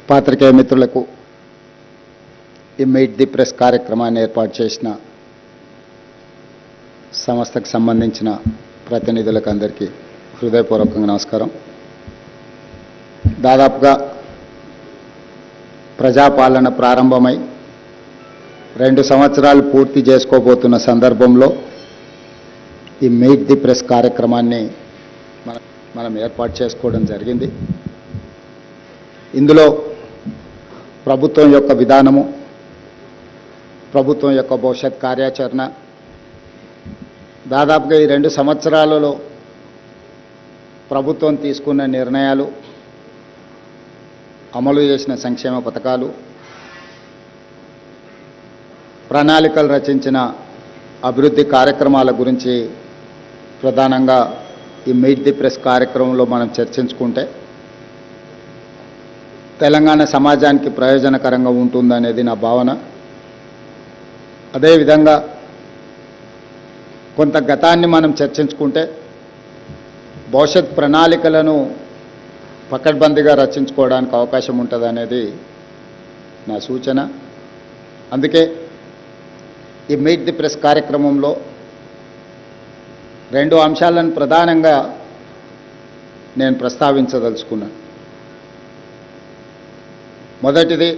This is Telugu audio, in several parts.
పాత్రికేయ మిత్రులకు ఈ మీట్ ది ప్రెస్ కార్యక్రమాన్ని ఏర్పాటు చేసిన సంస్థకు సంబంధించిన ప్రతినిధులకు అందరికీ హృదయపూర్వకంగా నమస్కారం. దాదాపుగా ప్రజాపాలన ప్రారంభమై 2 సంవత్సరాలు పూర్తి చేసుకోబోతున్న సందర్భంలో ఈ మీట్ ది ప్రెస్ కార్యక్రమాన్ని మనం ఏర్పాటు చేసుకోవడం జరిగింది. ఇందులో ప్రభుత్వం యొక్క విధానము, ప్రభుత్వం యొక్క భవిష్యత్ కార్యాచరణ, దాదాపుగా ఈ 2 సంవత్సరాలలో ప్రభుత్వం తీసుకున్న నిర్ణయాలు, అమలు చేసిన సంక్షేమ పథకాలు, ప్రణాళికలు రచించిన అభివృద్ధి కార్యక్రమాల గురించి ప్రధానంగా ఈ మీట్ ది ప్రెస్ కార్యక్రమంలో మనం చర్చించుకుంటే తెలంగాణ సమాజానికి ప్రయోజనకరంగా ఉంటుందనేది నా భావన. అదేవిధంగా కొంత గతాన్ని మనం చర్చించుకుంటే భవిష్యత్ ప్రణాళికలను పకడ్బందీగా రచించుకోవడానికి అవకాశం ఉంటుందనేది నా సూచన. అందుకే ఈ మీట్ ది ప్రెస్ కార్యక్రమంలో 2 అంశాలను ప్రధానంగా నేను ప్రస్తావించదలుచుకున్నాను. మొదటిది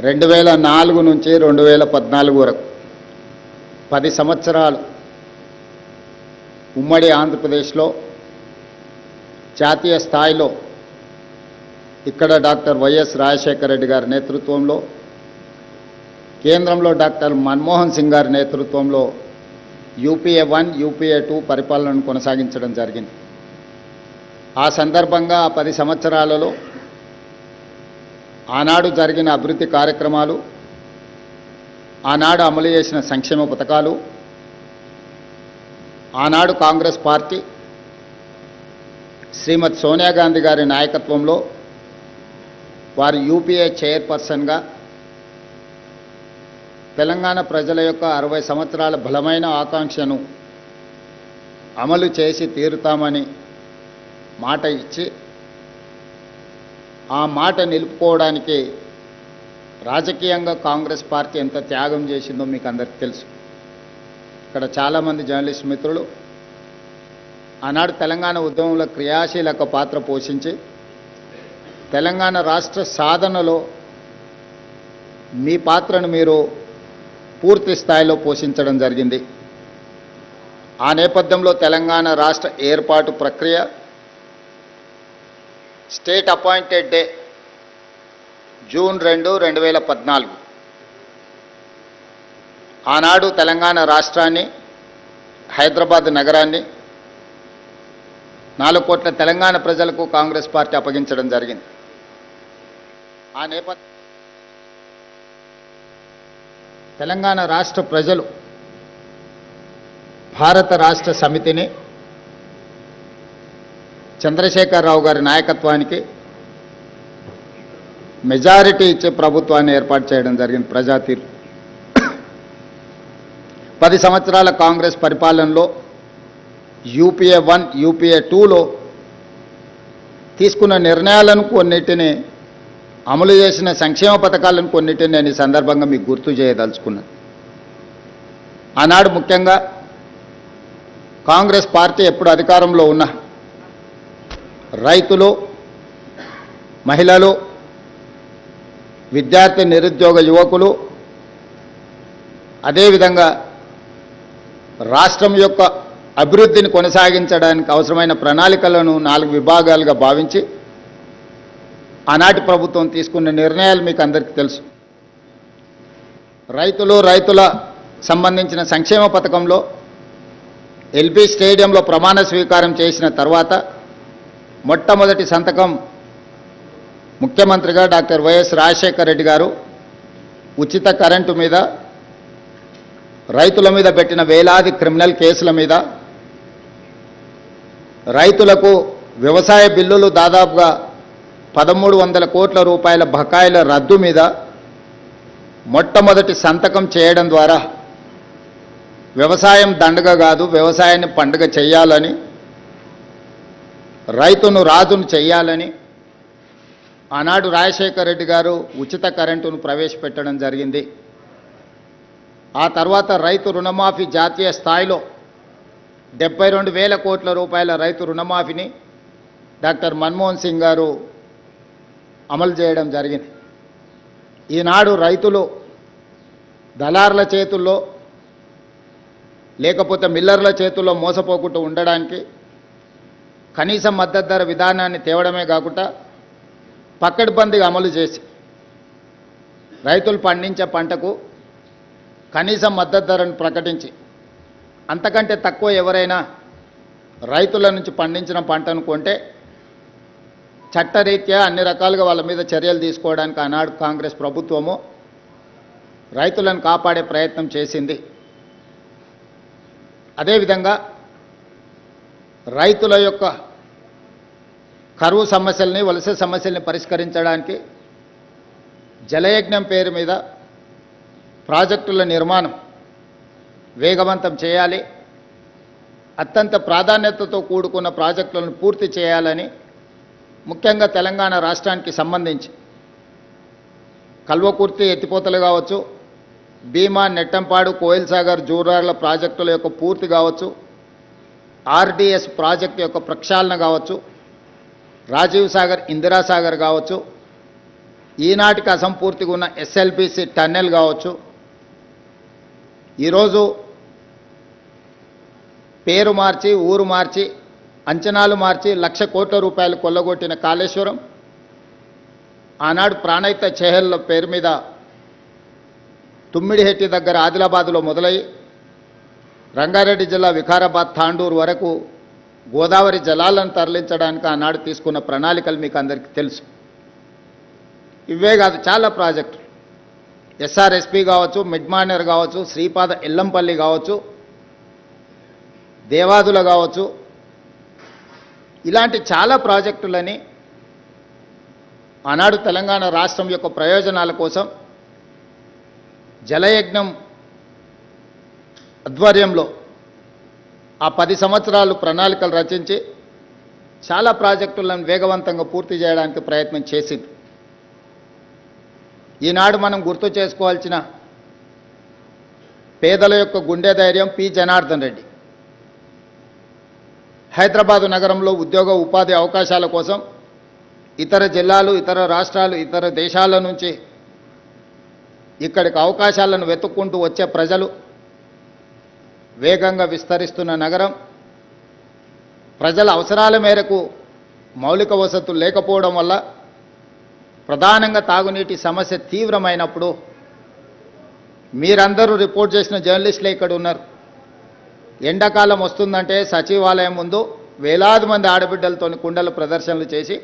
2004 నుంచి 2014 వరకు 10 సంవత్సరాలు ఉమ్మడి ఆంధ్రప్రదేశ్లో జాతీయ స్థాయిలో ఇక్కడ డాక్టర్ వైఎస్ రాజశేఖర రెడ్డి గారి నేతృత్వంలో, కేంద్రంలో డాక్టర్ మన్మోహన్ సింగ్ గారి నేతృత్వంలో యూపీఏ 1, యూపీఏ 2 పరిపాలనను కొనసాగించడం జరిగింది. ఆ సందర్భంగా 10 సంవత్సరాలలో ఆనాడు జరిగిన అభివృద్ధి కార్యక్రమాలు, ఆనాడు అమలు చేసిన సంక్షేమ పథకాలు, ఆనాడు కాంగ్రెస్ పార్టీ శ్రీమతి సోనియా గాంధీ గారి నాయకత్వంలో వారు యూపీఏ చైర్పర్సన్గా తెలంగాణ ప్రజల యొక్క 60 సంవత్సరాల బలమైన ఆకాంక్షను అమలు చేసి తీరుతామని మాట ఇచ్చి ఆ మాట నిలుపుకోవడానికి రాజకీయంగా కాంగ్రెస్ పార్టీ ఎంత త్యాగం చేసిందో మీకు అందరికీ తెలుసు. ఇక్కడ చాలామంది జర్నలిస్ట్ మిత్రులు ఆనాడు తెలంగాణ ఉద్యమంలో క్రియాశీలక పాత్ర పోషించి తెలంగాణ రాష్ట్ర సాధనలో మీ పాత్రను మీరు పూర్తి స్థాయిలో పోషించడం జరిగింది. ఆ నేపథ్యంలో తెలంగాణ రాష్ట్ర ఏర్పాటు ప్రక్రియ, స్టేట్ అపాయింటెడ్ డే జూన్ 2, 2014, ఆనాడు తెలంగాణ రాష్ట్రాన్ని, హైదరాబాద్ నగరాన్ని 4 కోట్ల తెలంగాణ ప్రజలకు కాంగ్రెస్ పార్టీ అప్పగించడం జరిగింది. ఆ నేపథ్యం తెలంగాణ రాష్ట్ర ప్రజలు భారత రాష్ట్ర సమితిని, చంద్రశేఖరరావు గారి నాయకత్వానికి మెజారిటీ ఇచ్చే ప్రభుత్వాన్ని ఏర్పాటు చేయడం జరిగింది. ప్రజా తీర్పు 10 సంవత్సరాల కాంగ్రెస్ పరిపాలనలో యూపీఏ 1, యూపీఏ 2లో తీసుకున్న నిర్ణయాలను కొన్నిటిని, అమలు చేసిన సంక్షేమ పథకాలను కొన్నిటిని నేను ఈ సందర్భంగా మీకు గుర్తు చేయదలుచుకున్నాను. ఆనాడు ముఖ్యంగా కాంగ్రెస్ పార్టీ ఎప్పుడు అధికారంలో ఉన్న రైతులు, మహిళలు, విద్యార్థి నిరుద్యోగ యువకులు, అదేవిధంగా రాష్ట్రం యొక్క అభివృద్ధిని కొనసాగించడానికి అవసరమైన ప్రణాళికలను 4 విభాగాలుగా భావించి ఆనాటి ప్రభుత్వం తీసుకున్న నిర్ణయాలు మీకు అందరికీ తెలుసు. రైతుల సంబంధించిన సంక్షేమ పథకంలో ఎల్బీ స్టేడియంలో ప్రమాణ స్వీకారం చేసిన తర్వాత మొట్టమొదటి సంతకం ముఖ్యమంత్రిగా డాక్టర్ వైఎస్ రాజశేఖర రెడ్డి గారు ఉచిత కరెంటు మీద, రైతుల మీద పెట్టిన వేలాది క్రిమినల్ కేసుల మీద, రైతులకు వ్యవసాయ బిల్లులు దాదాపుగా 1300 కోట్ల రూపాయల బకాయిల రద్దు మీద మొట్టమొదటి సంతకం చేయడం ద్వారా వ్యవసాయం దండగ కాదు, వ్యవసాయాన్ని పండుగ చేయాలని, రైతును రాజును చేయాలని ఆనాడు రాజశేఖర రెడ్డి గారు ఉచిత కరెంటును ప్రవేశపెట్టడం జరిగింది. ఆ తర్వాత రైతు రుణమాఫీ జాతీయ స్థాయిలో 72,000 కోట్ల రూపాయల రైతు రుణమాఫీని డాక్టర్ మన్మోహన్ సింగ్ గారు అమలు చేయడం జరిగింది. ఈనాడు రైతులు దళారుల చేతుల్లో లేకపోతే మిల్లర్ల చేతుల్లో మోసపోకుండా ఉండడానికి కనీస మద్దతు ధర విధానాన్ని తేవడమే కాకుండా పక్కడ్బందీగా అమలు చేసి రైతులు పండించే పంటకు కనీస మద్దతు ధరను ప్రకటించి అంతకంటే తక్కువ ఎవరైనా రైతుల నుంచి పండించిన పంటను కొంటే చట్టరీత్యా అన్ని రకాలుగా వాళ్ళ మీద చర్యలు తీసుకోవడానికి ఆనాడు కాంగ్రెస్ ప్రభుత్వము రైతులను కాపాడే ప్రయత్నం చేసింది. అదేవిధంగా రైతుల యొక్క కరువు సమస్యల్ని వలస సమస్యల్ని పరిష్కరించడానికి జలయజ్ఞం పేరు మీద ప్రాజెక్టుల నిర్మాణం వేగవంతం చేయాలి, అత్యంత ప్రాధాన్యతతో కూడుకున్న ప్రాజెక్టులను పూర్తి చేయాలని ముఖ్యంగా తెలంగాణ రాష్ట్రానికి సంబంధించి కల్వకుర్తి ఎత్తిపోతలు కావచ్చు, భీమా నెట్టంపాడు కోయిల్ సాగర్ జూరార్ల ప్రాజెక్టుల యొక్క పూర్తి కావచ్చు, ఆర్డీఎస్ ప్రాజెక్టు యొక్క ప్రక్షాళన కావచ్చు, రాజీవ్ సాగర్ ఇందిరాసాగర్ కావచ్చు, ఈనాటికి అసంపూర్తిగా ఉన్న ఎస్ఎల్బిసి టన్నెల్ కావచ్చు, ఈరోజు పేరు మార్చి ఊరు మార్చి అంచనాలు మార్చి 1,00,000 కోట్ల రూపాయలు కొల్లగొట్టిన కాళేశ్వరం ఆనాడు ప్రాణహిత చెహెల్ల పేరు మీద తుమ్మిడిహెట్టి దగ్గర ఆదిలాబాదులో మొదలయ్యి రంగారెడ్డి జిల్లా వికారాబాద్ తాండూరు వరకు గోదావరి జలాలను తరలించడానికి ఆనాడు తీసుకున్న ప్రణాళికలు మీకు అందరికీ తెలుసు. ఇవే కాదు చాలా ప్రాజెక్టులు, ఎస్ఆర్ఎస్పి కావచ్చు, మిడ్మానర్ కావచ్చు, శ్రీపాద ఎల్లంపల్లి కావచ్చు, దేవాదుల కావచ్చు, ఇలాంటి చాలా ప్రాజెక్టులని ఆనాడు తెలంగాణ రాష్ట్రం యొక్క ప్రయోజనాల కోసం జలయజ్ఞం ఆధ్వర్యంలో ఆ 10 సంవత్సరాలు ప్రణాళికలు రచించి చాలా ప్రాజెక్టులను వేగవంతంగా పూర్తి చేయడానికి ప్రయత్నం చేసింది. ఈనాడు మనం గుర్తు చేసుకోవాల్సిన పేదల యొక్క గుండె ధైర్యం పి జనార్దన్ రెడ్డి హైదరాబాదు నగరంలో ఉద్యోగ ఉపాధి అవకాశాల కోసం ఇతర జిల్లాలు, ఇతర రాష్ట్రాలు, ఇతర దేశాల నుంచి ఇక్కడికి అవకాశాలను వెతుక్కుంటూ వచ్చే ప్రజలు, వేగంగా విస్తరిస్తున్న నగరం, ప్రజల అవసరాల మేరకు మౌలిక వసతులు లేకపోవడం వల్ల ప్రధానంగా తాగునీటి సమస్య తీవ్రమైనప్పుడు మీరందరూ రిపోర్ట్ చేసిన జర్నలిస్టులే ఇక్కడ ఉన్నారు. ఎండాకాలం వస్తుందంటే సచివాలయం ముందు వేలాది మంది ఆడబిడ్డలతో కుండల ప్రదర్శనలు చేసి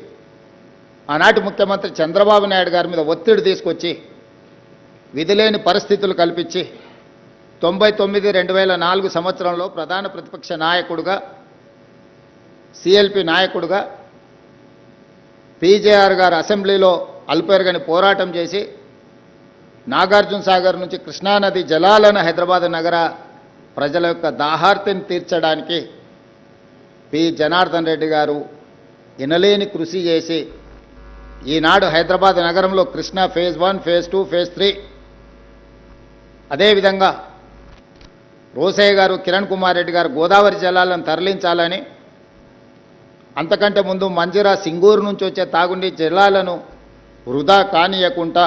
ఆనాటి ముఖ్యమంత్రి చంద్రబాబు నాయుడు గారి మీద ఒత్తిడి తీసుకొచ్చి విధిలేని పరిస్థితులు కల్పించి 99-2004 సంవత్సరంలో ప్రధాన ప్రతిపక్ష నాయకుడుగా, సిఎల్పి నాయకుడుగా పీజేఆర్ గారు అసెంబ్లీలో అల్పెరగని పోరాటం చేసి నాగార్జున సాగర్ నుంచి కృష్ణానది జలాలను హైదరాబాద్ నగర ప్రజల యొక్క దాహార్తిని తీర్చడానికి పి జనార్దన్ రెడ్డి గారు ఎనలేని కృషి చేసి ఈనాడు హైదరాబాద్ నగరంలో కృష్ణా ఫేజ్ 1, ఫేజ్ 2, ఫేజ్ 3, అదేవిధంగా రోసయ్య గారు, కిరణ్ కుమార్ రెడ్డి గారు గోదావరి జలాలను తరలించాలని, అంతకంటే ముందు మంజిరా సింగూరు నుంచి వచ్చే తాగునీటి జలాలను వృధా కానియకుండా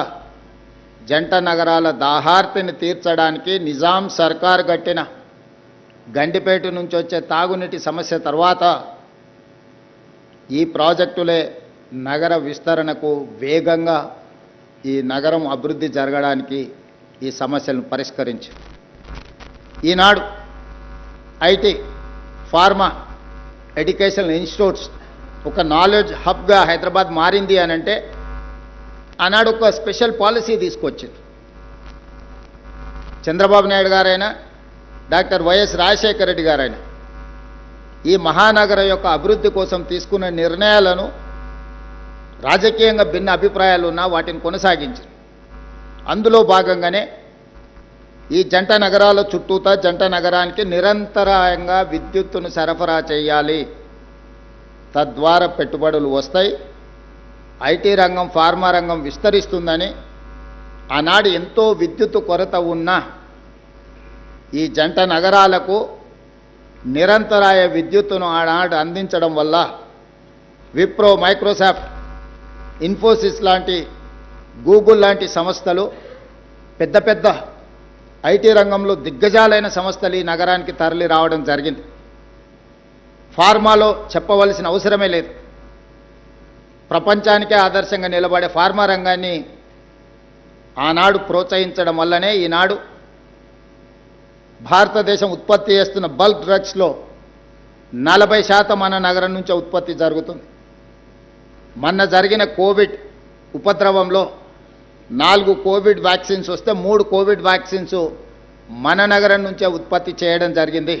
జంట నగరాల దాహార్తిని తీర్చడానికి నిజాం సర్కార్ కట్టిన గండిపేట నుంచి వచ్చే తాగునీటి సమస్య తర్వాత ఈ ప్రాజెక్టులే నగర విస్తరణకు వేగంగా ఈ నగరం అభివృద్ధి జరగడానికి ఈ సమస్యలను పరిష్కరించి ఈనాడు ఐటీ, ఫార్మా, ఎడ్యుకేషనల్ ఇన్స్టిట్యూట్స్ ఒక నాలెడ్జ్ హబ్గా హైదరాబాద్ మారింది అని అంటే ఆనాడు ఒక స్పెషల్ పాలసీ తీసుకొచ్చింది. చంద్రబాబు నాయుడు గారైనా, డాక్టర్ వైఎస్ రాజశేఖర రెడ్డి గారైనా ఈ మహానగర యొక్క అభివృద్ధి కోసం తీసుకున్న నిర్ణయాలను రాజకీయంగా భిన్న అభిప్రాయాలు ఉన్నా వాటిని కొనసాగించారు. అందులో భాగంగానే ఈ జంట నగరాల చుట్టూతా జంట నగరానికి నిరంతరాయంగా విద్యుత్తును సరఫరా చేయాలి, తద్వారా పెట్టుబడులు వస్తాయి, ఐటీ రంగం, ఫార్మా రంగం విస్తరిస్తుందని, ఆనాడు ఎంతో విద్యుత్ కొరత ఉన్న ఈ జంట నగరాలకు నిరంతరాయ విద్యుత్తును ఆనాడు అందించడం వల్ల విప్రో, మైక్రోసాఫ్ట్, ఇన్ఫోసిస్ లాంటి, గూగుల్ లాంటి సంస్థలు, పెద్ద పెద్ద ఐటీ రంగంలో దిగ్గజాలైన సంస్థలు ఈ నగరానికి తరలి రావడం జరిగింది. ఫార్మాలో చెప్పవలసిన అవసరమే లేదు. ప్రపంచానికే ఆదర్శంగా నిలబడే ఫార్మా రంగాన్ని ఆనాడు ప్రోత్సహించడం వల్లనే ఈనాడు భారతదేశం ఉత్పత్తి చేస్తున్న బల్క్ డ్రగ్స్లో 40% మన నగరం నుంచే ఉత్పత్తి జరుగుతుంది. మొన్న జరిగిన కోవిడ్ ఉపద్రవంలో 4 కోవిడ్ వ్యాక్సిన్స్ వస్తే 3 కోవిడ్ వ్యాక్సిన్స్ మన నగరం నుంచే ఉత్పత్తి చేయడం జరిగింది.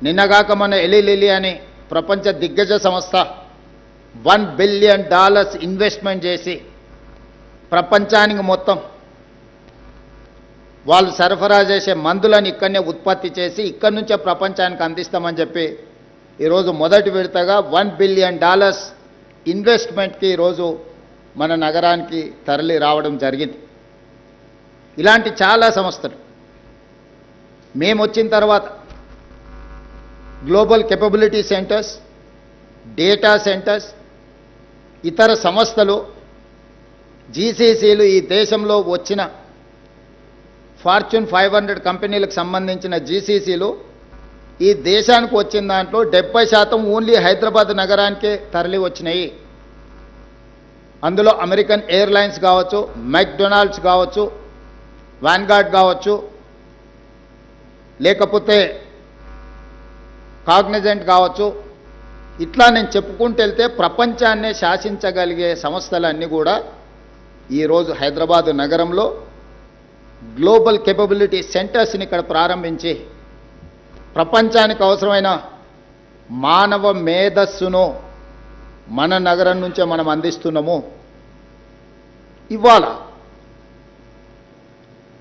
నిన్నగాక మన ఎలిలిలి అని ప్రపంచ దిగ్గజ సంస్థ $1 బిలియన్ ఇన్వెస్ట్మెంట్ చేసి ప్రపంచానికి మొత్తం వాళ్ళు సరఫరా చేసే మందులను ఇక్కడనే ఉత్పత్తి చేసి ఇక్కడి నుంచే ప్రపంచానికి అందిస్తామని చెప్పి ఈరోజు మొదటి విడతగా $1 బిలియన్ ఇన్వెస్ట్మెంట్కి ఈరోజు మన నగరానికి తరలి రావడం జరిగింది. ఇలాంటి చాలా సంస్థలు మేము వచ్చిన తర్వాత global capability centres, data centres, ఇతర సంస్థలు, జీసీసీలు, ఈ దేశంలో వచ్చిన ఫార్చ్యూన్ 500 కంపెనీలకు సంబంధించిన జీసీసీలు ఈ దేశానికి వచ్చిన దాంట్లో 70% ఓన్లీ హైదరాబాద్ నగరానికే తరలి వచ్చినాయి. అందులో అమెరికన్ ఎయిర్లైన్స్ కావచ్చు, మెక్డొనాల్డ్స్ కావచ్చు, వాన్గార్డ్ కావచ్చు, లేకపోతే కాగ్నిజెంట్ కావచ్చు, ఇట్లా నేను చెప్పుకుంటూ వెళ్తే ప్రపంచాన్నే శాసించగలిగే సంస్థలన్నీ కూడా ఈరోజు హైదరాబాద్ నగరంలో గ్లోబల్ కేపబిలిటీ సెంటర్స్ని ఇక్కడ ప్రారంభించి ప్రపంచానికి అవసరమైన మానవ మేధస్సును మన నగరం నుంచే మనం అందిస్తున్నాము. ఇవాళ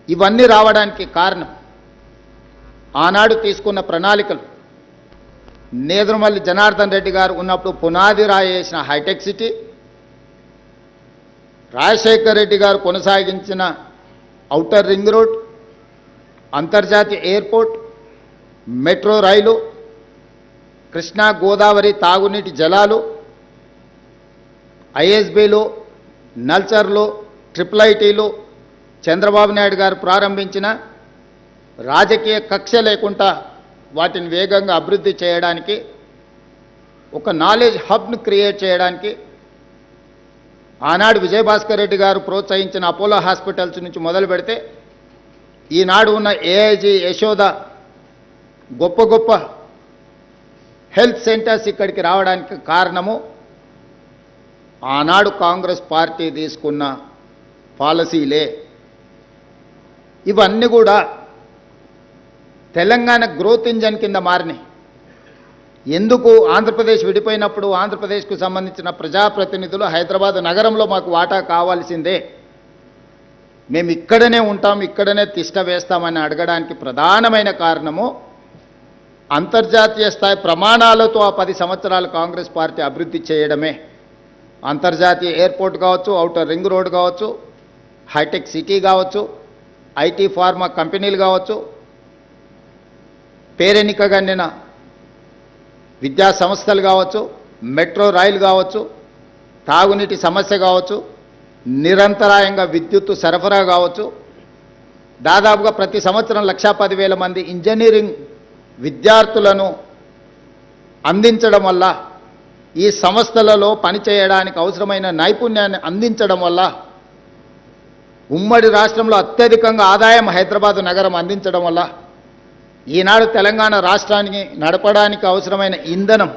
ఇవన్నీ రావడానికి కారణం ఆనాడు తీసుకున్న ప్రణాళికలు. నేదురుమల్లి జనార్దన్ రెడ్డి గారు ఉన్నప్పుడు పునాది రాయి వేసిన హైటెక్ సిటీ, రాజశేఖర్ రెడ్డి గారు కొనసాగించిన ఔటర్ రింగ్ రోడ్, అంతర్జాతీయ ఎయిర్పోర్ట్, మెట్రో రైలు, కృష్ణా గోదావరి తాగునీటి జలాలు, ఐఎస్బీలు, నల్చర్లు, ట్రిపుల్ ఐటీలు, చంద్రబాబు నాయుడు గారు ప్రారంభించిన రాజకీయ కక్ష లేకుండా వాటిని వేగంగా అభివృద్ధి చేయడానికి, ఒక నాలెడ్జ్ హబ్ను క్రియేట్ చేయడానికి ఆనాడు విజయభాస్కర్ రెడ్డి గారు ప్రోత్సహించిన అపోలో హాస్పిటల్స్ నుంచి మొదలు పెడితే ఈనాడు ఉన్న ఏఐజీ, యశోద, గొప్ప గొప్ప హెల్త్ సెంటర్స్ ఇక్కడికి రావడానికి కారణము ఆనాడు కాంగ్రెస్ పార్టీ తీసుకున్న పాలసీలే. ఇవన్నీ కూడా తెలంగాణ గ్రోత్ ఇంజన్ కింద మారినాయి. ఎందుకు ఆంధ్రప్రదేశ్ విడిపోయినప్పుడు ఆంధ్రప్రదేశ్కు సంబంధించిన ప్రజాప్రతినిధులు హైదరాబాద్ నగరంలో మాకు వాటా కావాల్సిందే, మేము ఇక్కడనే ఉంటాం, ఇక్కడనే తిష్ట వేస్తామని అడగడానికి ప్రధానమైన కారణము అంతర్జాతీయ స్థాయి ప్రమాణాలతో ఆ 10 సంవత్సరాలు కాంగ్రెస్ పార్టీ అభివృద్ధి చేయడమే. అంతర్జాతీయ ఎయిర్పోర్ట్ కావచ్చు, ఔటర్ రింగ్ రోడ్ కావచ్చు, హైటెక్ సిటీ కావచ్చు, ఐటీ ఫార్మా కంపెనీలు కావచ్చు, పేరెన్నికగన్నిన విద్యా సంస్థలు కావచ్చు, మెట్రో రైలు కావచ్చు, తాగునీటి సమస్య కావచ్చు, నిరంతరాయంగా విద్యుత్తు సరఫరా కావచ్చు. దాదాపుగా ప్రతి సంవత్సరం 1,10,000 మంది ఇంజనీరింగ్ విద్యార్థులను అందించడం వల్ల, ఈ సంస్థలలో పనిచేయడానికి అవసరమైన నైపుణ్యాన్ని అందించడం వల్ల ఉమ్మడి రాష్ట్రంలో అత్యధికంగా ఆదాయం హైదరాబాద్ నగరం అందించడం వల్ల ఈనాడు తెలంగాణ రాష్ట్రానికి నడపడానికి అవసరమైన ఇంధనం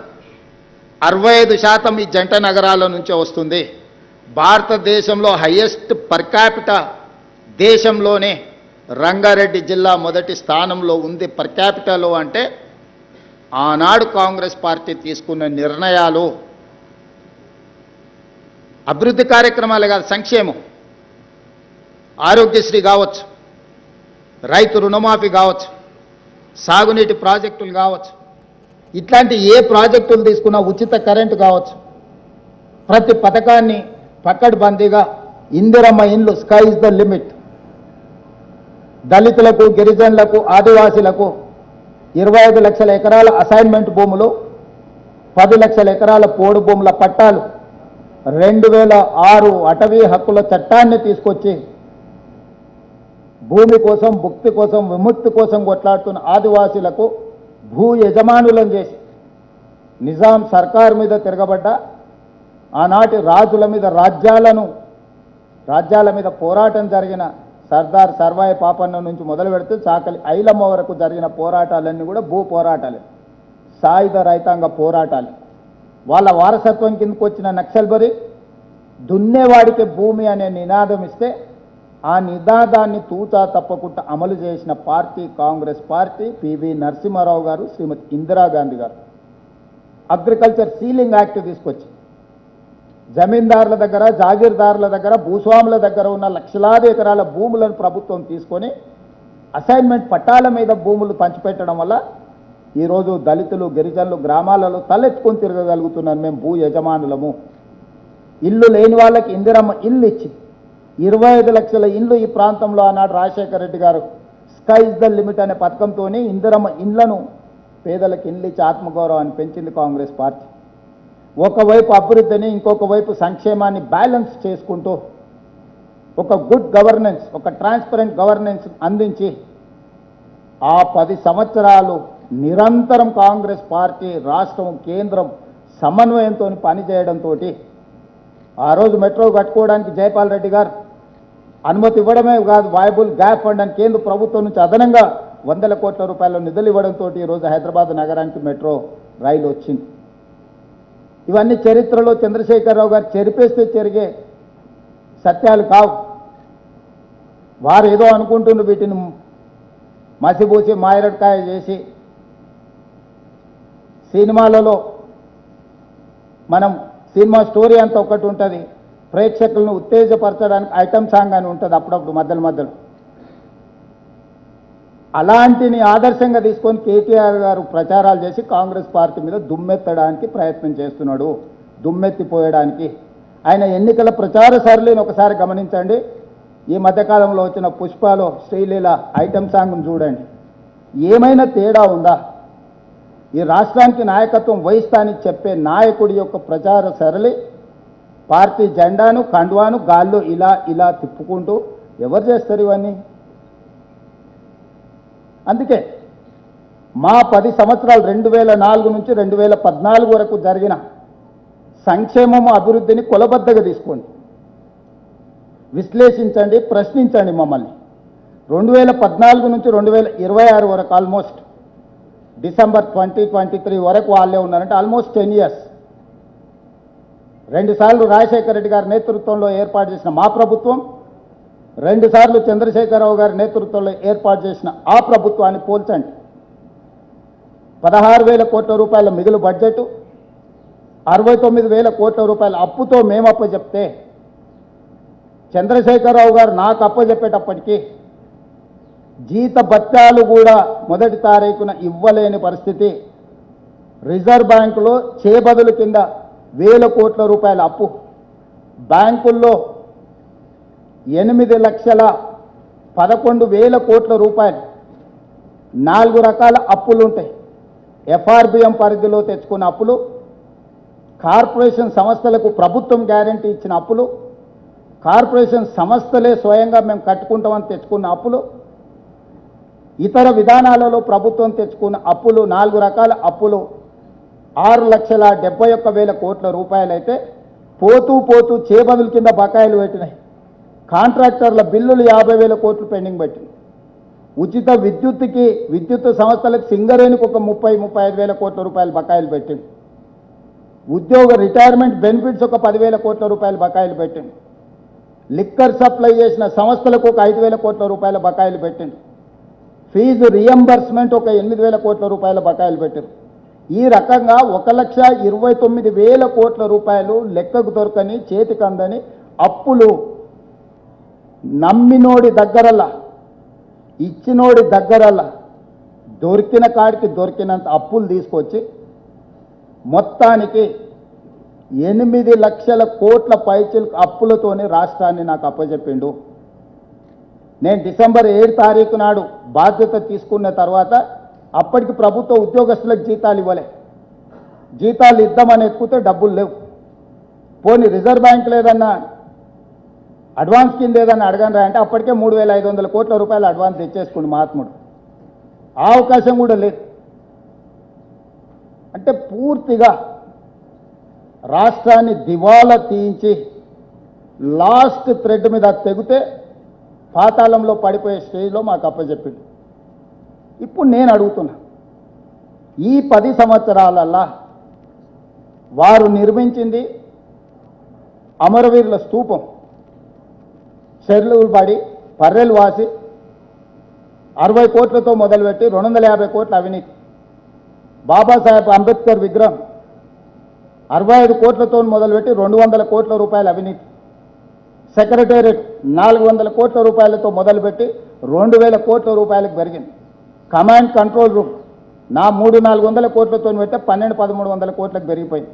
65% ఈ జంట నగరాల నుంచే వస్తుంది. భారతదేశంలో హైయెస్ట్ పర్ క్యాపిటా దేశంలోనే రంగారెడ్డి జిల్లా మొదటి స్థానంలో ఉంది పర్ క్యాపిటాలో. అంటే ఆనాడు కాంగ్రెస్ పార్టీ తీసుకున్న నిర్ణయాలు అభివృద్ధి కార్యక్రమాలు కాదు, సంక్షేమం, ఆరోగ్యశ్రీ కావచ్చు, రైతు రుణమాఫీ కావచ్చు, సాగునీటి ప్రాజెక్టులు కావచ్చు, ఇట్లాంటి ఏ ప్రాజెక్టులు తీసుకున్నా, ఉచిత కరెంటు కావచ్చు, ప్రతి పథకాన్ని పకడ్బందీగా ఇందిరమ్మ ఇండ్లు స్కై ఇస్ ద లిమిట్, దళితులకు, గిరిజనులకు, ఆదివాసీలకు 25 లక్షల ఎకరాల అసైన్మెంట్ భూములు, 10 లక్షల ఎకరాల పోడు భూముల పట్టాలు, 2006 అటవీ హక్కుల చట్టాన్ని తీసుకొచ్చి భూమి కోసం, భుక్తి కోసం, విముక్తి కోసం కొట్లాడుతున్న ఆదివాసీలకు భూ యజమానులను చేసి నిజాం సర్కారు మీద తిరగబడ్డ ఆనాటి రాజుల మీద రాజ్యాల మీద పోరాటం జరిగిన సర్దార్ సర్వాయి పాపన్న నుంచి మొదలు పెడితే చాకలి ఐలమ్మ వరకు జరిగిన పోరాటాలన్నీ కూడా భూ పోరాటాలే, సాయుధ రైతాంగ పోరాటాలు. వాళ్ళ వారసత్వం కిందకు వచ్చిన నక్సల్బరి దున్నేవాడికి భూమి అనే నినాదం ఇస్తే ఆ నినాదాన్ని తూచా తప్పకుండా అమలు చేసిన party Congress party. PV Narasimha Rao గారు, శ్రీమతి ఇందిరాగాంధీ గారు అగ్రికల్చర్ సీలింగ్ యాక్ట్ తీసుకొచ్చి జమీందారుల దగ్గర, జాగీర్దారుల దగ్గర, భూస్వాముల దగ్గర ఉన్న లక్షలాది ఎకరాల భూములను ప్రభుత్వం తీసుకొని అసైన్మెంట్ పట్టాల మీద భూములు పంచిపెట్టడం వల్ల ఈరోజు దళితులు, గిరిజనులు గ్రామాలలో తలెత్తుకొని తిరగగలుగుతున్నారు. మేము భూ యజమానులము. ఇల్లు లేని వాళ్ళకి ఇందిరమ్మ ఇల్లు ఇచ్చి 25 లక్షల ఇల్లు ఈ ప్రాంతంలో ఆనాడు రాజశేఖర రెడ్డి గారు స్కై ఇస్ ద లిమిట్ అనే పథకంతో ఇందిరమ్మ ఇళ్లను పేదలకు ఇల్లు ఇచ్చి ఆత్మగౌరవాన్ని పెంచింది కాంగ్రెస్ పార్టీ. ఒకవైపు అభివృద్ధిని, ఇంకొక వైపు సంక్షేమాన్ని బ్యాలెన్స్ చేసుకుంటూ ఒక గుడ్ గవర్నెన్స్, ఒక ట్రాన్స్పరెంట్ గవర్నెన్స్ అందించి ఆ 10 సంవత్సరాలు నిరంతరం కాంగ్రెస్ పార్టీ రాష్ట్రం, కేంద్రం సమన్వయంతో పనిచేయడంతో ఆ రోజు మెట్రో కట్టుకోవడానికి జైపాల్ రెడ్డి గారు అనుమతి ఇవ్వడమే కాదు, వాయబుల్ గ్యాప్ ఫండ్ అని కేంద్ర ప్రభుత్వం నుంచి అదనంగా 100 కోట్ల రూపాయల నిధులు ఇవ్వడంతో ఈరోజు హైదరాబాద్ నగరానికి మెట్రో రైలు వచ్చింది. ఇవన్నీ చరిత్రలో చంద్రశేఖరరావు గారు చెరిపేస్తే జరిగే సత్యాలు కావు. వారు ఏదో అనుకుంటున్న వీటిని మసిబూసి మాయరడ్కాయ చేసి సినిమాలలో మనం సినిమా స్టోరీ అంతా ఒకటి ఉంటుంది, ప్రేక్షకులను ఉత్తేజపరచడానికి ఐటమ్ సాంగ్ అని ఉంటుంది అప్పుడప్పుడు మధ్యలో. అలాంటిని ఆదర్శంగా తీసుకొని కేటీఆర్ గారు ప్రచారాలు చేసి కాంగ్రెస్ పార్టీ మీద దుమ్మెత్తడానికి ప్రయత్నం చేస్తున్నాడు, దుమ్మెత్తిపోయడానికి. ఆయన ఎన్నికల ప్రచార సరళిని ఒకసారి గమనించండి. ఈ మధ్యకాలంలో వచ్చిన పుష్పలో శ్రీలీల ఐటమ్ సాంగ్ను చూడండి. ఏమైనా తేడా ఉందా? ఈ రాష్ట్రానికి నాయకత్వం వహిస్తానని చెప్పే నాయకుడి యొక్క ప్రచార సరళి పార్టీ జెండాను, కండువాను గాల్లో ఇలా తిప్పుకుంటూ ఎవరు చేస్తారు ఇవన్నీ? అందుకే మా 10 సంవత్సరాలు 2004 నుంచి 2014 వరకు జరిగిన సంక్షేమము, అభివృద్ధిని కొలబద్దగా తీసుకోండి, విశ్లేషించండి, ప్రశ్నించండి మమ్మల్ని. 2014 నుంచి 2026 వరకు ఆల్మోస్ట్ డిసెంబర్ 2023 వరకు వాళ్ళే ఉన్నారంటే ఆల్మోస్ట్ 10 years. 2 సార్లు రాజశేఖర రెడ్డి గారి నేతృత్వంలో ఏర్పాటు చేసిన మా ప్రభుత్వం, 2 సార్లు చంద్రశేఖరరావు గారి నేతృత్వంలో ఏర్పాటు చేసిన ఆ ప్రభుత్వాన్ని పోల్చండి. 16,000 కోట్ల రూపాయల మిగులు బడ్జెట్, 69,000 కోట్ల రూపాయల అప్పుతో మేము అప్పచెప్తే చంద్రశేఖరరావు గారు నాకు అప్పచెప్పేటప్పటికీ జీత భత్యాలు కూడా మొదటి తారీఖున ఇవ్వలేని పరిస్థితి. రిజర్వ్ బ్యాంకులో చేబదులు కింద 1,000 కోట్ల రూపాయల అప్పు, బ్యాంకుల్లో 8,11,000 కోట్ల రూపాయలు, 4 రకాల అప్పులు ఉంటాయి. ఎఫ్ఆర్బిఎం పరిధిలో తెచ్చుకున్న అప్పులు, కార్పొరేషన్ సంస్థలకు ప్రభుత్వం గ్యారంటీ ఇచ్చిన అప్పులు, కార్పొరేషన్ సంస్థలే స్వయంగా మేము కట్టుకుంటామని తెచ్చుకున్న అప్పులు, ఇతర విధానాలలో ప్రభుత్వం తెచ్చుకున్న అప్పులు, 4 రకాల అప్పులు 6,71,000 కోట్ల రూపాయలైతే పోతూ చేబదుల కింద బకాయిలు పెట్టినాయి. కాంట్రాక్టర్ల బిల్లులు 50,000 కోట్లు పెండింగ్ పెట్టింది. ఉచిత విద్యుత్తుకి, విద్యుత్ సంస్థలకు సింగరేణికి ఒక 30,000-35,000 కోట్ల రూపాయలు బకాయిలు పెట్టింది. ఉద్యోగ రిటైర్మెంట్ బెనిఫిట్స్ ఒక 10,000 కోట్ల రూపాయలు బకాయిలు పెట్టింది. లిక్కర్ సప్లై చేసిన సంస్థలకు ఒక 5,000 కోట్ల రూపాయల బకాయిలు పెట్టింది. ఫీజు రియంబర్స్మెంట్ ఒక 8,000 కోట్ల రూపాయల బకాయిలు పెట్టారు. ఈ రకంగా 1,29,000 కోట్ల రూపాయలు లెక్కకు దొరకని, చేతికి అందని అప్పులు నమ్మినోడి దగ్గరల్లా, ఇచ్చినోడి దగ్గరల్లా దొరికిన కాడికి దొరికినంత అప్పులు తీసుకొచ్చి మొత్తానికి 8 లక్షల కోట్ల పైచిల్ అప్పులతోనే రాష్ట్రాన్ని నాకు అప్పచెప్పిండు. నేను డిసెంబర్ 7 తారీఖు నాడు బాధ్యత తీసుకున్న తర్వాత అప్పటికి ప్రభుత్వ ఉద్యోగస్తులకు జీతాలు ఇవ్వలే. జీతాలు ఇద్దామని ఎత్తుకుతే డబ్బులు లేవు. పోనీ రిజర్వ్ బ్యాంక్ లేదన్నా అడ్వాన్స్ కింద ఏదన్నా అడగనరా అంటే అప్పటికే 3,500 కోట్ల రూపాయలు అడ్వాన్స్ తెచ్చేసుకుంది మహాత్ముడు. ఆ అవకాశం కూడా లేదు. అంటే పూర్తిగా రాష్ట్రాన్ని దివాలా తీయించి లాస్ట్ థ్రెడ్ మీద తెగితే పాతాళంలో పడిపోయే స్టేజ్లో మాకు అప్పచెప్పింది. ఇప్పుడు నేను అడుగుతున్నా, ఈ 10 సంవత్సరాలల్లా వారు నిర్మించింది అమరవీరుల స్తూపం, చెర్లుబడి పర్రెలు వాసి 60 కోట్లతో మొదలుపెట్టి 250 కోట్ల అవినీతి. బాబాసాహెబ్ అంబేద్కర్ విగ్రహం 65 కోట్లతో మొదలుపెట్టి 200 కోట్ల రూపాయల అవినీతి. సెక్రటేరియట్ 400 కోట్ల రూపాయలతో మొదలుపెట్టి 2,000 కోట్ల రూపాయలకు పెరిగింది. కమాండ్ కంట్రోల్ రూమ్ నా 300-400 కోట్లతో పెడితే 1200-1300 కోట్లకు పెరిగిపోయింది.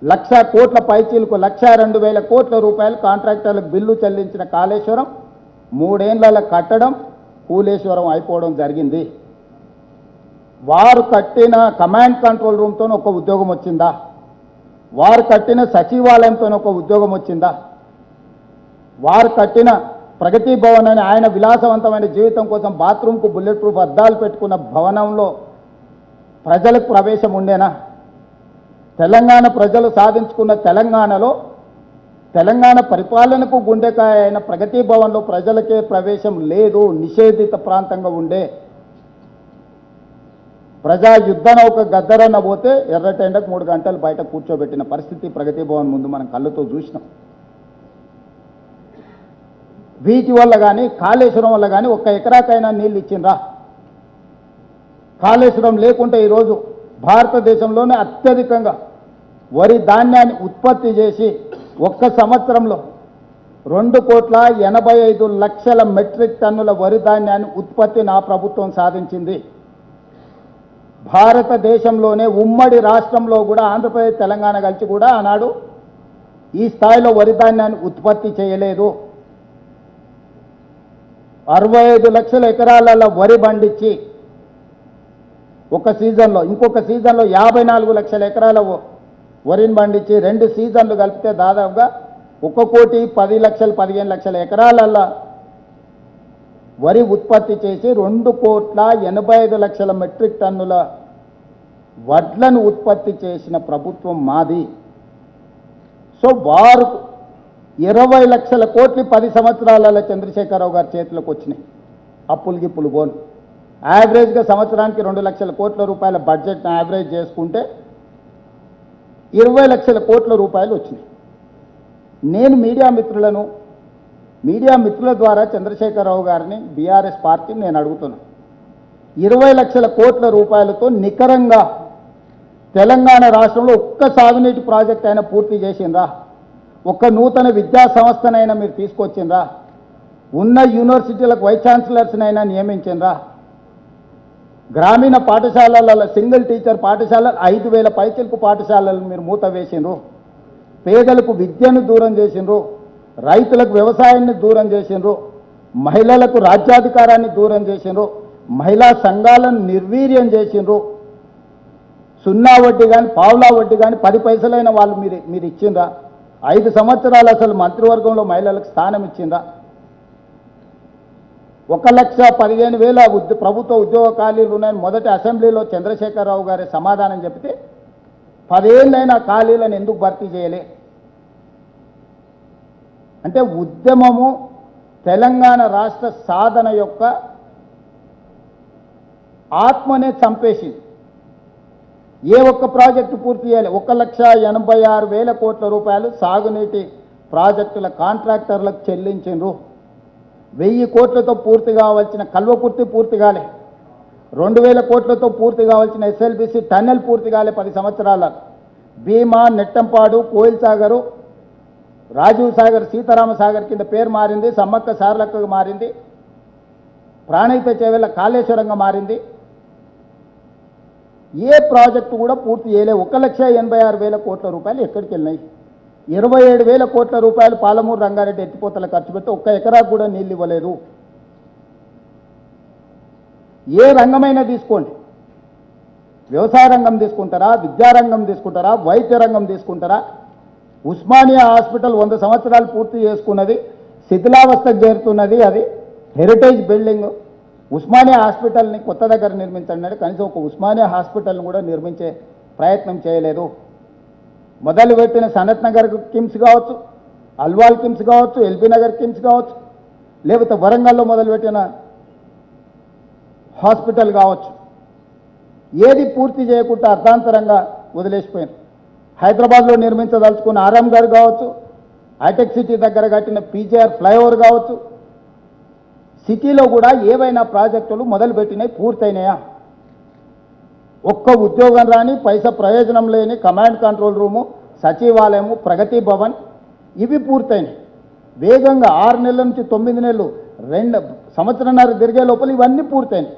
1,00,000 కోట్ల పైచీలకు 1,02,000 కోట్ల రూపాయలు కాంట్రాక్టర్లకు బిల్లు చెల్లించిన కాళేశ్వరం 3 ఏళ్ల కట్టడం కూలేశ్వరం అయిపోవడం జరిగింది. వారు కట్టిన కమాండ్ కంట్రోల్ రూమ్తో ఒక ఉద్యోగం వచ్చిందా? వారు కట్టిన సచివాలయంతో ఒక ఉద్యోగం వచ్చిందా? వారు కట్టిన ప్రగతి భవన్ అని ఆయన విలాసవంతమైన జీవితం కోసం బాత్రూమ్కు బుల్లెట్ ప్రూఫ్ అద్దాలు పెట్టుకున్న భవనంలో ప్రజలకు ప్రవేశం ఉండేనా? తెలంగాణ ప్రజలు సాధించుకున్న తెలంగాణలో తెలంగాణ పరిపాలనకు గుండెకాయ అయిన ప్రగతి భవన్లో ప్రజలకే ప్రవేశం లేదు, నిషేధిత ప్రాంతంగా ఉండే. ప్రజా యుద్ధ నౌక గద్దరన్న పోతే ఎర్రటెండకు 3 గంటలు బయట కూర్చోబెట్టిన పరిస్థితి ప్రగతి భవన్ ముందు మనం కళ్ళతో చూసినాం. వీటి వల్ల కానీ కాళేశ్వరం వల్ల కానీ 1 ఎకరాకైనా నీళ్ళు ఇచ్చిండ్రా? కాళేశ్వరం లేకుంటే ఈరోజు భారతదేశంలోనే అత్యధికంగా వరి ధాన్యాన్ని ఉత్పత్తి చేసి 1 సంవత్సరంలో 2,85,00,000 మెట్రిక్ టన్నుల వరి ధాన్యాన్ని ఉత్పత్తి నా ప్రభుత్వం సాధించింది. భారతదేశంలోనే ఉమ్మడి రాష్ట్రంలో కూడా ఆంధ్రప్రదేశ్ తెలంగాణ కలిసి కూడా ఆనాడు ఈ స్థాయిలో వరి ధాన్యాన్ని ఉత్పత్తి చేయలేదు. 65 లక్షల ఎకరాలలో వరి పండించి ఒక సీజన్లో, ఇంకొక సీజన్లో 54 లక్షల ఎకరాల వరిని పండించి 2 సీజన్లు కలిపితే దాదాపుగా 1,10,00,000 15 లక్షల ఎకరాలలో వరి ఉత్పత్తి చేసి 2,85,00,000 మెట్రిక్ టన్నుల వడ్లను ఉత్పత్తి చేసిన ప్రభుత్వం మాది. సో వారు 20 లక్షల కోట్లు 10 సంవత్సరాలలో చంద్రశేఖరరావు గారి చేతిలోకి వచ్చినాయి. అప్పులు గిప్పులు పోను. యావరేజ్గా సంవత్సరానికి 2 లక్షల కోట్ల రూపాయల బడ్జెట్ని యావరేజ్ చేసుకుంటే 20 లక్షల కోట్ల రూపాయలు వచ్చినాయి. నేను మీడియా మిత్రుల ద్వారా చంద్రశేఖరరావు గారిని బీఆర్ఎస్ పార్టీని నేను అడుగుతున్నాను, 20 లక్షల కోట్ల రూపాయలతో నికరంగా తెలంగాణ రాష్ట్రంలో ఒక్క సాగునీటి ప్రాజెక్ట్ అయినా పూర్తి చేసిండ్రా? ఒక్క నూతన విద్యా సంస్థనైనా మీరు తీసుకొచ్చిండ్రా? ఉన్న యూనివర్సిటీలకు వైస్ ఛాన్సలర్స్నైనా నియమించిండ్రా? గ్రామీణ పాఠశాలల సింగిల్ టీచర్ పాఠశాలలు 5,000 పైచిలకు పాఠశాలలు మీరు మూత వేసిండ్రు. పేదలకు విద్యను దూరం చేసిండ్రు, రైతులకు వ్యవసాయాన్ని దూరం చేసిండ్రు, మహిళలకు రాజ్యాధికారాన్ని దూరం చేసిండ్రు, మహిళా సంఘాలను నిర్వీర్యం చేసిండ్రు. 0 వడ్డీ కానీ పావులా వడ్డీ కానీ 10 పైసలైన వాళ్ళు మీరు ఇచ్చిండ్రా? 5 సంవత్సరాలు అసలు మంత్రివర్గంలో మహిళలకు స్థానం ఇచ్చిండ్రా? 1,15,000 ప్రభుత్వ ఉద్యోగ ఖాళీలు ఉన్నాయని మొదటి అసెంబ్లీలో చంద్రశేఖరరావు గారి సమాధానం చెప్తే 10 ఏళ్ళైనా ఖాళీలను ఎందుకు భర్తీ చేయలే? అంటే ఉద్యమము తెలంగాణ రాష్ట్ర సాధన యొక్క ఆత్మనే చంపేసింది. ఏ ఒక్క ప్రాజెక్టు పూర్తి చేయాలి? 1,86,000 కోట్ల రూపాయలు సాగునీటి ప్రాజెక్టుల కాంట్రాక్టర్లకు చెల్లించిండ్రు. 1000 కోట్లతో పూర్తి కావాల్సిన కల్వకుర్తి పూర్తి కాలే, 2,000 కోట్లతో పూర్తి కావాల్సిన ఎస్ఎల్బిసి టన్నెల్ పూర్తి కాలే 10 సంవత్సరాల. భీమా, నెట్టంపాడు, కోయిల్ సాగరు, రాజీవ్ సాగర్, సీతారామ సాగర్ కింద పేరు మారింది, సమ్మక్క సారలక్కగా మారింది, ప్రాణహిత చేవెళ్ళ కాళేశ్వరంగా మారింది. ఏ ప్రాజెక్టు కూడా పూర్తి చేయలే. 1,86,000 కోట్ల రూపాయలు ఎక్కడికి వెళ్ళినాయి? 27,000 కోట్ల రూపాయలు పాలమూరు రంగారెడ్డి ఎత్తిపోతల ఖర్చు పెట్టి 1 ఎకరాకు కూడా నీళ్ళు ఇవ్వలేదు. ఏ రంగమైనా తీసుకోండి, వ్యవసాయ రంగం తీసుకుంటారా, విద్యారంగం తీసుకుంటారా, వైద్య రంగం తీసుకుంటారా? ఉస్మానియా హాస్పిటల్ 100 సంవత్సరాలు పూర్తి చేసుకున్నది, శిథిలావస్థకు చేరుతున్నది. అది హెరిటేజ్ బిల్డింగ్. ఉస్మానియా హాస్పిటల్ని కొత్త దగ్గర నిర్మించండి, కనీసం ఒక ఉస్మానియా హాస్పిటల్ని కూడా నిర్మించే ప్రయత్నం చేయలేదు. మొదలుపెట్టిన సనత్ నగర్ కిమ్స్ కావచ్చు, అల్వాల్ కిమ్స్ కావచ్చు, ఎల్బీ నగర్ కిమ్స్ కావచ్చు, లేకపోతే వరంగల్లో మొదలుపెట్టిన హాస్పిటల్ కావచ్చు, ఏది పూర్తి చేయకుండా అర్ధాంతరంగా వదిలేసిపోయింది. హైదరాబాద్లో నిర్మించదలుచుకున్న ఆరాంఘర్ కావచ్చు, హైటెక్ సిటీ దగ్గర కట్టిన పీజీఆర్ ఫ్లైఓవర్ కావచ్చు, సిటీలో కూడా ఏవైనా ప్రాజెక్టులు మొదలుపెట్టినాయి, పూర్తయినాయా? ఒక్క ఉద్యోగం రాని, పైసా ప్రయోజనం లేని కమాండ్ కంట్రోల్ రూము, సచివాలయము, ప్రగతి భవన్ ఇవి పూర్తయినాయి. వేగంగా 6 నెలల నుంచి 9 నెలలు, 2 సంవత్సరాన్నర తిరిగే లోపల ఇవన్నీ పూర్తయినాయి.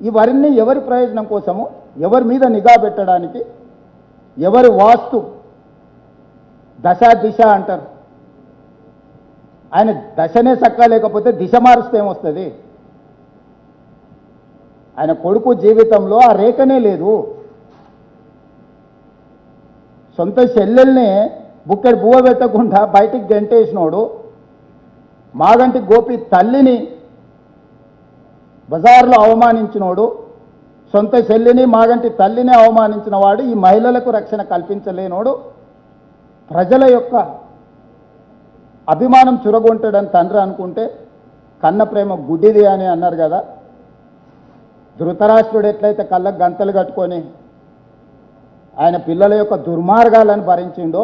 ఇవన్నీ ఎవరి ప్రయోజనం కోసము? ఎవరి మీద నిఘా పెట్టడానికి? ఎవరి వాస్తు దశ దిశ అంటారు. ఆయన దశనే చక్కా లేకపోతే దిశ మారుస్తే ఏమొస్తుంది? ఆయన కొడుకు జీవితంలో ఆ రేఖనే లేదు. సొంత చెల్లెల్ని బుక్కెడు బువ్వ పెట్టకుండా బయటికి గంటేసినోడు, మాగంటి గోపి తల్లిని బజార్లో అవమానించినోడు, సొంత చెల్లిని మాగంటి తల్లిని అవమానించిన వాడు, ఈ మహిళలకు రక్షణ కల్పించలేనోడు, ప్రజల యొక్క అభిమానం చురగొంటాడని తండ్రి అనుకుంటే కన్న ప్రేమ గుడ్డిది అని అన్నారు కదా. ధృతరాష్ట్రుడు ఎట్లయితే కళ్ళకు గంతలు కట్టుకొని ఆయన పిల్లల యొక్క దుర్మార్గాలను భరించిండో,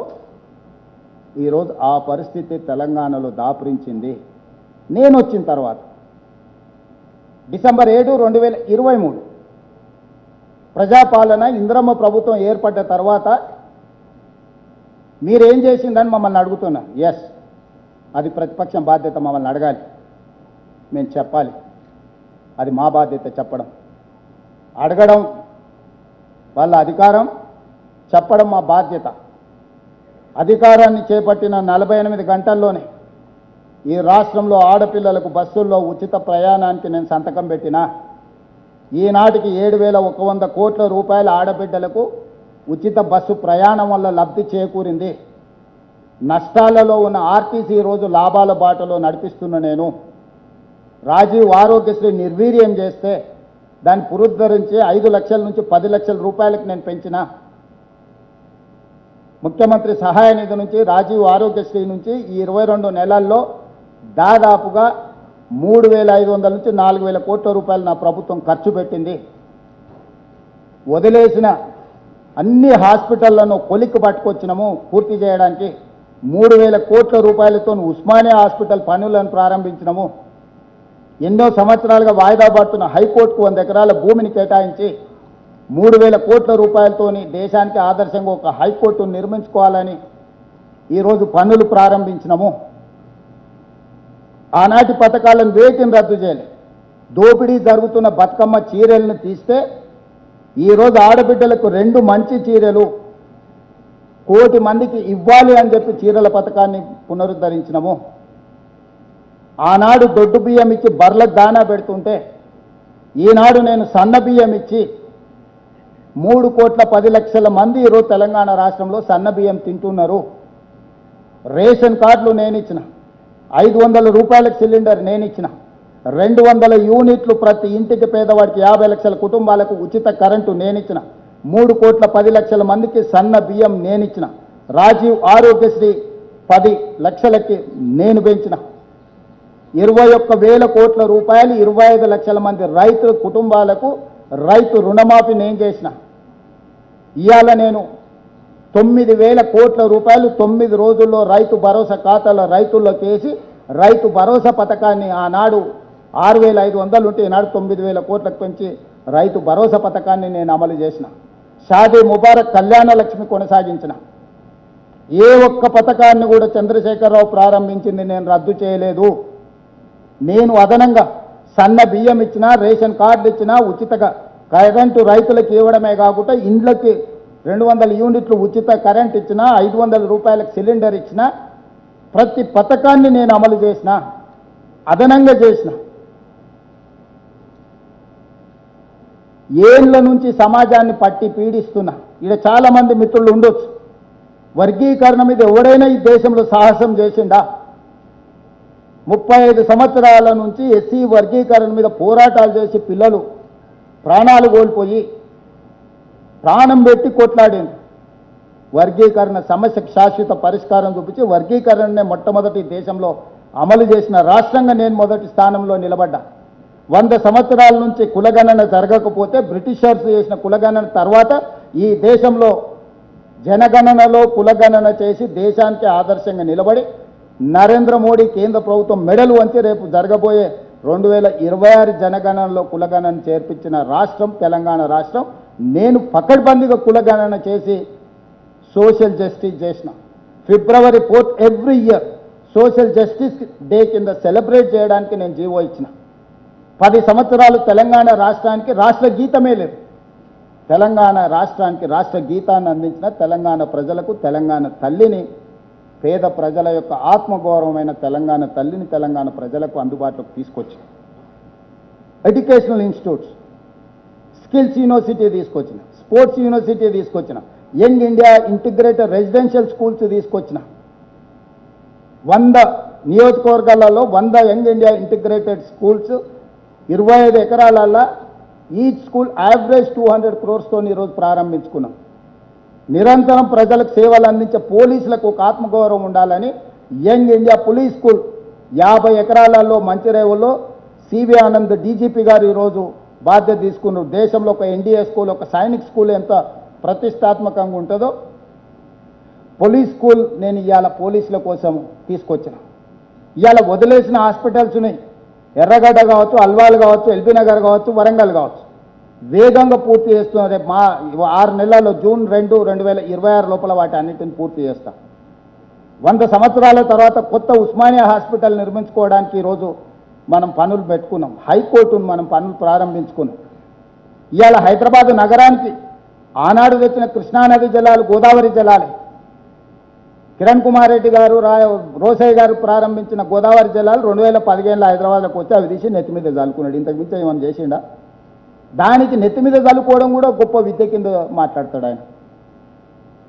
ఈరోజు ఆ పరిస్థితి తెలంగాణలో దాపురించింది. నేను వచ్చిన తర్వాత డిసెంబర్ 7, 2023 ప్రజాపాలన ఇందిరమ్మ ప్రభుత్వం ఏర్పడ్డ తర్వాత మీరేం చేసిందని మమ్మల్ని అడుగుతున్నా. ఎస్, అది ప్రతిపక్షం బాధ్యత, మమ్మల్ని అడగాలి, మేము చెప్పాలి. అది మా బాధ్యత చెప్పడం. అడగడం వాళ్ళ అధికారం, చెప్పడం మా బాధ్యత. అధికారాన్ని చేపట్టిన 48 గంటల్లోనే ఈ రాష్ట్రంలో ఆడపిల్లలకు బస్సుల్లో ఉచిత ప్రయాణానికి నేను సంతకం పెట్టినా. ఈనాటికి 7,100 కోట్ల రూపాయల ఆడబిడ్డలకు ఉచిత బస్సు ప్రయాణం వల్ల లబ్ధి చేకూరింది. నష్టాలలో ఉన్న ఆర్టీసీ రోజు లాభాల బాటలో నడిపిస్తున్న నేను. రాజీవ్ ఆరోగ్యశ్రీ నిర్వీర్యం చేస్తే దాన్ని పునరుద్ధరించి 5 లక్షల నుంచి 10 లక్షల రూపాయలకు నేను పెంచిన. ముఖ్యమంత్రి సహాయ నిధి నుంచి, రాజీవ్ ఆరోగ్యశ్రీ నుంచి ఈ 22 నెలల్లో దాదాపుగా 3,500 నుంచి 4,000 కోట్ల రూపాయలు నా ప్రభుత్వం ఖర్చు పెట్టింది. వదిలేసిన అన్ని హాస్పిటళ్లను కొలిక్కి పట్టుకొచ్చినాము పూర్తి చేయడానికి. 3,000 కోట్ల రూపాయలతో ఉస్మానియా హాస్పిటల్ పనులను ప్రారంభించినాము. ఎన్నో సంవత్సరాలుగా వాయిదా పడుతున్న హైకోర్టుకు 100 ఎకరాల భూమిని కేటాయించి 3,000 కోట్ల రూపాయలతోని దేశానికి ఆదర్శంగా ఒక హైకోర్టును నిర్మించుకోవాలని ఈరోజు పనులు ప్రారంభించినాము. ఆనాటి పథకాలను వేటిని రద్దు చేయాలి. దోపిడీ జరుగుతున్న బతుకమ్మ చీరలను తీస్తే ఈరోజు ఆడబిడ్డలకు 2 మంచి చీరలు 1 కోటి మందికి ఇవ్వాలి అని చెప్పి చీరల పథకాన్ని పునరుద్ధరించినాము. ఆనాడు దొడ్డు బియ్యం ఇచ్చి బర్లకు దానా పెడుతుంటే ఈనాడు నేను సన్న బియ్యం ఇచ్చి 3,10,00,000 మంది ఈరోజు తెలంగాణ రాష్ట్రంలో సన్న బియ్యం తింటున్నారు. రేషన్ కార్డులు నేను ఇచ్చిన, 500 రూపాయలకు సిలిండర్ నేను ఇచ్చిన, 200 యూనిట్లు ప్రతి ఇంటికి పేదవాడికి 50 లక్షల కుటుంబాలకు ఉచిత కరెంటు నేను ఇచ్చిన, 3,10,00,000 మందికి సన్న బియ్యం నేను ఇచ్చిన, రాజీవ్ ఆరోగ్యశ్రీ 10 లక్షలకి నేను పెంచిన, 21,000 కోట్ల రూపాయలు 25 లక్షల మంది రైతుల కుటుంబాలకు రైతు రుణమాఫీ నేను చేసిన. ఇవాళ నేను 9,000 కోట్ల రూపాయలు 9 రోజుల్లో రైతు భరోసా ఖాతాల రైతుల్లోకి వేసి రైతు భరోసా పథకాన్ని ఆనాడు 6,500 ఉంటే ఈనాడు 9,000 కోట్లకు పెంచి రైతు భరోసా పథకాన్ని నేను అమలు చేసిన. షాదీ ముబారక్ కళ్యాణ లక్ష్మి కొనసాగించిన. ఏ ఒక్క పథకాన్ని కూడా చంద్రశేఖరరావు ప్రారంభించింది నేను రద్దు చేయలేదు. నేను అదనంగా సన్న బియ్యం ఇచ్చినా, రేషన్ కార్డులు ఇచ్చినా, ఉచితంగా కరెంటు రైతులకు ఇవ్వడమే కాకుండా ఇండ్లకి 200 యూనిట్లు ఉచిత కరెంట్ ఇచ్చినా, 500 రూపాయలకు సిలిండర్ ఇచ్చినా, ప్రతి పథకాన్ని నేను అమలు చేసిన, అదనంగా చేసిన. ఏళ్ల నుంచి సమాజాన్ని పట్టి పీడిస్తున్నా. ఇక్కడ చాలా మంది మిత్రులు ఉండొచ్చు, వర్గీకరణ మీద ఎవడైనా ఈ దేశంలో సాహసం చేసిండా? 35 సంవత్సరాల నుంచి ఎస్సీ వర్గీకరణ మీద పోరాటాలు చేసి పిల్లలు ప్రాణాలు కోల్పోయి ప్రాణం పెట్టి కొట్లాడింది. వర్గీకరణ సమస్యకు శాశ్వత పరిష్కారం చూపించి వర్గీకరణనే మొట్టమొదటి దేశంలో అమలు చేసిన రాష్ట్రంగా నేను మొదటి స్థానంలో నిలబడ్డా. 100 సంవత్సరాల నుంచి కులగణన జరగకపోతే బ్రిటిషర్స్ చేసిన కులగణన తర్వాత ఈ దేశంలో జనగణనలో కులగణన చేసి దేశానికి ఆదర్శంగా నిలబడి నరేంద్ర మోడీ కేంద్ర ప్రభుత్వం మెడలు వంచి రేపు జరగబోయే 2026 జనగణనలో కులగణన చేర్పించిన రాష్ట్రం తెలంగాణ రాష్ట్రం. నేను పకడ్బందీగా కులగణన చేసి సోషల్ జస్టిస్ చేసిన. February 4th every year social justice day కింద సెలబ్రేట్ చేయడానికి నేను జీవో ఇచ్చిన. 10 సంవత్సరాలు తెలంగాణ రాష్ట్రానికి రాష్ట్ర గీతమే లేదు. తెలంగాణ రాష్ట్రానికి రాష్ట్ర గీతాన్ని అందించిన తెలంగాణ ప్రజలకు తెలంగాణ తల్లిని, పేద ప్రజల యొక్క ఆత్మగౌరవమైన తెలంగాణ తల్లిని తెలంగాణ ప్రజలకు అందుబాటులోకి తీసుకొచ్చిన. ఎడ్యుకేషనల్ ఇన్స్టిట్యూట్స్, స్కిల్స్ యూనివర్సిటీ తీసుకొచ్చిన, స్పోర్ట్స్ యూనివర్సిటీ తీసుకొచ్చిన, young India integrated residential schools తీసుకొచ్చిన. 100 నియోజకవర్గాలలో 100 యంగ్ ఇండియా ఇంటిగ్రేటెడ్ స్కూల్స్, 25 ఎకరాలలో ఈచ్ స్కూల్ యావరేజ్ 200 crores ఈరోజు ప్రారంభించుకున్నాం. నిరంతరం ప్రజలకు సేవలు అందించే పోలీసులకు ఒక ఆత్మగౌరవం ఉండాలని యంగ్ ఇండియా పోలీస్ స్కూల్ 50 ఎకరాలలో మంచిరేవులో సివి ఆనంద్ డీజీపీ గారు ఈరోజు బాధ్యత తీసుకున్నారు. దేశంలో ఒక ఎన్డీఏ స్కూల్, ఒక సైనిక్ స్కూల్ ఎంత ప్రతిష్టాత్మకంగా ఉంటుందో పోలీస్ స్కూల్ నేను ఇవాళ పోలీసుల కోసం తీసుకొచ్చిన. ఇవాళ వదిలేసిన హాస్పిటల్స్ ఉన్నాయి. ఎర్రగడ్డ కావచ్చు, అల్వాల్ కావచ్చు, ఎల్బీ నగర్ కావచ్చు, వరంగల్ కావచ్చు, వేగంగా పూర్తి చేస్తున్నారు. రేపు 6 నెలల్లో జూన్ 2, 2026 లోపల వాటి అన్నిటిని పూర్తి చేస్తాం. 100 సంవత్సరాల తర్వాత కొత్త ఉస్మానియా హాస్పిటల్ నిర్మించుకోవడానికి ఈరోజు మనం పనులు పెట్టుకున్నాం. హైకోర్టును మనం పనులు ప్రారంభించుకున్నాం. ఇవాళ హైదరాబాద్ నగరానికి ఆనాడు తెచ్చిన కృష్ణానది జలాలు గోదావరి జలాలే. కిరణ్ కుమార్ రెడ్డి గారు, రోసయ్య గారు ప్రారంభించిన గోదావరి జలాలు 2015లో హైదరాబాద్లోకి వచ్చి అవి తీసి నెత్తి మీద చల్లుకున్నాడు. ఇంతకు మించి ఏమైనా చేసిండా? దానికి నెత్తి మీద చల్లుకోవడం కూడా గొప్ప విద్య కింద మాట్లాడతాడు ఆయన.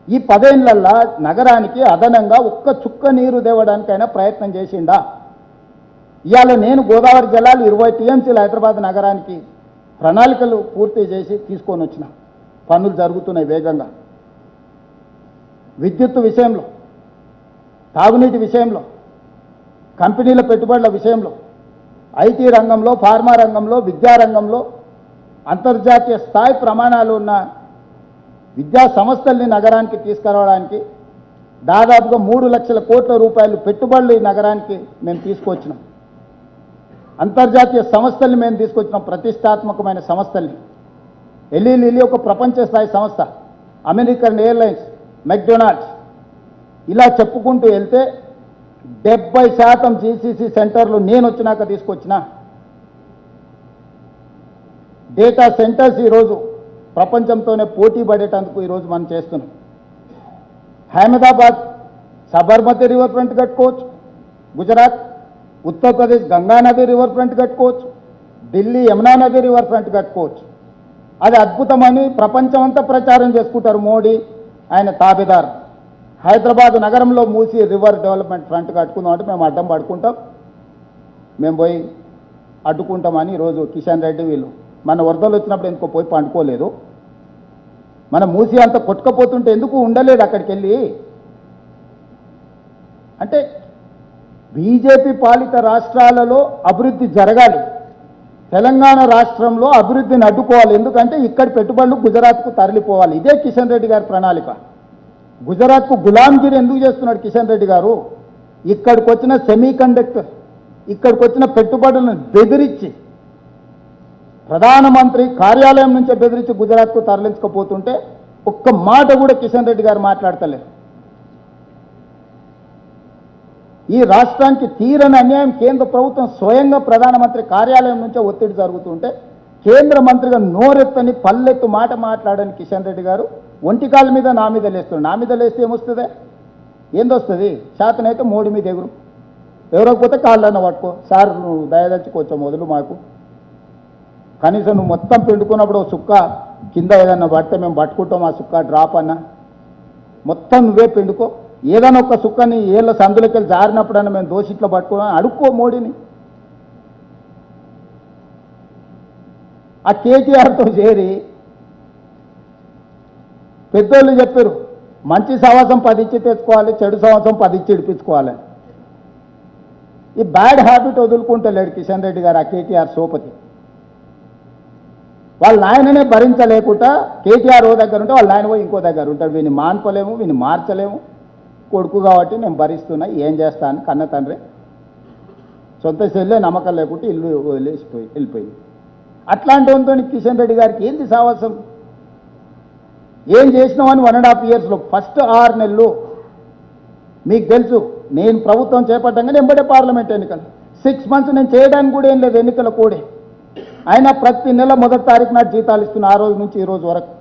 ఈ 10 ఏళ్లల్లా నగరానికి అదనంగా ఒక్క చుక్క నీరు తేవడానికైనా ప్రయత్నం చేసిండా? ఇవాళ నేను గోదావరి జలాలు 20 టీఎంసీలు హైదరాబాద్ నగరానికి ప్రణాళికలు పూర్తి చేసి తీసుకొని వచ్చిన. పనులు జరుగుతున్నాయి వేగంగా. విద్యుత్తు విషయంలో, తాగునీటి విషయంలో, కంపెనీల పెట్టుబడుల విషయంలో, ఐటీ రంగంలో, ఫార్మా రంగంలో, విద్యారంగంలో అంతర్జాతీయ స్థాయి ప్రమాణాలు ఉన్న విద్యా సంస్థల్ని నగరానికి తీసుకురావడానికి దాదాపుగా 3 లక్షల కోట్ల రూపాయలు పెట్టుబడులు ఈ నగరానికి మేము తీసుకొచ్చినాం. అంతర్జాతీయ సంస్థల్ని మేము తీసుకొచ్చినాం, ప్రతిష్టాత్మకమైన సంస్థల్ని. ఎల్ఈ ఒక ప్రపంచ స్థాయి సంస్థ, అమెరికన్ ఎయిర్లైన్స్, మెక్డొనాల్డ్స్, ఇలా చెప్పుకుంటూ వెళ్తే 70% జీసీసీ సెంటర్లు నేను వచ్చినాక తీసుకొచ్చిన. డేటా సెంటర్స్ ఈరోజు ప్రపంచంతోనే పోటీ పడేటందుకు ఈరోజు మనం చేస్తున్నాం. అహ్మదాబాద్ సబర్మతి రివర్ ఫ్రంట్ కట్టుకోవచ్చు, గుజరాత్, ఉత్తరప్రదేశ్ గంగానది రివర్ ఫ్రంట్ కట్టుకోవచ్చు, ఢిల్లీ యమునా నది రివర్ ఫ్రంట్ కట్టుకోవచ్చు. అది అద్భుతమని ప్రపంచం అంతా ప్రచారం చేసుకుంటారు మోడీ, ఆయన తాబేదారు. హైదరాబాద్ నగరంలో మూసి రివర్ డెవలప్మెంట్ ఫ్రంట్ కట్టుకుందాం అంటే మేము అడ్డం పడుకుంటాం, మేము పోయి అడ్డుకుంటామని ఈరోజు కిషన్ రెడ్డి వీళ్ళు మన వరదలు వచ్చినప్పుడు ఎందుకో పోయి పండుకోలేదు. మన మూసి అంత కొట్టుకపోతుంటే ఎందుకు ఉండలేదు అక్కడికి వెళ్ళి? అంటే బీజేపీ పాలిత రాష్ట్రాలలో అభివృద్ధి జరగాలి, తెలంగాణ రాష్ట్రంలో అభివృద్ధిని అడ్డుకోవాలి. ఎందుకంటే ఇక్కడి పెట్టుబడులు గుజరాత్కు తరలిపోవాలి. ఇదే కిషన్ రెడ్డి గారి ప్రణాళిక. గుజరాత్కు గులాంగిరి ఎందుకు చేస్తున్నాడు కిషన్ రెడ్డి గారు? ఇక్కడికి వచ్చిన సెమీ కండక్టర్, ఇక్కడికి వచ్చిన పెట్టుబడులను బెదిరించి, ప్రధానమంత్రి కార్యాలయం నుంచే బెదిరించి గుజరాత్కు తరలించకపోతుంటే ఒక్క మాట కూడా కిషన్ రెడ్డి గారు మాట్లాడతలేరు. ఈ రాష్ట్రానికి తీరని అన్యాయం కేంద్ర ప్రభుత్వం స్వయంగా ప్రధానమంత్రి కార్యాలయం నుంచే ఒత్తిడి జరుగుతుంటే కేంద్ర మంత్రిగా నోరెత్తని పల్లెత్తు మాట మాట్లాడని కిషన్ రెడ్డి గారు ఒంటికాల మీద నా మీద లేస్తున్నాడు. నా మీద లేస్తే ఏమొస్తుంది? ఏందొస్తుంది? శాతనైతే మోడీ మీద ఎగురు, ఎవరకపోతే కాళ్ళన్న పట్టుకో. సార్ నువ్వు దయదచ్చి కొంచెం వదులు మాకు, కనీసం నువ్వు మొత్తం పిండుకున్నప్పుడు సుక్క కింద ఏదన్నా పడితే మేము పట్టుకుంటాం, ఆ సుక్క డ్రాప్ అన్న మొత్తం నువ్వే పిండుకో. ఏదైనా ఒక సుక్కని ఏళ్ళ సందులకి జారినప్పుడన్నా మేము దోషిట్లో పట్టుకున్నాం అడుక్కో మోడీని. ఆ కేటీఆర్తో చేరి పెద్దోళ్ళు చెప్పారు మంచి సంవత్సరం 10 ఇచ్చి తెచ్చుకోవాలి, చెడు సంవత్సరం 10 ఇచ్చి ఇడిపించుకోవాలి. ఈ బ్యాడ్ హ్యాబిట్ వదులుకుంటలేడు కిషన్ రెడ్డి గారు, ఆ కేటీఆర్ సోపతి. వాళ్ళ నాయననే భరించలేకుండా కేటీఆర్ ఓ దగ్గర ఉంటే వాళ్ళ నాయన పోయి ఇంకో దగ్గర ఉంటాడు. వీని మాన్పలేము, వీని మార్చలేము. కొడుకు కాబట్టి నేను భరిస్తున్నా, ఏం చేస్తాను కన్న తండ్రి. సొంత చెల్లె నమ్మకం లేకుంటే ఇల్లు వెళ్ళిపోయింది. అట్లాంటి వంతో కిషన్ రెడ్డి గారికి ఏంది సావాసం? ఏం చేసినామని 1.5 ఇయర్స్లో ఫస్ట్ 6 నెలలు మీకు తెలుసు. నేను ప్రభుత్వం చేపట్టంగానే ఎంబడే పార్లమెంట్ ఎన్నికలు. 6 మంత్స్ నేను చేయడానికి కూడా ఏం లేదు ఎన్నికల కోడే. అయినా ప్రతి నెల 1వ తారీఖు నాటి జీతాలు ఇస్తున్నా. ఆ రోజు నుంచి ఈ రోజు వరకు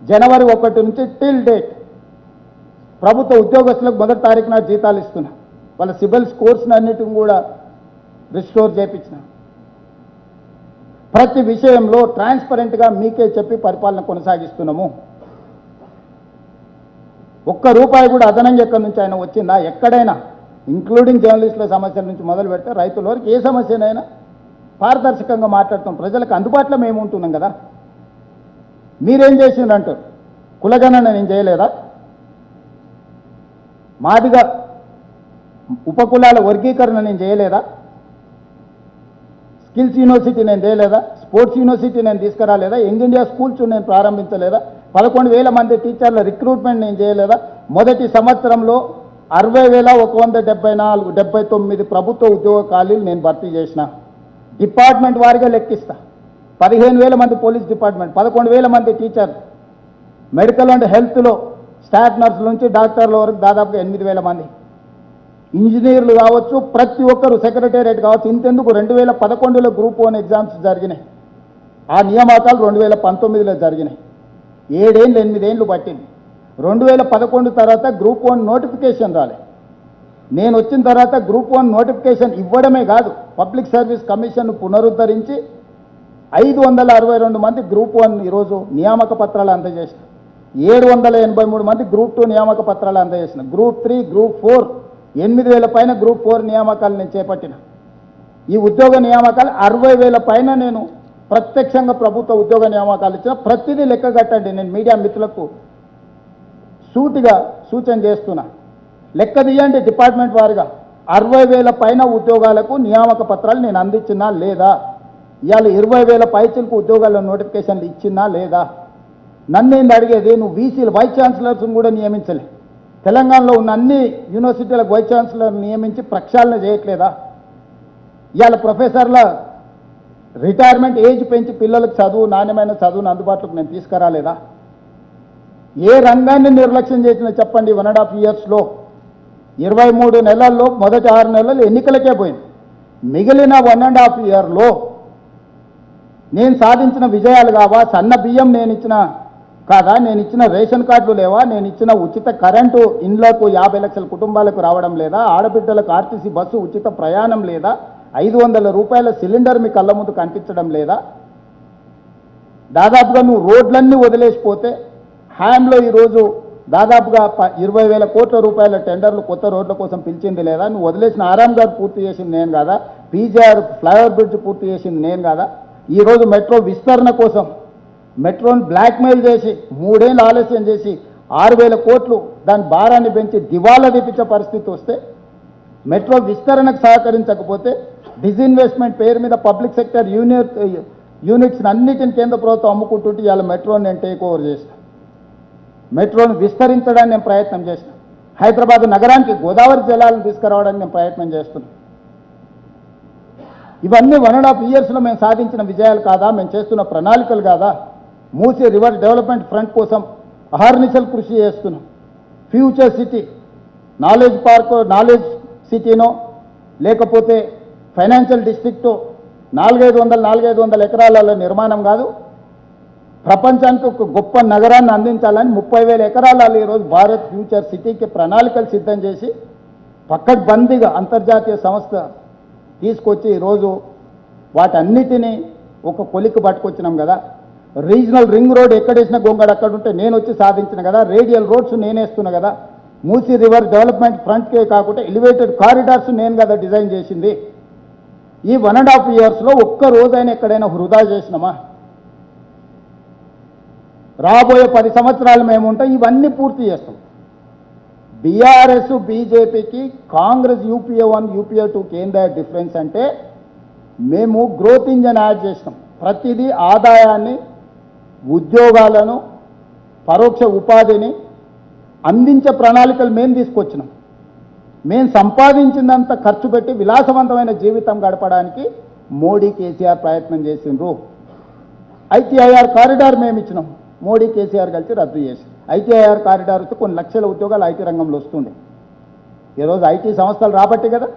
జనవరి 1 నుంచి టిల్ డేట్ ప్రభుత్వ ఉద్యోగస్తులకు 1వ తారీఖు నాటి జీతాలు ఇస్తున్నా. వాళ్ళ సిబిల్ స్కోర్స్ని అన్నిటిని కూడా రిస్టోర్ చేయించిన. ప్రతి విషయంలో ట్రాన్స్పరెంట్గా మీకే చెప్పి పరిపాలన కొనసాగిస్తున్నాము. ₹1 కూడా అదనంగా ఎక్కడి నుంచి ఆయన వచ్చిందా? ఎక్కడైనా ఇంక్లూడింగ్ జర్నలిస్టుల సమస్యల నుంచి మొదలు పెడితే రైతుల వరకు ఏ సమస్యనైనా పారదర్శకంగా మాట్లాడుతాం. ప్రజలకు అందుబాటులో మేము ఉంటున్నాం కదా. మీరేం చేసిందంటారు? కులగణన నేను చేయలేదా? మాదిగా ఉపకులాల వర్గీకరణ నేను చేయలేదా? స్కిల్స్ యూనివర్సిటీ నేను చేయలేదా? స్పోర్ట్స్ యూనివర్సిటీ నేను తీసుకురాలేదా? యంగ్ ఇండియా స్కూల్స్ నేను ప్రారంభించలేదా? 11,000 మంది టీచర్ల రిక్రూట్మెంట్ నేను చేయలేదా? మొదటి సంవత్సరంలో 60,179 ప్రభుత్వ ఉద్యోగ ఖాళీలు నేను భర్తీ చేసిన. డిపార్ట్మెంట్ వారిగా లెక్కిస్తా. 15,000 మంది పోలీస్ డిపార్ట్మెంట్, 11,000 మంది టీచర్, మెడికల్ అండ్ హెల్త్లో స్టాఫ్ నర్సుల నుంచి డాక్టర్ల వరకు దాదాపుగా 8,000 మంది, ఇంజనీర్లు కావచ్చు, ప్రతి ఒక్కరు సెక్రటేరియట్ కావచ్చు. ఇంతెందుకు 2011లో గ్రూప్ 1 ఎగ్జామ్స్ జరిగినాయి. ఆ నియామకాలు 2019లో జరిగినాయి. 7 ఏళ్ళు 8 ఏళ్ళు పట్టింది. 2011 తర్వాత గ్రూప్ 1 నోటిఫికేషన్ రాలే. నేను వచ్చిన తర్వాత గ్రూప్ 1 నోటిఫికేషన్ ఇవ్వడమే కాదు, పబ్లిక్ సర్వీస్ కమిషన్ పునరుద్ధరించి 562 మంది గ్రూప్ 1 ఈరోజు నియామక పత్రాలు అందజేసిన. 783 మంది గ్రూప్ 2 నియామక పత్రాలు అందజేసిన. గ్రూప్ 3, గ్రూప్ 4 8,000 పైన గ్రూప్ 4 నియామకాలు నేను చేపట్టిన. ఈ ఉద్యోగ నియామకాలు 60,000 పైన నేను ప్రత్యక్షంగా ప్రభుత్వ ఉద్యోగ నియామకాలు ఇచ్చిన. ప్రతిదీ లెక్క కట్టండి. నేను మీడియా మిత్రులకు సూటిగా సూచన చేస్తున్నా, లెక్క తీయండి డిపార్ట్మెంట్ వారిగా. 60,000 పైన ఉద్యోగాలకు నియామక పత్రాలు నేను అందించినా లేదా? ఇవాళ 20,000 పైచలకు ఉద్యోగాల నోటిఫికేషన్లు ఇచ్చినా లేదా? నన్ను ఏంది అడిగేది? నువ్వు వీసీలు వైస్ ఛాన్సలర్స్ని కూడా నియమించలే. తెలంగాణలో ఉన్న అన్ని యూనివర్సిటీలకు వైస్ ఛాన్సలర్ నియమించి ప్రక్షాళన చేయట్లేదా? ఇవాళ ప్రొఫెసర్ల రిటైర్మెంట్ ఏజ్ పెంచి పిల్లలకు చదువు, నాణ్యమైన చదువును అందుబాటులోకి నేను తీసుకురాలేదా? ఏ రంగాన్ని నిర్లక్ష్యం చేసినా చెప్పండి. 1.5 ఇయర్స్లో 23 నెలల్లో మొదటి 6 నెలలు ఎన్నికలకే పోయింది. మిగిలిన 1.5 ఇయర్లో నేను సాధించిన విజయాలు కావా? సన్న బియ్యం నేను ఇచ్చిన కాదా? నేను ఇచ్చిన రేషన్ కార్డులు లేవా? నేను ఇచ్చిన ఉచిత కరెంటు ఇండ్లకు 50 లక్షల కుటుంబాలకు రావడం లేదా? ఆడబిడ్డలకు ఆర్టీసీ బస్సు ఉచిత ప్రయాణం లేదా? 500 రూపాయల సిలిండర్ మీ కళ్ళ ముందు కనిపించడం లేదా? దాదాపుగా నువ్వు రోడ్లన్నీ వదిలేసిపోతే హ్యాంలో ఈరోజు దాదాపుగా 20,000 కోట్ల రూపాయల టెండర్లు కొత్త రోడ్ల కోసం పిలిచింది లేదా? నువ్వు వదిలేసిన ఆరామ్ గారు పూర్తి చేసింది నేను కాదా? పీజీఆర్ ఫ్లైఓవర్ బ్రిడ్జ్ పూర్తి చేసింది నేను కాదా? ఈరోజు మెట్రో విస్తరణ కోసం మెట్రోని బ్లాక్మెయిల్ చేసి 3 ఏళ్ళు ఆలస్యం చేసి 6,000 కోట్లు దాని భారాన్ని పెంచి దివాలా తీపించే పరిస్థితి వస్తే, మెట్రో విస్తరణకు సహకరించకపోతే డిస్ఇన్వెస్ట్మెంట్ పేరు మీద పబ్లిక్ సెక్టర్ యూనిట్స్ అన్నిటిని కేంద్ర ప్రభుత్వం అమ్ముకుంటుంటే ఇవాళ మెట్రోని నేను టేక్ ఓవర్ చేసిన. మెట్రోను విస్తరించడానికి నేను ప్రయత్నం చేసిన. హైదరాబాద్ నగరానికి గోదావరి జలాలను తీసుకురావడానికి నేను ప్రయత్నం చేస్తున్నాను. ఇవన్నీ 1.5 ఇయర్స్లో మేము సాధించిన విజయాలు కాదా? మేము చేస్తున్న ప్రణాళికలు కాదా? మూసీ రివర్ డెవలప్మెంట్ ఫ్రంట్ కోసం అహర్నిశలు కృషి చేస్తున్నాం. Future city, knowledge park, knowledge సిటీనో లేకపోతే ఫైనాన్షియల్ డిస్ట్రిక్టో 400 ఎకరాలలో నిర్మాణం కాదు, ప్రపంచానికి ఒక గొప్ప నగరాన్ని అందించాలని 30,000 ఎకరాలలో ఈరోజు భారత్ ఫ్యూచర్ సిటీకి ప్రణాళికలు సిద్ధం చేసి పక్కడ్బందీగా అంతర్జాతీయ సంస్థ తీసుకొచ్చి ఈరోజు వాటన్నిటినీ ఒక కొలిక్కి పట్టుకొచ్చినాం కదా. రీజనల్ రింగ్ రోడ్ ఎక్కడేసిన గొంగడు అక్కడ ఉంటే నేను వచ్చి సాధించిన కదా. రేడియల్ రోడ్స్ నేనేస్తున్నా కదా. మూసీ రివర్ డెవలప్మెంట్ ఫ్రంట్కే కాకుండా ఎలివేటెడ్ కారిడార్స్ నేను కదా డిజైన్ చేసింది. ఈ 1.5 ఇయర్స్లో ఒక్క రోజైనా ఎక్కడైనా వృధా చేసినామా? రాబోయే 10 సంవత్సరాలు మేము ఉంటాం, ఇవన్నీ పూర్తి చేస్తాం. బీఆర్ఎస్ బీజేపీకి కాంగ్రెస్ యూపీఏ 1 యూపీఏ 2కి ఏందా డిఫరెన్స్ అంటే, మేము గ్రోత్ ఇంజన్ యాడ్ చేసినాం. ప్రతిదీ ఆదాయాన్ని, ఉద్యోగాలను, పరోక్ష ఉపాధిని అందించే ప్రణాళికలు మేము తీసుకొచ్చినాం. మేము సంపాదించిందంత ఖర్చు పెట్టి విలాసవంతమైన జీవితం గడపడానికి మోడీ కేసీఆర్ ప్రయత్నం చేసిండ్రు. ఐటీఐఆర్ కారిడార్ మేము ఇచ్చినాం, మోడీ కేసీఆర్ కలిసి రద్దు చేసి. ఐటీఐఆర్ కారిడార్ వస్తే కొన్ని లక్షల ఉద్యోగాలు ఐటీ రంగంలో వస్తుండే. ఈరోజు ఐటీ సంస్థలు రాబట్టే కదా,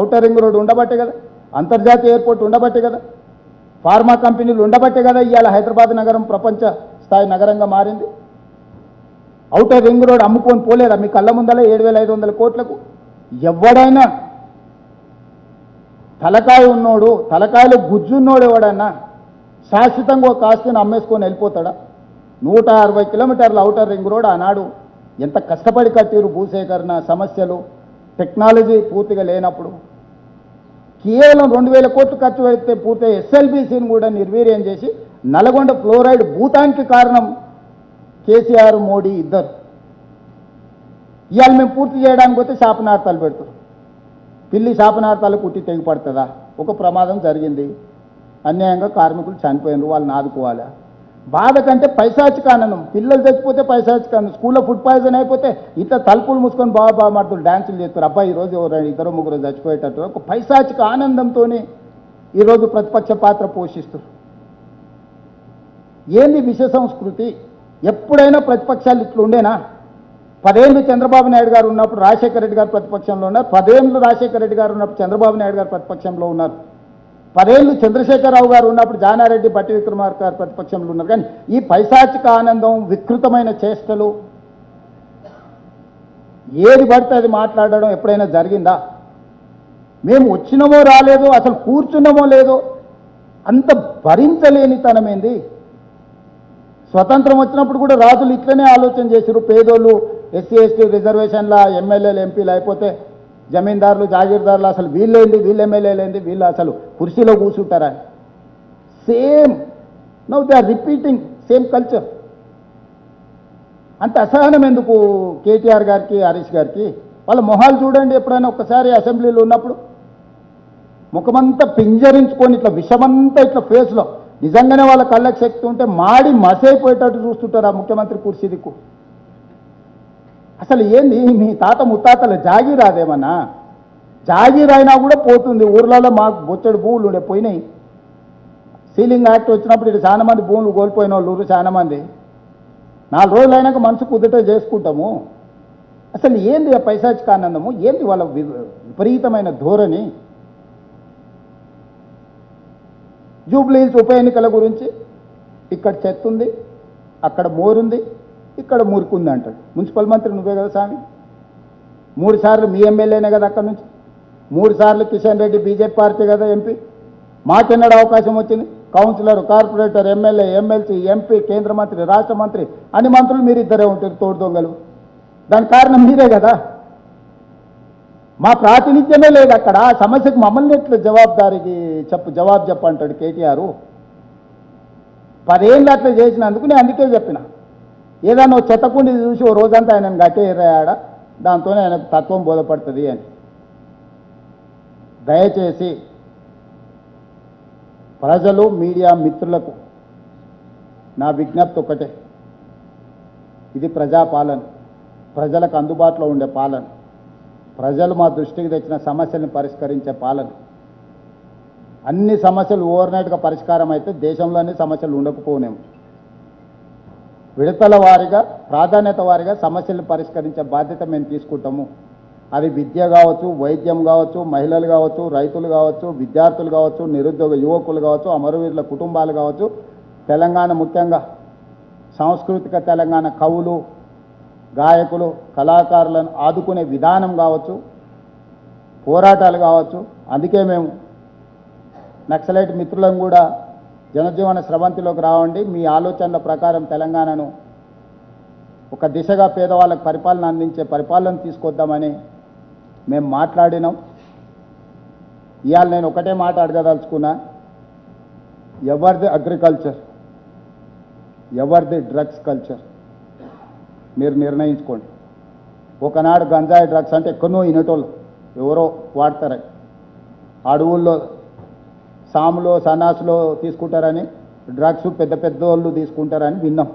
ఔటర్ రింగ్ రోడ్ ఉండబట్టే కదా, అంతర్జాతీయ ఎయిర్పోర్ట్ ఉండబట్టే కదా, ఫార్మా కంపెనీలు ఉండబట్టే కదా ఇవాళ హైదరాబాద్ నగరం ప్రపంచ స్థాయి నగరంగా మారింది. ఔటర్ రింగ్ రోడ్ అమ్ముకొని పోలేదా మీ కళ్ళ ముందల 7,500 కోట్లకు? ఎవడైనా తలకాయ ఉన్నోడు, తలకాయలో గుజ్జున్నోడు ఎవడన్నా శాశ్వతంగా ఒక ఆస్తిని అమ్మేసుకొని వెళ్ళిపోతాడా? 160 కిలోమీటర్ల ఔటర్ రింగ్ రోడ్ ఆనాడు ఎంత కష్టపడి కట్టిరు. భూసేకరణ సమస్యలు, టెక్నాలజీ పూర్తిగా లేనప్పుడు కేవలం 2,000 కోట్లు ఖర్చు పెడితే పూర్తిగా ఎస్ఎల్బీసీని కూడా నిర్వీర్యం చేసి నల్గొండ ఫ్లోరైడ్ భూతానికి కారణం కేసీఆర్ మోడీ ఇద్దరు. ఇవాళ మేము పూర్తి చేయడానికి పోతే శాపనార్థాలు పెడతారు. పిల్లి శాపనార్థాలు కుట్టి తెగిపడుతుందా? ఒక ప్రమాదం జరిగింది, అన్యాయంగా కార్మికులు చనిపోయినారు, వాళ్ళని ఆదుకోవాలా? బాధ కంటే పైశాచిక ఆనందం. పిల్లలు చచ్చిపోతే పైశాచిక ఆనందం, స్కూల్లో ఫుడ్ పాయిజన్ అయిపోతే ఇట్లా తలుపులు మూసుకొని బాగా మాడుతున్నారు, డ్యాన్సులు చేస్తారు. అబ్బాయి ఈరోజు ఇద్దరు ముగ్గురు చచ్చిపోయేటట్టు ఒక పైశాచిక ఆనందంతో ఈరోజు ప్రతిపక్ష పాత్ర పోషిస్తారు. ఏంది విష సంస్కృతి? ఎప్పుడైనా ప్రతిపక్షాలు ఇట్లా ఉండేనా? 10 ఏళ్ళు చంద్రబాబు నాయుడు గారు ఉన్నప్పుడు రాజశేఖర రెడ్డి గారు ప్రతిపక్షంలో ఉన్నారు, 10 ఏళ్ళు రాజశేఖర రెడ్డి గారు ఉన్నప్పుడు చంద్రబాబు నాయుడు గారు ప్రతిపక్షంలో ఉన్నారు, 10 ఏళ్ళు చంద్రశేఖరరావు గారు ఉన్నప్పుడు జానారెడ్డి, బట్టి విక్రమార్క గారు ప్రతిపక్షంలో ఉన్నారు. కానీ ఈ పైశాచిక ఆనందం, వికృతమైన చేష్టలు, ఏది పడితే అది మాట్లాడడం ఎప్పుడైనా జరిగిందా? మేము వచ్చినామో రాలేదో, అసలు కూర్చున్నామో లేదో, అంత భరించలేనితనమేంది? స్వతంత్రం వచ్చినప్పుడు కూడా రాజులు ఇట్లనే ఆలోచన చేశారు. పేదోళ్ళు, ఎస్సీ ఎస్టీ రిజర్వేషన్ల ఎమ్మెల్యేలు ఎంపీలు అయిపోతే జమీందారులు, జాగీర్దారులు అసలు వీళ్ళేంది, వీళ్ళు ఎమ్మెల్యేలేంది, వీళ్ళు అసలు కుర్చీలో కూర్చుంటారా? Same now they are repeating same culture. అంత అసహనం ఎందుకు కేటీఆర్ గారికి, హరీష్ గారికి? వాళ్ళ మొహాలు చూడండి. ఎప్పుడైనా ఒక్కసారి అసెంబ్లీలో ఉన్నప్పుడు ముఖమంతా పింజరించుకొని ఇట్లా విషమంతా ఇట్లా ఫేస్లో, నిజంగానే వాళ్ళ కళ్ళకి శక్తి ఉంటే మాడి మసైపోయేటట్టు చూస్తుంటారు ఆ ముఖ్యమంత్రి కుర్చీ దిక్కు. అసలు ఏంది మీ తాత ముత్తాతల జాగీర్ రాదేమన్నా? జాగీర్ అయినా కూడా పోతుంది. ఊర్లలో మాకు బొచ్చడు భూములు ఉండే పోయినాయి. సీలింగ్ యాక్ట్ వచ్చినప్పుడు ఇటు చాలా మంది భూములు కోల్పోయిన వాళ్ళు చాలా మంది. 4 రోజులు అయినాక మనసు కుదుట చేసుకుంటాము. అసలు ఏంది ఆ పైశాచిక ఆనందము? ఏంది వాళ్ళ విపరీతమైన ధోరణి? జూబ్లీహిల్స్ ఉప ఎన్నికల గురించి ఇక్కడ చెత్త ఉంది, అక్కడ మోరుంది, ఇక్కడ మురుకుంది అంటాడు. మున్సిపల్ మంత్రి నువ్వే కదా స్వామి. 3 సార్లు మీ ఎమ్మెల్యేనే కదా అక్కడ నుంచి, 3 సార్లు కిషన్ రెడ్డి బీజేపీ పార్టీ కదా ఎంపీ. మాకెన్నడ అవకాశం వచ్చింది? Councillor, corporator, MLA, MLC, MP, కేంద్ర మంత్రి, రాష్ట్ర మంత్రి, అన్ని మంత్రులు మీరు ఇద్దరే ఉంటారు, తోడు దొంగలు. దానికి కారణం మీరే కదా. మా ప్రాతినిధ్యమే లేదు అక్కడ. ఆ సమస్యకు మమ్మల్ని ఎట్లా జవాబు చెప్పంటాడు కేటీఆర్. 10 ఏళ్ళు అట్లా చేసినందుకు నేను అందుకే చెప్పిన, ఏదన్నా చెత్తకుండి చూసి ఓ రోజంతా ఆయనను గట్టేరాడ, దాంతోనే ఆయనకు తత్వం బోధపడుతుంది అని. దయచేసి ప్రజలు, మీడియా మిత్రులకు నా విజ్ఞప్తి ఒకటే, ఇది ప్రజాపాలన, ప్రజలకు అందుబాటులో ఉండే పాలన, ప్రజలు మా దృష్టికి తెచ్చిన సమస్యలను పరిష్కరించే పాలన. అన్ని సమస్యలు ఓవర్నైట్గా పరిష్కారం అయితే దేశంలోనే సమస్యలు ఉండకపోనేమో. విడతల వారీగా, ప్రాధాన్యత వారీగా సమస్యలను పరిష్కరించే బాధ్యత మేము తీసుకుంటాము. అది విద్య కావచ్చు, వైద్యం కావచ్చు, మహిళలు కావచ్చు, రైతులు కావచ్చు, విద్యార్థులు కావచ్చు, నిరుద్యోగ యువకులు కావచ్చు, అమరవీరుల కుటుంబాలు కావచ్చు, తెలంగాణ ముఖ్యంగా సాంస్కృతిక తెలంగాణ కవులు, గాయకులు, కళాకారులను ఆదుకునే విధానం కావచ్చు, పోరాటాలు కావచ్చు. అందుకే మేము నక్సలైట్ మిత్రులను కూడా జనజీవన స్రవంతిలోకి రావండి, మీ ఆలోచనల ప్రకారం తెలంగాణను ఒక దిశగా పేదవాళ్ళకు పరిపాలన అందించే పరిపాలన తీసుకొద్దామని మేము మాట్లాడినాం. ఇవాళ నేను ఒకటే మాట అడగదలుచుకున్నా, ఎవరిది అగ్రికల్చర్, ఎవరిది డ్రగ్స్ కల్చర్ మీరు నిర్ణయించుకోండి. ఒకనాడు గంజాయి డ్రగ్స్ అంటే ఎక్కడో ఇనటోళ్ళు ఎవరో వాడతారని, అడవుల్లో సాములో సన్నాసులో తీసుకుంటారని, డ్రగ్స్ పెద్ద పెద్ద వాళ్ళు తీసుకుంటారని విన్నాం.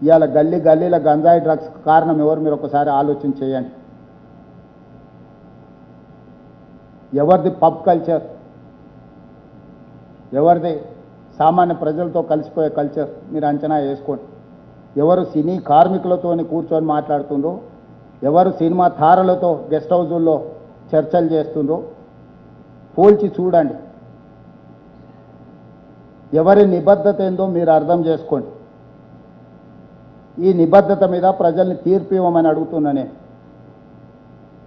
ఇవాళ గల్లీ గల్లీల గంజాయి డ్రగ్స్ కారణం ఎవరు మీరు ఒకసారి ఆలోచన చేయండి. ఎవరిది పబ్ కల్చర్, ఎవరిది సామాన్య ప్రజలతో కలిసిపోయే కల్చర్ మీరు అంచనా వేసుకోండి. ఎవరు సినీ కార్మికులతో కూర్చొని మాట్లాడుతుండ్రో, ఎవరు సినిమా తారలతో గెస్ట్ హౌజుల్లో చర్చలు చేస్తుండ్రో పోల్చి చూడండి. ఎవరి నిబద్ధత ఏందో మీరు అర్థం చేసుకోండి. ఈ నిబద్ధత మీద ప్రజల్ని తీర్పు ఇవ్వమని అడుగుతున్నానే.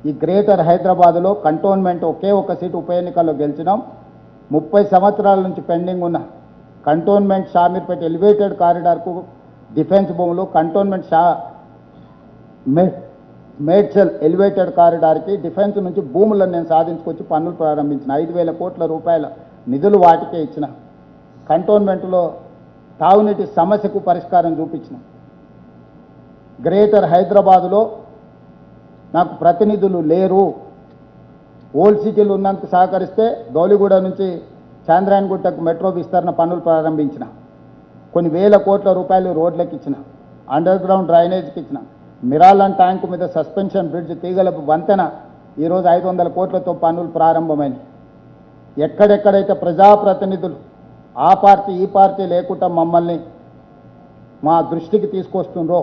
ఈ గ్రేటర్ హైదరాబాదులో కంటోన్మెంట్ ఒకే ఒక సీటు ఉప ఎన్నికల్లో గెలిచినాం. 30 సంవత్సరాల నుంచి పెండింగ్ ఉన్న కంటోన్మెంట్ షామీర్పేట ఎలివేటెడ్ కారిడార్కు డిఫెన్స్ భూములు, కంటోన్మెంట్ మేడ్చల్ ఎలివేటెడ్ కారిడార్కి డిఫెన్స్ నుంచి భూములను నేను సాధించుకొచ్చి పనులు ప్రారంభించిన. 5,000 కోట్ల రూపాయల నిధులు వాటికే ఇచ్చిన. కంటోన్మెంట్లో తాగునీటి సమస్యకు పరిష్కారం చూపించిన. గ్రేటర్ హైదరాబాదులో నాకు ప్రతినిధులు లేరు, ఓల్డ్ సిటీలు ఉన్నందుకు సహకరిస్తే గౌలిగూడ నుంచి చాంద్రాయణగుట్టకు మెట్రో విస్తరణ పనులు ప్రారంభించిన. కొన్ని వేల కోట్ల రూపాయలు రోడ్లకు ఇచ్చిన, అండర్ గ్రౌండ్ డ్రైనేజ్కి ఇచ్చిన. మిరాలన్ ట్యాంకు మీద సస్పెన్షన్ బ్రిడ్జ్ తీగలపు వంతెన ఈరోజు 500 కోట్లతో పనులు ప్రారంభమైనవి. ఎక్కడెక్కడైతే ప్రజాప్రతినిధులు ఆ పార్టీ ఈ పార్టీ లేకుండా మమ్మల్ని మా దృష్టికి తీసుకొస్తుండ్రో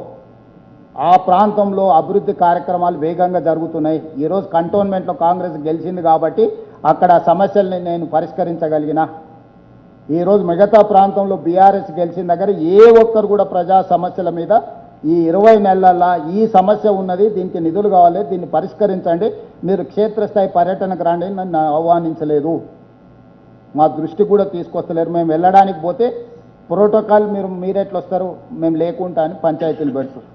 ఆ ప్రాంతంలో అభివృద్ధి కార్యక్రమాలు వేగంగా జరుగుతున్నాయి. ఈరోజు కంటోన్మెంట్లో కాంగ్రెస్ గెలిచింది కాబట్టి అక్కడ సమస్యల్ని నేను పరిష్కరించగలిగిన. ఈరోజు మిగతా ప్రాంతంలో బీఆర్ఎస్ గెలిచిన దగ్గర ఏ ఒక్కరు కూడా ప్రజా సమస్యల మీద ఈ 20 నెలల ఈ సమస్య ఉన్నది, దీనికి నిధులు కావాలి, దీన్ని పరిష్కరించండి, మీరు క్షేత్రస్థాయి పర్యటనకు రండి నన్ను ఆహ్వానించలేదు, మా దృష్టి కూడా తీసుకొస్తలేరు. మేము వెళ్ళడానికి పోతే ప్రోటోకాల్ మీరెట్లు వస్తారు, మేము లేకుండా అని పంచాయతీలు పెడతారు.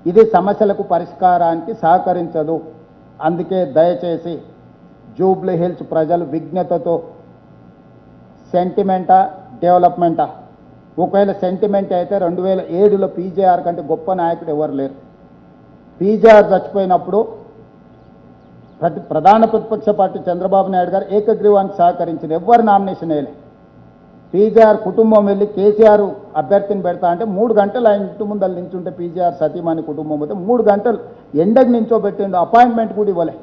ఇది సమస్యలకు పరిష్కారానికి సహకరించదు. అందుకే దయచేసి జూబ్లీ హిల్స్ ప్రజలు విజ్ఞతతో సెంటిమెంటా డెవలప్మెంటా, ఒకవేళ సెంటిమెంట్ అయితే 2007లో పీజేఆర్ కంటే గొప్ప నాయకుడు ఎవరు లేరు. పీజేఆర్ చచ్చిపోయినప్పుడు ప్రధాన ప్రతిపక్ష పార్టీ చంద్రబాబు నాయుడు గారు ఏకగ్రీవానికి సహకరించిన, ఎవరు నామినేషన్ వేయలే. పీజేఆర్ కుటుంబం వెళ్ళి కేసీఆర్ అభ్యర్థిని పెడతా అంటే 3 గంటలు ఆయన ఇంటి ముందర నించుంటే పీజేఆర్ సతీమణి కుటుంబం పోతే 3 గంటలు ఎండకు నించోబెట్టిండు, అపాయింట్మెంట్ కూడా ఇవ్వలే.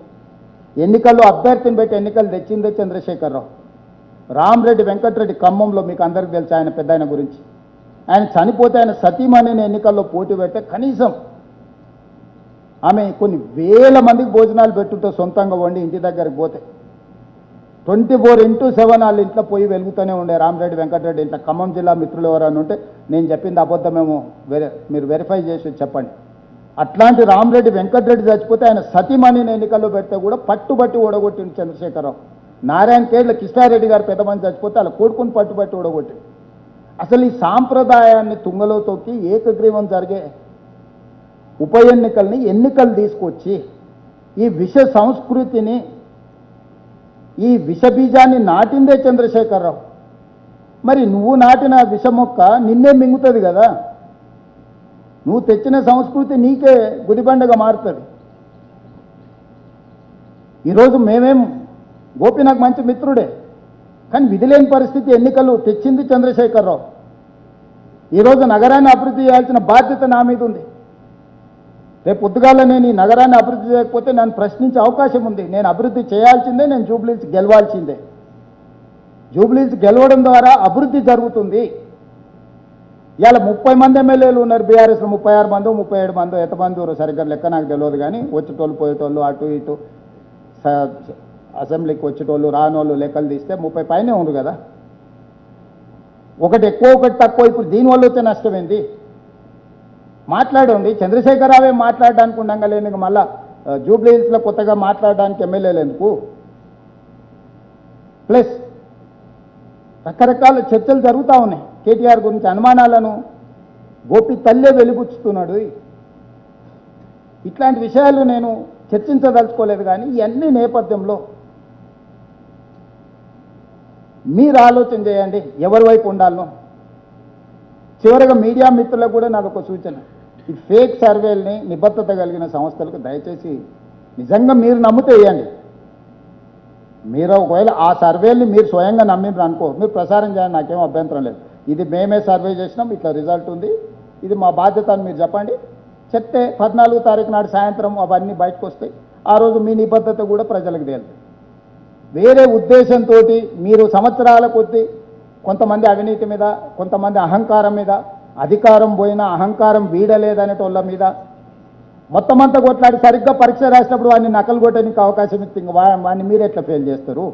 ఎన్నికల్లో అభ్యర్థిని పెట్టి ఎన్నికలు తెచ్చిందే చంద్రశేఖరరావు. రామరెడ్డి వెంకటరెడ్డి ఖమ్మంలో మీకు అందరికీ తెలుసు ఆయన పెద్ద ఆయన గురించి. ఆయన చనిపోతే ఆయన సతీమణిని ఎన్నికల్లో పోటీ పెడితే కనీసం ఆమె కొన్ని వేల మందికి భోజనాలు పెట్టుంటే సొంతంగా వండి ఇంటి దగ్గరికి పోతే 24/7 వాళ్ళ ఇంట్లో పోయి వెలుగుతూనే ఉండే రామరెడ్డి వెంకటరెడ్డి ఇంట్లో. ఖమ్మం జిల్లా మిత్రులు ఎవరైనా ఉంటే నేను చెప్పింది అబద్ధమేమో మీరు వెరిఫై చేసి చెప్పండి. అట్లాంటి రామరెడ్డి వెంకటరెడ్డి చచ్చిపోతే ఆయన సతీమణిని ఎన్నికల్లో పెడితే కూడా పట్టుబట్టి ఓడగొట్టింది చంద్రశేఖరరావు. నారాయణ కేడ్ల కిష్టారెడ్డి గారు పెద్ద మంది చచ్చిపోతే అలా కొడుకుని పట్టుబట్టి ఓడగొట్టింది. అసలు ఈ సాంప్రదాయాన్ని తుంగలో తొక్కి ఏకగ్రీవం జరిగే ఉప ఎన్నికల్ని ఎన్నికలు తీసుకొచ్చి ఈ విష సంస్కృతిని, ఈ విషబీజాన్ని నాటిందే చంద్రశేఖరరావు. మరి నువ్వు నాటిన విష మొక్క నిన్నే మింగుతుంది కదా. నువ్వు తెచ్చిన సంస్కృతి నీకే గుదిబండగా మారుతుంది. ఈరోజు మేమేం గోపి నాకు మంచి మిత్రుడే, కానీ విధిలేని పరిస్థితి ఎన్నికలు తెచ్చింది చంద్రశేఖరరావు. ఈరోజు నగరాన్ని అభివృద్ధి చేయాల్సిన బాధ్యత నా మీద ఉంది. రేపు పొద్దుగాల నేను ఈ నగరాన్ని అభివృద్ధి చేయకపోతే నన్ను ప్రశ్నించే అవకాశం ఉంది. నేను అభివృద్ధి చేయాల్సిందే, నేను జూబ్లీహిల్స్ గెలవాల్సిందే. జూబ్లీహిల్స్ గెలవడం ద్వారా అభివృద్ధి జరుగుతుంది. ఇవాళ 30 మంది ఎమ్మెల్యేలు ఉన్నారు బీఆర్ఎస్లో, 36 మందో 37 మందో ఎంతమంది ఉన్నారు సరిగ్గా లెక్క నాకు తెలియదు, కానీ వచ్చేటోళ్ళు పోయేటోళ్ళు అటు ఇటు అసెంబ్లీకి వచ్చేటోళ్ళు రానోళ్ళు లెక్కలు తీస్తే 30 పైనే ఉంది కదా. ఒకటి ఎక్కువ ఒకటి తక్కువ, ఇప్పుడు దీనివల్ల వచ్చే నష్టం ఏంటి? మాట్లాడండి. చంద్రశేఖరరావే మాట్లాడడానికి ఉండగా లేని మళ్ళా జూబ్లీ హిల్స్లో కొత్తగా మాట్లాడడానికి ఎమ్మెల్యేలు ఎందుకు? ప్లస్ రకరకాల చర్చలు జరుగుతూ ఉన్నాయి కేటీఆర్ గురించి, అనుమానాలను గోపి తల్లే వెలిబుచ్చుతున్నాడు. ఇట్లాంటి విషయాలు నేను చర్చించదలుచుకోలేదు, కానీ ఇవన్నీ నేపథ్యంలో మీరు ఆలోచన చేయండి ఎవరి వైపు ఉండాలనో. చివరిగా మీడియా మిత్రులకు కూడా నాకు ఒక సూచన, ఈ ఫేక్ సర్వేల్ని నిబద్ధత కలిగిన సంస్థలకు దయచేసి నిజంగా మీరు నమ్మితే వేయండి. మీరు ఒకవేళ ఆ సర్వేల్ని మీరు స్వయంగా నమ్మిండ్రు అనుకో, మీరు ప్రసారం చేయండి, నాకేం అభ్యంతరం లేదు. ఇది మేమే సర్వే చేసినాం, ఇట్లా రిజల్ట్ ఉంది, ఇది మా బాధ్యత అని మీరు చెప్పండి. చెప్తే 14వ తారీఖు నాడు సాయంత్రం అవన్నీ బయటకు వస్తాయి. ఆ రోజు మీ నిబద్ధత కూడా ప్రజలకు తేలుతుంది. వేరే ఉద్దేశంతో మీరు సంవత్సరాల కొద్దీ కొంతమంది అవినీతి మీద, కొంతమంది అహంకారం మీద, అధికారం పోయినా అహంకారం వీడలేదనేటోళ్ళ మీద మొత్తం అంతా కొట్లాడి సరిగ్గా పరీక్ష రాసినప్పుడు వాడిని నకలు కొట్టడానికి అవకాశం ఇస్తే వాడిని మీరు ఎట్లా ఫెయిల్ చేస్తారు?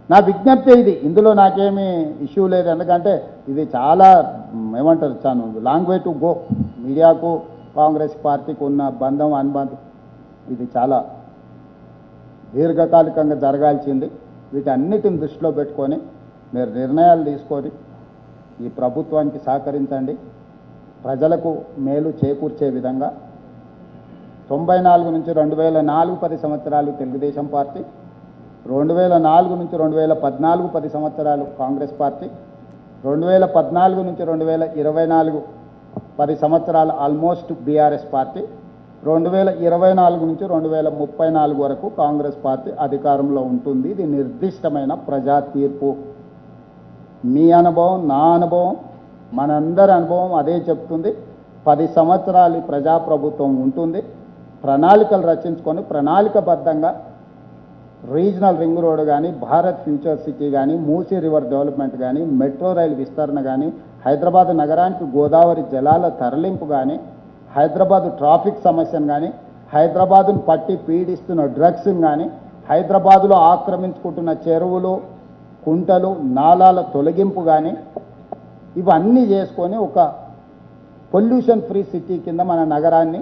నా విజ్ఞప్తి ఇది. ఇందులో నాకేమీ ఇష్యూ లేదు, ఎందుకంటే ఇది చాలా ఏమంటారు చాను లాంగ్ వే టు గో. మీడియాకు కాంగ్రెస్ పార్టీకి ఉన్న బంధం అనుబంధం ఇది చాలా దీర్ఘకాలికంగా జరగాల్సింది. వీటన్నిటిని దృష్టిలో పెట్టుకొని మీరు నిర్ణయాలు తీసుకొని ఈ ప్రభుత్వానికి సహకరించండి. ప్రజలకు మేలు చేకూర్చే విధంగా 94 నుంచి 2004 10 సంవత్సరాలు తెలుగుదేశం పార్టీ, 2004 నుంచి 2014 10 సంవత్సరాలు కాంగ్రెస్ పార్టీ, 2014 నుంచి 2024 10 సంవత్సరాలు ఆల్మోస్ట్ బీఆర్ఎస్ పార్టీ, 2024 నుంచి 2034 వరకు కాంగ్రెస్ పార్టీ అధికారంలో ఉంటుంది. ఇది నిర్దిష్టమైన ప్రజా తీర్పు. మీ అనుభవం, నా అనుభవం, మనందరి అనుభవం అదే చెప్తుంది. 10 సంవత్సరాలు ప్రజాప్రభుత్వం ఉంటుంది. ప్రణాళికలు రచించుకొని ప్రణాళికబద్ధంగా రీజనల్ రింగ్ రోడ్ కానీ, భారత్ ఫ్యూచర్ సిటీ కానీ, మూసీ రివర్ డెవలప్మెంట్ కానీ, మెట్రో రైలు విస్తరణ కానీ, హైదరాబాద్ నగరానికి గోదావరి జలాల తరలింపు కానీ, హైదరాబాద్ ట్రాఫిక్ సమస్యను కానీ, హైదరాబాదును పట్టి పీడిస్తున్న డ్రగ్స్ని కానీ, హైదరాబాదులో ఆక్రమించుకుంటున్న చెరువులు, కుంటలు, నాలాల తొలగింపు కానీ, ఇవన్నీ చేసుకొని ఒక పొల్యూషన్ ఫ్రీ సిటీ కింద మన నగరాన్ని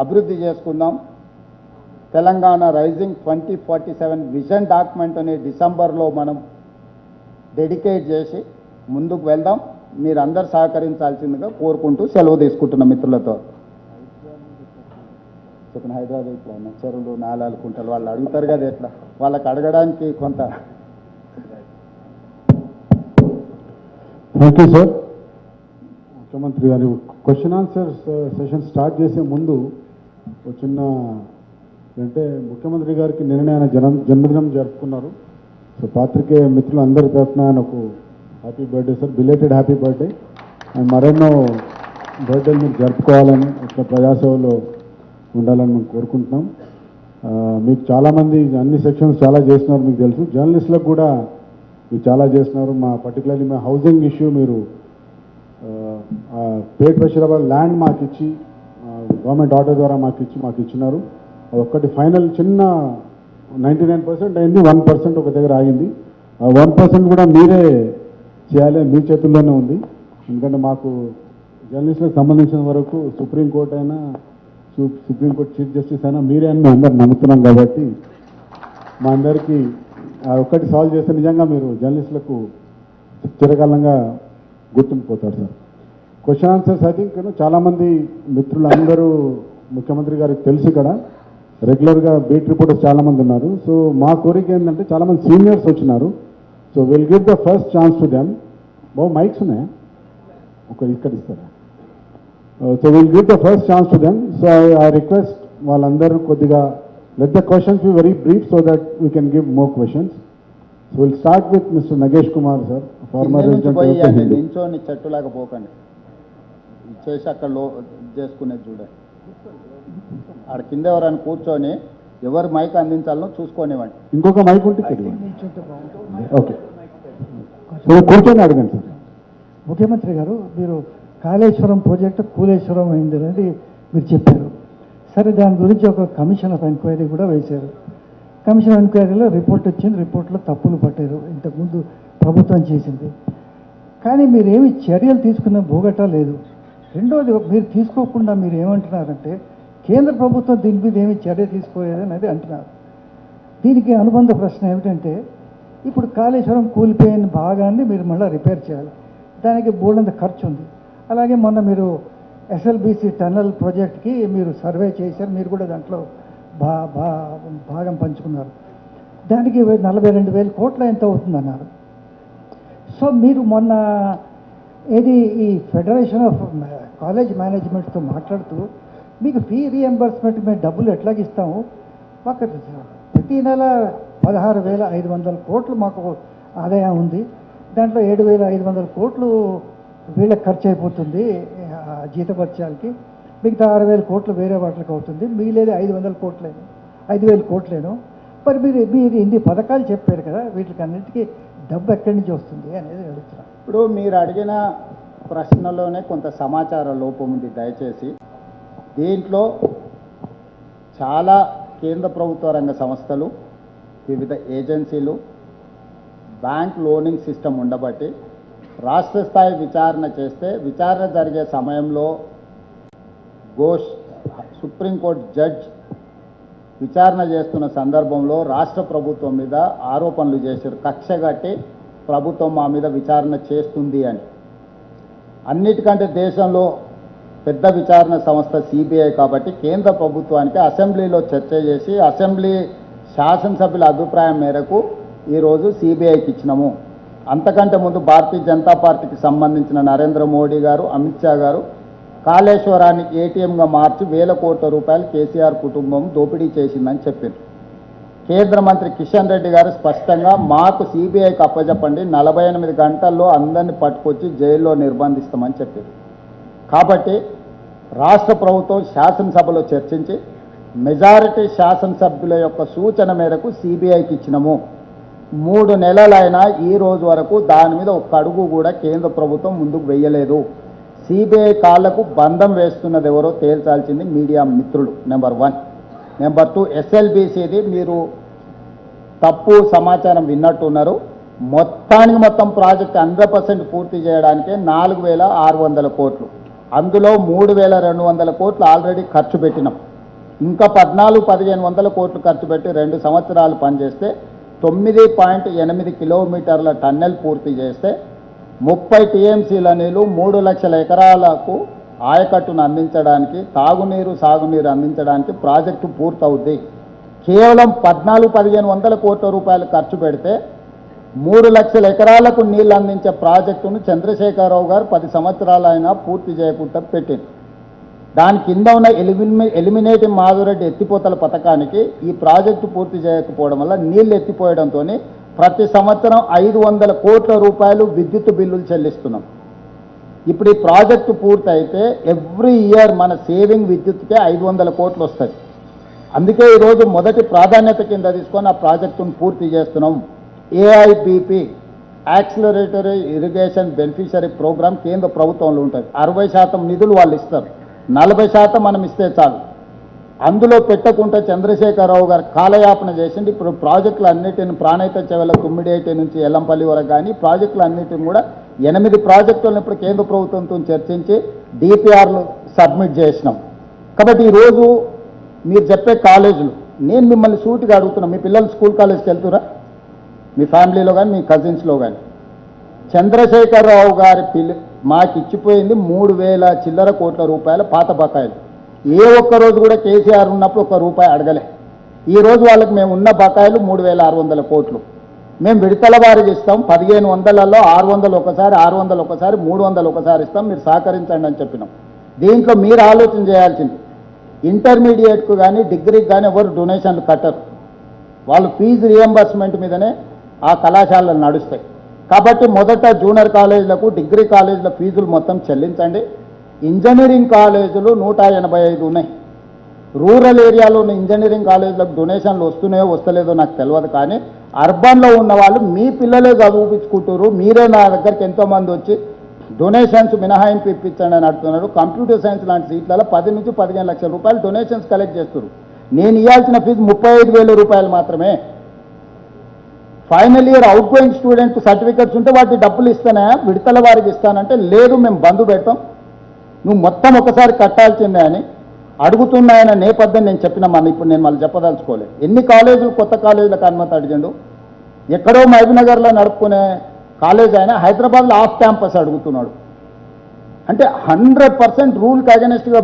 అభివృద్ధి చేసుకుందాం. తెలంగాణ రైజింగ్ 2047 విజన్ డాక్యుమెంట్ అనే డిసెంబర్లో మనం డెడికేట్ చేసి ముందుకు వెళ్దాం. మీరందరూ సహకరించాల్సిందిగా కోరుకుంటూ సెలవు తీసుకుంటున్న మిత్రులతో. చెప్పిన హైదరాబాద్ ఇట్లా చెరువులు, నాలాలు, కుంటలు వాళ్ళు అడుగుతారు కదా, ఎట్లా వాళ్ళకి అడగడానికి కొంత. Thank you sir. ముఖ్యమంత్రి గారు క్వశ్చన్ ఆన్సర్ సెషన్ స్టార్ట్ చేసే ముందు ఒక చిన్న అంటే ముఖ్యమంత్రి గారికి నిన్న ఆయన జన్మదినం జరుపుకున్నారు. సో పాత్రికేయ మిత్రులు అందరి తరఫున ఆయనకు happy birthday sir, belated happy birthday. And మరెన్నో బర్త్డేలు మీరు జరుపుకోవాలని, ఇట్లా ప్రజాసేవలో ఉండాలని మేము కోరుకుంటున్నాం. మీకు చాలామంది అన్ని సెక్షన్స్ చాలా చేస్తున్నారు, మీకు తెలుసు. జర్నలిస్టులకు కూడా మీరు చాలా చేస్తున్నారు. మా పర్టికులర్లీ మా హౌసింగ్ ఇష్యూ మీరు పేట్ బషీరాబాద్ ల్యాండ్ మాకు ఇచ్చి, గవర్నమెంట్ ఆర్డర్ ద్వారా మాకు ఇచ్చినారు. అదొక్కటి ఫైనల్ చిన్న 99% అయింది, 1% ఒక దగ్గర ఆగింది. 1% కూడా మీరే చేయాలి, మీ చేతుల్లోనే ఉంది. ఎందుకంటే మాకు జర్నలిస్టులకు సంబంధించిన వరకు సుప్రీంకోర్టు అయినా, సుప్రీంకోర్టు చీఫ్ జస్టిస్ అయినా మీరే అని మేము అందరు నమ్ముతున్నాం. కాబట్టి మా అందరికీ ఒక్కటి సాల్వ్ చేస్తే నిజంగా మీరు జర్నలిస్టులకు చిరకాలంగా గుర్తుండిపోతారు sir. Question answers I think చాలామంది మిత్రులు అందరూ ముఖ్యమంత్రి గారికి తెలుసు. ఇక్కడ రెగ్యులర్గా బీట్ రిపోర్టర్స్ చాలామంది ఉన్నారు. సో మా కోరిక ఏంటంటే చాలామంది సీనియర్స్ వచ్చినారు. So will give the first chance to them. Babu mics ఉన్నాయా? ఇక్కడ ఇస్తారా? So will give the first chance to them. So I request వాళ్ళందరూ కొద్దిగా let the questions be very brief so that we can give more questions. So we'll start with Mr. Nagesh Kumar sir, former resident of Hindu. నించోని చెట్టులాగా పోకండి, చేసి అక్కడ చేసుకునేది చూడండి. ఆడ కింద ఎవరైనా కూర్చొని ఎవరు మైక్ అందించాలనో చూసుకోనివ్వండి. ఇంకొక మైక్ ఉంటే ఓకే. సో కూర్చొని అడగండి సార్. ముఖ్యమంత్రి గారు, మీరు కాళేశ్వరం ప్రాజెక్టు కూలేశ్వరం అయింది అనేది మీరు చెప్పారు. సరే, దాని గురించి ఒక కమిషన్ ఆఫ్ ఎంక్వైరీ కూడా వేశారు. కమిషన్ ఆఫ్ ఎంక్వైరీలో రిపోర్ట్ వచ్చింది. రిపోర్ట్లో తప్పులు పట్టారు, ఇంతకుముందు ప్రభుత్వం చేసింది. కానీ మీరేమి చర్యలు తీసుకున్న భూగటా లేదు. రెండోది, మీరు తీసుకోకుండా మీరు ఏమంటున్నారంటే కేంద్ర ప్రభుత్వం దీని మీద ఏమి చర్య తీసుకోలేదనేది అంటున్నారు. దీనికి అనుబంధ ప్రశ్న ఏమిటంటే, ఇప్పుడు కాళేశ్వరం కూలిపోయిన భాగాన్ని మీరు మళ్ళీ రిపేర్ చేయాలి. దానికి బోల్డంత ఖర్చు ఉంది. అలాగే మొన్న మీరు ఎస్ఎల్బిసి టన్నల్ ప్రాజెక్ట్కి మీరు సర్వే చేశారు, మీరు కూడా దాంట్లో భాగం పంచుకున్నారు. దానికి 42,000 కోట్ల ఎంత అవుతుందన్నారు. సో మీరు మొన్న ఈ ఫెడరేషన్ ఆఫ్ కాలేజ్ మేనేజ్మెంట్తో మాట్లాడుతూ మీకు ఫీ రీఎంబర్స్మెంట్ మేము డబ్బులు ఎట్లాగిస్తాము, మాకు ప్రతి నెల 16,500 కోట్లు మాకు ఆదాయం ఉంది, దాంట్లో 7,500 కోట్లు వీళ్ళకి ఖర్చు అయిపోతుంది జీతభత్యాలకి, మిగతా 6,000 కోట్లు వేరే వాటికి అవుతుంది, మిగిలేదు 5,000 కోట్లేను. మరి మీరు ఇన్ని పథకాలు చెప్పారు కదా, వీటికి అన్నింటికీ డబ్బు ఎక్కడి నుంచి వస్తుంది అనేది అడుగుతున్నాను. ఇప్పుడు మీరు అడిగిన ప్రశ్నలోనే కొంత సమాచార లోపం ఉంది. దయచేసి దీంట్లో చాలా కేంద్ర ప్రభుత్వ రంగ సంస్థలు, వివిధ ఏజెన్సీలు, బ్యాంక్ లోనింగ్ సిస్టమ్ ఉండబట్టి రాష్ట్ర స్థాయి విచారణ చేస్తే విచారణ జరిగే సమయంలో సుప్రీంకోర్టు జడ్జ్ విచారణ చేస్తున్న సందర్భంలో రాష్ట్ర ప్రభుత్వం మీద ఆరోపణలు చేశారు, కక్షగట్టి ప్రభుత్వం మా మీద విచారణ చేస్తుంది అని. అన్నిటికంటే దేశంలో పెద్ద విచారణ సంస్థ సిబిఐ కాబట్టి కేంద్ర ప్రభుత్వానికి అసెంబ్లీలో చర్చ చేసి అసెంబ్లీ శాసనసభ్యుల అభిప్రాయం మేరకు ఈరోజు సిబిఐకి ఇచ్చినాము. అంతకంటే ముందు భారతీయ జనతా పార్టీకి సంబంధించిన నరేంద్ర మోడీ గారు, అమిత్ షా గారు కాళేశ్వరాన్ని ఏటీఎంగా మార్చి 1,000 కోట్ల రూపాయలు కేసీఆర్ కుటుంబం దోపిడీ చేసిందని చెప్పారు. కేంద్ర మంత్రి కిషన్ రెడ్డి గారు స్పష్టంగా మాకు సిబిఐకి అప్పచెప్పండి, 48 గంటల్లో అందరినీ పట్టుకొచ్చి జైల్లో నిర్బంధిస్తామని చెప్పారు. కాబట్టి రాష్ట్ర ప్రభుత్వం శాసనసభలో చర్చించి మెజారిటీ శాసనసభ్యుల యొక్క సూచన మేరకు సిబిఐకి ఇచ్చినాము. 3 నెలలైనా ఈ రోజు వరకు దాని మీద ఒక్క అడుగు కూడా కేంద్ర ప్రభుత్వం ముందుకు వెయ్యలేదు. సిబిఐ కాళ్లకు బంధం వేస్తున్నది ఎవరో తేల్చాల్సింది మీడియా మిత్రులు, నెంబర్ 1. నెంబర్ 2, ఎస్ఎల్బిసిది మీరు తప్పు సమాచారం విన్నట్టున్నారు. మొత్తం ప్రాజెక్ట్ 100% పూర్తి చేయడానికే 4,600 కోట్లు, అందులో 3,200 కోట్లు ఆల్రెడీ ఖర్చు పెట్టినాం. ఇంకా 14,000-1,500 కోట్లు ఖర్చు పెట్టి 2 సంవత్సరాలు పనిచేస్తే 9.8 కిలోమీటర్ల టన్నెల్ పూర్తి చేస్తే 30 టీఎంసీల నీళ్లు 3 లక్షల ఎకరాలకు ఆయకట్టును అందించడానికి, తాగునీరు సాగునీరు అందించడానికి ప్రాజెక్టు పూర్తవుద్ది. కేవలం 14,000-1,500 కోట్ల రూపాయలు ఖర్చు పెడితే 3 లక్షల ఎకరాలకు నీళ్లు అందించే ప్రాజెక్టును చంద్రశేఖరరావు గారు 10 సంవత్సరాలైనా పూర్తి చేయకుండా పెట్టింది. దాని కింద ఉన్న ఎలిమినేటింగ్ మాధురెడ్డి ఎత్తిపోతల పథకానికి ఈ ప్రాజెక్టు పూర్తి చేయకపోవడం వల్ల నీళ్లు ఎత్తిపోయడంతో ప్రతి సంవత్సరం 500 కోట్ల రూపాయలు విద్యుత్ బిల్లులు చెల్లిస్తున్నాం. ఇప్పుడు ఈ ప్రాజెక్టు పూర్తి అయితే ఎవ్రీ ఇయర్ మన సేవింగ్ విద్యుత్కే 500 కోట్లు వస్తుంది. అందుకే ఈరోజు మొదటి ప్రాధాన్యత కింద తీసుకొని ఆ ప్రాజెక్టును పూర్తి చేస్తున్నాం. ఏఐబిపి యాక్సిలరేటరీ ఇరిగేషన్ బెనిఫిషరీ ప్రోగ్రామ్ కేంద్ర ప్రభుత్వంలో ఉంటుంది. 60% నిధులు వాళ్ళు ఇస్తారు, 40% మనం ఇస్తే చాలు. అందులో పెట్టకుండా చంద్రశేఖరరావు గారు కాలయాపన చేసింది. ఇప్పుడు ప్రాజెక్టులు అన్నిటిని ప్రాణహిత చెవెల తుమ్మిడేటి నుంచి ఎల్లంపల్లి వరకు కానీ ప్రాజెక్టులు అన్నిటిని కూడా 8 ప్రాజెక్టులను ఇప్పుడు కేంద్ర ప్రభుత్వంతో చర్చించి డిపిఆర్లు సబ్మిట్ చేసినాం. కాబట్టి ఈరోజు మీరు చెప్పే కాలేజీలు నేను మిమ్మల్ని సూటిగా అడుగుతున్నా, మీ పిల్లలు స్కూల్ కాలేజ్కి వెళ్తురా? మీ ఫ్యామిలీలో కానీ మీ కజిన్స్లో కానీ చంద్రశేఖరరావు గారి మాకు ఇచ్చిపోయింది 3,000 చిల్లర కోట్ల రూపాయల పాత బకాయిలు. ఏ ఒక్కరోజు కూడా కేసీఆర్ ఉన్నప్పుడు ₹1 అడగలే. ఈరోజు వాళ్ళకి మేము ఉన్న బకాయిలు 3,600 కోట్లు. మేము విడతల వారికి ఇస్తాం, 1,500లలో 600 ఒకసారి, 600 ఒకసారి, 300 ఒకసారి ఇస్తాం, మీరు సహకరించండి అని చెప్పినాం. దీంట్లో మీరు ఆలోచన చేయాల్సింది, ఇంటర్మీడియట్కు కానీ డిగ్రీకి కానీ ఎవరు డొనేషన్లు కట్టరు. వాళ్ళు ఫీజు రియంబర్స్మెంట్ మీదనే ఆ కళాశాలలు నడుస్తాయి. కాబట్టి మొదట జూనియర్ కాలేజీలకు, డిగ్రీ కాలేజీల ఫీజులు మొత్తం చెల్లించండి. ఇంజనీరింగ్ కాలేజీలు 185 ఉన్నాయి. రూరల్ ఏరియాలో ఉన్న ఇంజనీరింగ్ కాలేజీలకు డొనేషన్లు వస్తున్నాయో వస్తలేదో నాకు తెలియదు, కానీ అర్బన్లో ఉన్న వాళ్ళు మీ పిల్లలే చదివించుకుంటారు, మీరే నా దగ్గరికి ఎంతోమంది వచ్చి డొనేషన్స్ మినహాయింపు ఇప్పించండి అని అడుగుతున్నారు. కంప్యూటర్ సైన్స్ లాంటి సీట్లలో 10 నుంచి 15 లక్షల రూపాయలు డొనేషన్స్ కలెక్ట్ చేస్తారు. నేను ఇవ్వాల్సిన ఫీజు 35,000 రూపాయలు మాత్రమే. Final year out going student certificates ఉంటే వాటి డబ్బులు ఇస్తానా, విడతల వారికి ఇస్తానంటే లేదు మేము బంద్ పెడతాం, నువ్వు మొత్తం ఒకసారి కట్టాల్సిందే అని అడుగుతున్నాయన్న నేపథ్యం నేను చెప్పిన ఇప్పుడు నేను మళ్ళీ చెప్పదలుచుకోలేదు. ఎన్ని కాలేజీలు కొత్త కాలేజీలకు అనుమతి అడిగాడు. ఎక్కడో మహబూబ్నగర్లో నడుపుకునే కాలేజ్ అయినా హైదరాబాద్లో ఆఫ్ క్యాంపస్ అడుగుతున్నాడు. అంటే 100% రూల్కి అగెనెస్ట్గా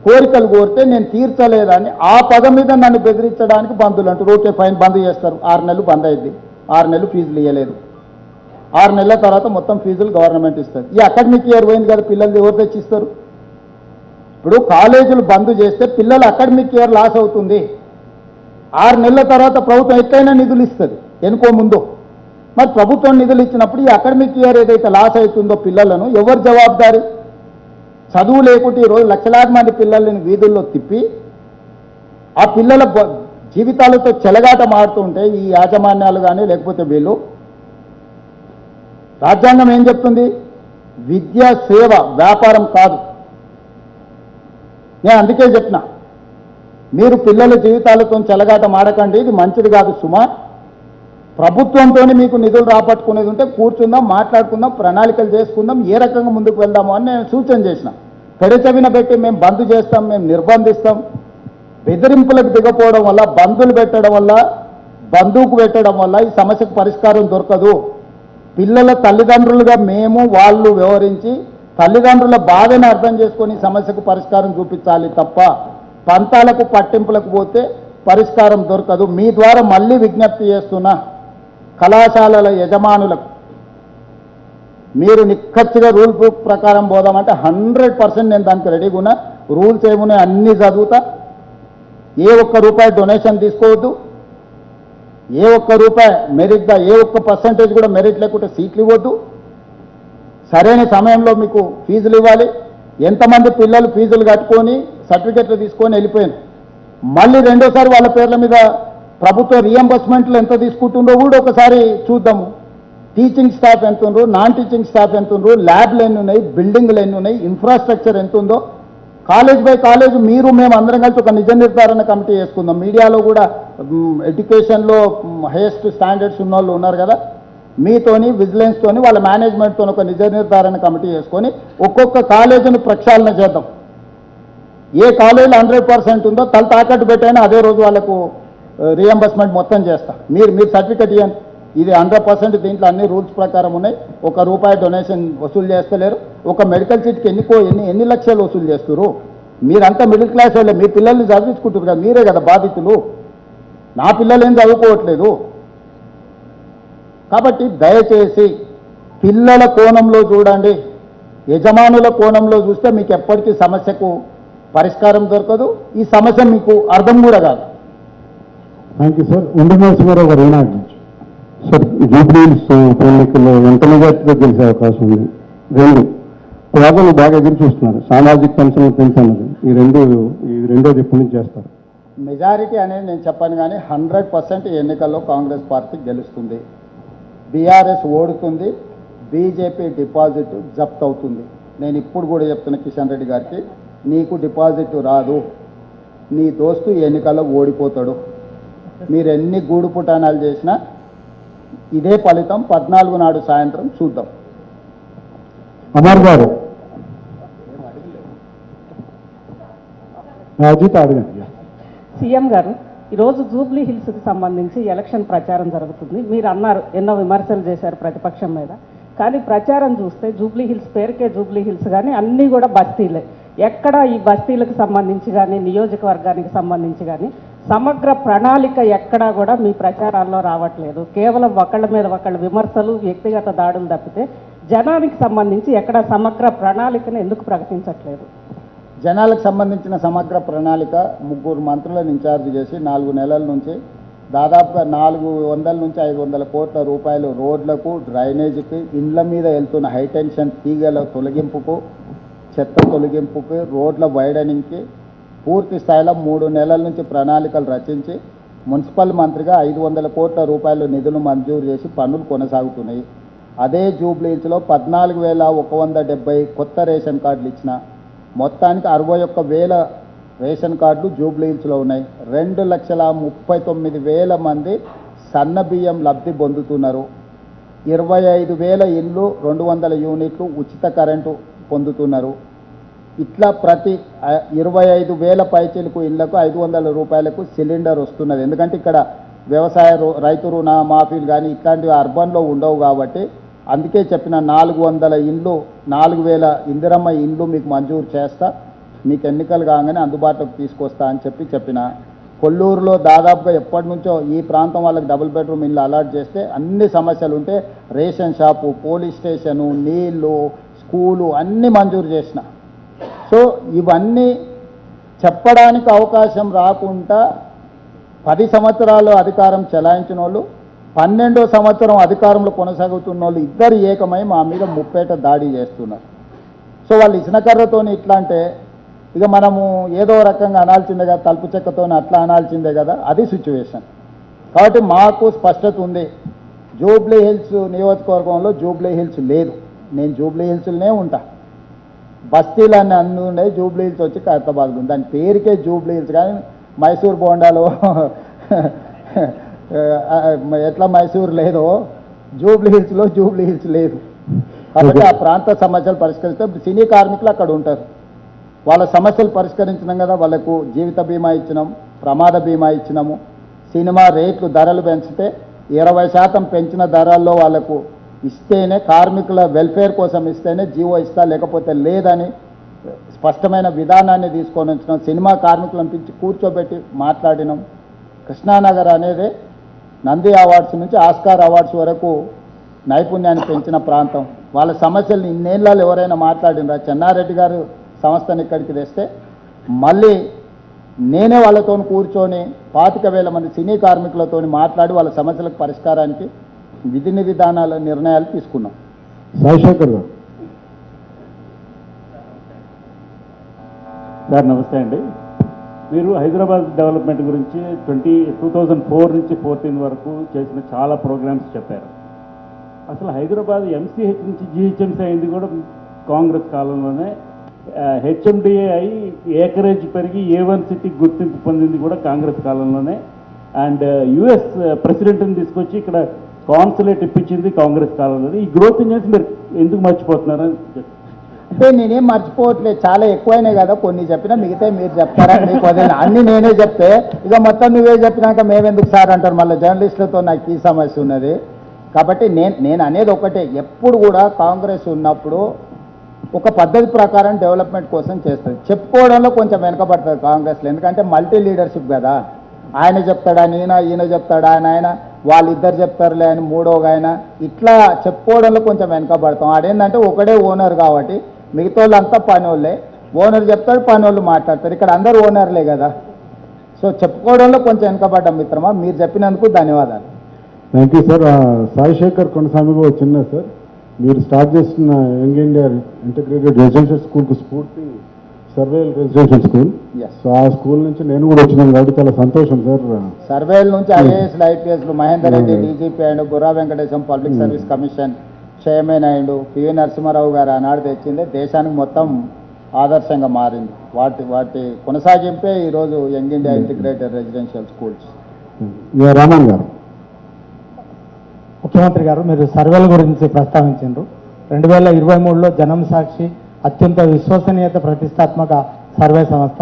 కోరికలు కోరితే నేను తీర్చలేదని ఆ పదం మీద నన్ను బెదిరించడానికి బంధువులు అంటారు. ఓకే ఫైన్ బంద్ చేస్తారు, 6 నెలలు బంద్ అయింది, 6 నెలలు ఫీజులు ఇవ్వలేదు, 6 నెలల తర్వాత మొత్తం ఫీజులు గవర్నమెంట్ ఇస్తుంది. ఈ అకాడమిక్ ఇయర్ పోయింది కదా, పిల్లలు ఎవరు తెచ్చిస్తారు? ఇప్పుడు కాలేజీలు బంద్ చేస్తే పిల్లలు అకాడమిక్ ఇయర్ లాస్ అవుతుంది. 6 నెలల తర్వాత ప్రభుత్వం ఎట్లయినా నిధులు ఇస్తుంది ఎనుకో ముందు. మరి ప్రభుత్వం నిధులు ఇచ్చినప్పుడు ఈ అకాడమిక్ ఇయర్ ఏదైతే లాస్ అవుతుందో పిల్లలను ఎవరు జవాబుదారి? చదువు లేకుంటే ఈరోజు లక్షలాది మంది పిల్లల్ని వీధుల్లో తిప్పి ఆ పిల్లల జీవితాలతో చెలగాట మారుతుంటే ఈ యాజమాన్యాలు కానీ లేకపోతే వీళ్ళు, రాజ్యాంగం ఏం చెప్తుంది? విద్య సేవ, వ్యాపారం కాదు. నేను అందుకే చెప్పిన, మీరు పిల్లల జీవితాలతో చెలగాట మాడకండి, ఇది మంచిది కాదు సుమా. ప్రభుత్వంతో మీకు నిధులు రాబట్టుకునేది ఉంటే కూర్చుందాం, మాట్లాడుకుందాం, ప్రణాళికలు చేసుకుందాం, ఏ రకంగా ముందుకు వెళ్దామో అని నేను సూచన చేసిన. పెడచెవిన పెట్టి మేము బంద్ చేస్తాం, మేము నిర్బంధిస్తాం, బెదిరింపులకు దిగపోవడం వల్ల, బంధులు పెట్టడం వల్ల, బంధువుకు పెట్టడం వల్ల ఈ సమస్యకు పరిష్కారం దొరకదు. పిల్లల తల్లిదండ్రులుగా మేము వాళ్ళు వ్యవహరించి తల్లిదండ్రుల బాధను అర్థం చేసుకొని సమస్యకు పరిష్కారం చూపించాలి తప్ప పంతాలకు పట్టింపులకు పోతే పరిష్కారం దొరకదు. మీ ద్వారా మళ్ళీ విజ్ఞప్తి చేస్తున్నా కళాశాలల యజమానులకు, మీరు నిక్కచ్చిగా రూల్ బుక్ ప్రకారం పోదామంటే 100% నేను దానికి రెడీగా ఉన్నా. రూల్స్ ఏమున్నాయి అన్నీ చదువుతా. ఏ ఒక్క రూపాయి డొనేషన్ తీసుకోవద్దు, ఏ ఒక్క రూపాయి మెరిట్గా, ఏ ఒక్క పర్సంటేజ్ కూడా మెరిట్ లేకుంటే సీట్లు ఇవ్వద్దు, సరైన సమయంలో మీకు ఫీజులు ఇవ్వాలి. ఎంతమంది పిల్లలు ఫీజులు కట్టుకొని సర్టిఫికెట్లు తీసుకొని వెళ్ళిపోయాను, మళ్ళీ రెండోసారి వాళ్ళ పేర్ల మీద ప్రభుత్వ రియంబర్స్మెంట్లు ఎంత తీసుకుంటుందో కూడా ఒకసారి చూద్దాము. టీచింగ్ స్టాఫ్ ఎంత ఉందో, నాన్ టీచింగ్ స్టాఫ్ ఎంత ఉందో, ల్యాబ్లు ఎన్ని ఉన్నాయి, బిల్డింగ్లు ఎన్ని ఉన్నాయి, ఇన్ఫ్రాస్ట్రక్చర్ ఎంత ఉందో, కాలేజ్ బై కాలేజ్ మీరు మేము అందరం కలిసి ఒక నిజ నిర్ధారణ కమిటీ వేసుకుందాం. మీడియాలో కూడా ఎడ్యుకేషన్లో హైయెస్ట్ స్టాండర్డ్స్ ఉన్న వాళ్ళు ఉన్నారు కదా, మీతోని విజిలెన్స్తోని వాళ్ళ మేనేజ్మెంట్తో ఒక నిజ నిర్ధారణ కమిటీ వేసుకొని ఒక్కొక్క కాలేజీని ప్రక్షాళన చేద్దాం. ఏ కాలేజీలో 100% ఉందో తల తాకట్టు పెట్టైనా అదే రోజు వాళ్ళకు రియంబర్స్మెంట్ మొత్తం చేస్తా. మీరు సర్టిఫికెట్ ఇవ్వండి, ఇది 100% దీంట్లో అన్ని రూల్స్ ప్రకారం ఉన్నాయి, ₹1 డొనేషన్ వసూలు చేస్తలేరు. ఒక మెడికల్ సీట్కి ఎన్ని లక్షలు వసూలు చేస్తారు? మీరంతా మిడిల్ క్లాస్ వాళ్ళే, మీ పిల్లల్ని చదివించుకుంటారు కదా, మీరే కదా బాధితులు. నా పిల్లలు ఏం చదువుకోవట్లేదు. కాబట్టి దయచేసి పిల్లల కోణంలో చూడండి, యజమానుల కోణంలో చూస్తే మీకు ఎప్పటికీ సమస్యకు పరిష్కారం దొరకదు, ఈ సమస్య మీకు అర్థం కూడా కాదు. Thank you sir. ఉండిమేశ్వరరావు గారు ఏనాటి నుంచి సార్, జూబ్లీహిల్స్ ఉప ఎన్నికల్లో ఎంత మెజార్టీతో గెలిచే అవకాశం ఉంది? 2 పేదలు బాగా ఎదురు చూస్తున్నారు, సామాజిక పెన్షన్లు పెంచన్నది. ఈ రెండోది ఎప్పటి నుంచి చేస్తారు? మెజారిటీ అనేది నేను చెప్పాను, కానీ 100% ఎన్నికల్లో కాంగ్రెస్ పార్టీ గెలుస్తుంది, బీఆర్ఎస్ ఓడుతుంది, బీజేపీ డిపాజిట్ జప్త్ అవుతుంది. నేను ఇప్పుడు కూడా చెప్తున్న కిషన్ రెడ్డి గారికి, నీకు డిపాజిట్ రాదు, నీ దోస్తు ఎన్నికల్లో ఓడిపోతాడు. మీరు ఎన్ని గూడు పుటానాలు చేసినా ఇదే ఫలితం 14 నాడు సాయంత్రం చూద్దాం. అమర్ గారు అజిత్ అడగండి. సీఎం గారు, ఈరోజు జూబ్లీ హిల్స్కి సంబంధించి ఎలక్షన్ ప్రచారం జరుగుతుంది. మీరు అన్నారు ఎన్నో విమర్శలు చేశారు ప్రతిపక్షం మీద, కానీ ప్రచారం చూస్తే జూబ్లీ హిల్స్ పేరుకే జూబ్లీ హిల్స్ కానీ అన్నీ కూడా బస్తీలే. ఎక్కడ ఈ బస్తీలకు సంబంధించి కానీ నియోజకవర్గానికి సంబంధించి కానీ సమగ్ర ప్రణాళిక ఎక్కడా కూడా మీ ప్రచారాల్లో రావట్లేదు. కేవలం ఒకళ్ళ మీద ఒకళ్ళు విమర్శలు, వ్యక్తిగత దాడులు తప్పితే జనానికి సంబంధించి ఎక్కడ సమగ్ర ప్రణాళికను ఎందుకు ప్రకటించట్లేదు? జనాలకు సంబంధించిన సమగ్ర ప్రణాళిక 3 మంత్రులను ఇన్ఛార్జ్ చేసి 4 నెలల నుంచి దాదాపుగా 400 నుంచి 500 కోట్ల రూపాయలు రోడ్లకు, డ్రైనేజీకి, ఇండ్ల మీద వెళ్తున్న హైటెన్షన్ తీగల తొలగింపుకు, చెత్త తొలగింపుకి, రోడ్ల వైడనింగ్కి, పూర్తి స్థాయిలో 3 నెలల నుంచి ప్రణాళికలు రచించి మున్సిపల్ మంత్రిగా 500 కోట్ల రూపాయలు నిధులు మంజూరు చేసి పనులు కొనసాగుతున్నాయి. అదే జూబ్లీహిల్స్లో 14,170 కొత్త రేషన్ కార్డులు ఇచ్చిన, మొత్తానికి 61,000 రేషన్ కార్డులు జూబ్లీహిల్స్లో ఉన్నాయి. 2,39,000 మంది సన్న బియ్యం లబ్ధి పొందుతున్నారు. 25,000 ఇండ్లు 200 యూనిట్లు ఉచిత కరెంటు పొందుతున్నారు. ఇట్లా ప్రతి 25,000 పైచీలకు ఇళ్లకు 500 రూపాయలకు సిలిండర్ వస్తున్నది. ఎందుకంటే ఇక్కడ వ్యవసాయ రైతు రుణ మాఫీలు కానీ ఇట్లాంటివి అర్బన్లో ఉండవు కాబట్టి అందుకే చెప్పిన 400 ఇండ్లు 4,000 ఇందిరమ్మ ఇండ్లు మీకు మంజూరు చేస్తా, మీకు ఎన్నికలు కాగానే అందుబాటులోకి తీసుకొస్తా అని చెప్పిన. కొల్లూరులో దాదాపుగా ఎప్పటి నుంచో ఈ ప్రాంతం వాళ్ళకి డబుల్ బెడ్రూమ్ ఇల్లు అలాట్ చేస్తే అన్ని సమస్యలు ఉంటే రేషన్ షాపు, పోలీస్ స్టేషను, నీళ్లు, స్కూలు అన్నీ మంజూరు చేసిన. సో ఇవన్నీ చెప్పడానికి అవకాశం రాకుండా 10 సంవత్సరాలు అధికారం చెలాయించిన వాళ్ళు, 12వ సంవత్సరం అధికారంలో కొనసాగుతున్న వాళ్ళు ఇద్దరు ఏకమై మా మీద ముప్పేట దాడి చేస్తున్నారు. సో వాళ్ళు ఇసునకర్రతో ఇట్లా అంటే ఇక మనము ఏదో రకంగా అనాల్సిందే కదా, తలుపు చెక్కతో అట్లా అనాల్సిందే కదా, అది సిచ్యువేషన్. కాబట్టి మాకు స్పష్టత ఉంది. జూబ్లీ హిల్స్ నియోజకవర్గంలో జూబ్లీ హిల్స్ లేదు. నేను జూబ్లీ హిల్స్లోనే ఉంటా. బస్తీలన్నీ అన్నీ ఉన్నాయి, జూబ్లీ హిల్స్ వచ్చి ఖైరతాబాద్ ఉంది. దాని పేరుకే జూబ్లీ హిల్స్, కానీ మైసూర్ బోండాలో ఎట్లా మైసూర్ లేదో జూబ్లీ హిల్స్లో జూబ్లీ హిల్స్ లేదు. కాబట్టి ఆ ప్రాంత సమస్యలు పరిష్కరిస్తే సినీ కార్మికులు అక్కడ ఉంటారు. వాళ్ళ సమస్యలు పరిష్కరించినాం కదా, వాళ్ళకు జీవిత బీమా ఇచ్చినాం, ప్రమాద బీమా ఇచ్చినాము. సినిమా రేట్లు ధరలు పెంచితే 20% పెంచిన ధరల్లో వాళ్ళకు ఇస్తేనే, కార్మికుల వెల్ఫేర్ కోసం ఇస్తేనే జీవో ఇస్తా, లేకపోతే లేదని స్పష్టమైన విధానాన్ని తీసుకొని వచ్చినాం. సినిమా కార్మికులను పిలిచి కూర్చోబెట్టి మాట్లాడినాం. కృష్ణానగర్ అనేది నంది అవార్డ్స్ నుంచి ఆస్కార్ అవార్డ్స్ వరకు నైపుణ్యాన్ని పెంచిన ప్రాంతం. వాళ్ళ సమస్యలు ఇన్నేళ్ళలో ఎవరైనా మాట్లాడినరా? చెన్నారెడ్డి గారు సంస్థను ఇక్కడికి తెస్తే మళ్ళీ నేనే వాళ్ళతో కూర్చొని 25,000 మంది సినీ కార్మికులతో మాట్లాడి వాళ్ళ సమస్యలకు పరిష్కారానికి విధి విధానాల నిర్ణయాలు తీసుకున్నాం. సాయిశేఖర్ గారు. సార్ నమస్తే అండి. మీరు హైదరాబాద్ డెవలప్మెంట్ గురించి 2004 నుంచి 14 వరకు చేసిన చాలా ప్రోగ్రామ్స్ చెప్పారు. అసలు హైదరాబాద్ ఎంసీహెచ్ నుంచి జీహెచ్ఎంసీ అయింది కూడా కాంగ్రెస్ కాలంలోనే. హెచ్ఎండిఏ అయి ఏకరేజ్ పెరిగి A1 సిటీ గుర్తింపు పొందింది కూడా కాంగ్రెస్ కాలంలోనే. అండ్ యుఎస్ ప్రెసిడెంట్ని తీసుకొచ్చి ఇక్కడ కాన్సులేట్ ఇప్పించింది కాంగ్రెస్ కాలంలోనే. ఈ గ్రోత్ చేసి మీరు ఎందుకు మర్చిపోతున్నారని అంటే నేనేం మర్చిపోవట్లేదు, చాలా ఎక్కువైనాయి కదా, కొన్ని చెప్పినా మిగతా మీరు చెప్తారా, మీకు వదిలిన అన్ని నేనే చెప్తే ఇక మొత్తం నువ్వే చెప్పినాక మేమెందుకు సార్ అంటారు. మళ్ళీ జర్నలిస్టులతో నాకు ఈ సమస్య ఉన్నది. కాబట్టి నేను అనేది ఒకటే, ఎప్పుడు కూడా కాంగ్రెస్ ఉన్నప్పుడు ఒక పద్ధతి ప్రకారం డెవలప్మెంట్ కోసం చేస్తుంది. చెప్పుకోవడంలో కొంచెం వెనకబడుతుంది కాంగ్రెస్లో, ఎందుకంటే మల్టీ లీడర్షిప్ కదా. ఆయన చెప్తాడా, ఈయన చెప్తాడా, ఆయన వాళ్ళిద్దరు చెప్తారులే అని మూడోగా ఆయన, ఇట్లా చెప్పుకోవడంలో కొంచెం వెనకబడతాం. ఆడేంటంటే ఒకడే ఓనర్ కాబట్టి మిగతా వాళ్ళంతా పని వాళ్ళే. ఓనర్ చెప్తాడు, పని వాళ్ళు మాట్లాడతారు. ఇక్కడ అందరూ ఓనర్లే కదా. సో చెప్పుకోవడంలో కొంచెం వెనకబడ్డాం మిత్రమా. మీరు చెప్పినందుకు ధన్యవాదాలు. Thank you sir. సాయిశేఖర్ కొనసాగిగా వచ్చిన సార్, మీరు స్టార్ట్ చేస్తున్న యంగ్ ఇండియా ఇంటిగ్రేటెడ్ రెసిడెన్షియల్ స్కూల్కు స్ఫూర్తి సర్వేల్ రెసిడెన్షియల్ స్కూల్. సో ఆ స్కూల్ నుంచి నేను కూడా వచ్చినాను కాబట్టి చాలా సంతోషం సార్. సర్వేల నుంచి ఐఏఎస్లు, ఐపీఎస్లు మహేందర్ రెడ్డి డీజీపీ అయ్యిండు, Gurra Venkatesham public service commission chairman అయ్యిండు, పివి నరసింహారావు గారు ఆనాడు తెచ్చింది, దేశానికి మొత్తం ఆదర్శంగా మారింది. వాటి కొనసాగింపే ఈరోజు young India integrated residential schools. Raman గారు. ముఖ్యమంత్రి గారు, మీరు సర్వేల గురించి ప్రస్తావించారు. 2023లో జనం సాక్షి అత్యంత విశ్వసనీయత ప్రతిష్టాత్మక సర్వే సంస్థ.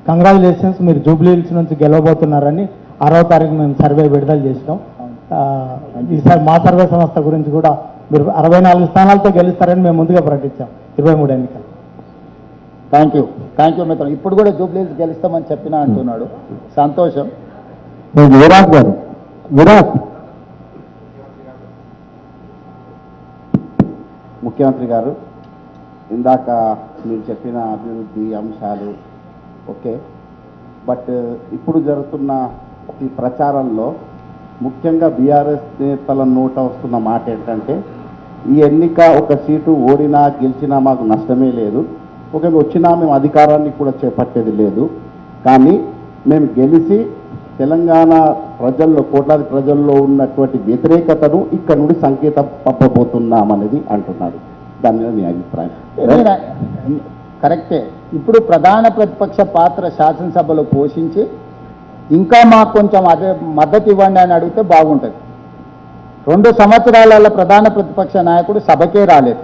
కంగ్రాచులేషన్స్, మీరు జూబ్లీ హిల్స్ నుంచి గెలవబోతున్నారని 6వ తారీఖు మేము సర్వే విడుదల చేసినాం. ఈసారి మా సర్వే సంస్థ గురించి కూడా మీరు 64 స్థానాలతో గెలుస్తారని మేము ముందుగా ప్రకటించాం 23 ఎన్నికలు. థ్యాంక్ యూ మిత్రం. ఇప్పుడు కూడా జూబ్లీ హిల్స్ గెలుస్తామని చెప్పినా అంటున్నాడు, సంతోషం. విరాట్ గారు. విరాట్. ముఖ్యమంత్రి గారు, ఇందాక మీరు చెప్పిన అభివృద్ధి అంశాలు ఓకే, బట్ ఇప్పుడు జరుగుతున్న ఈ ప్రచారంలో ముఖ్యంగా బీఆర్ఎస్ నేతల నోట వస్తున్న మాట ఏంటంటే, ఈ ఎన్నిక ఒక సీటు ఓడినా గెలిచినా మాకు నష్టమే లేదు, ఓకే వచ్చినా మేము అధికారాన్ని కూడా చేపట్టేది లేదు, కానీ మేము గెలిచి తెలంగాణ ప్రజల్లో, కోట్లాది ప్రజల్లో ఉన్నటువంటి వ్యతిరేకతను ఇక్కడ నుండి సంకేతం పంపబోతున్నామనేది అంటున్నారు. దాని మీద మీ అభిప్రాయం? కరెక్టే. ఇప్పుడు ప్రధాన ప్రతిపక్ష పాత్ర శాసనసభలో పోషించి ఇంకా మాకు కొంచెం అదే మద్దతు ఇవ్వండి అని అడిగితే బాగుంటుంది. 2 సంవత్సరాల ప్రధాన ప్రతిపక్ష నాయకుడు సభకే రాలేదు.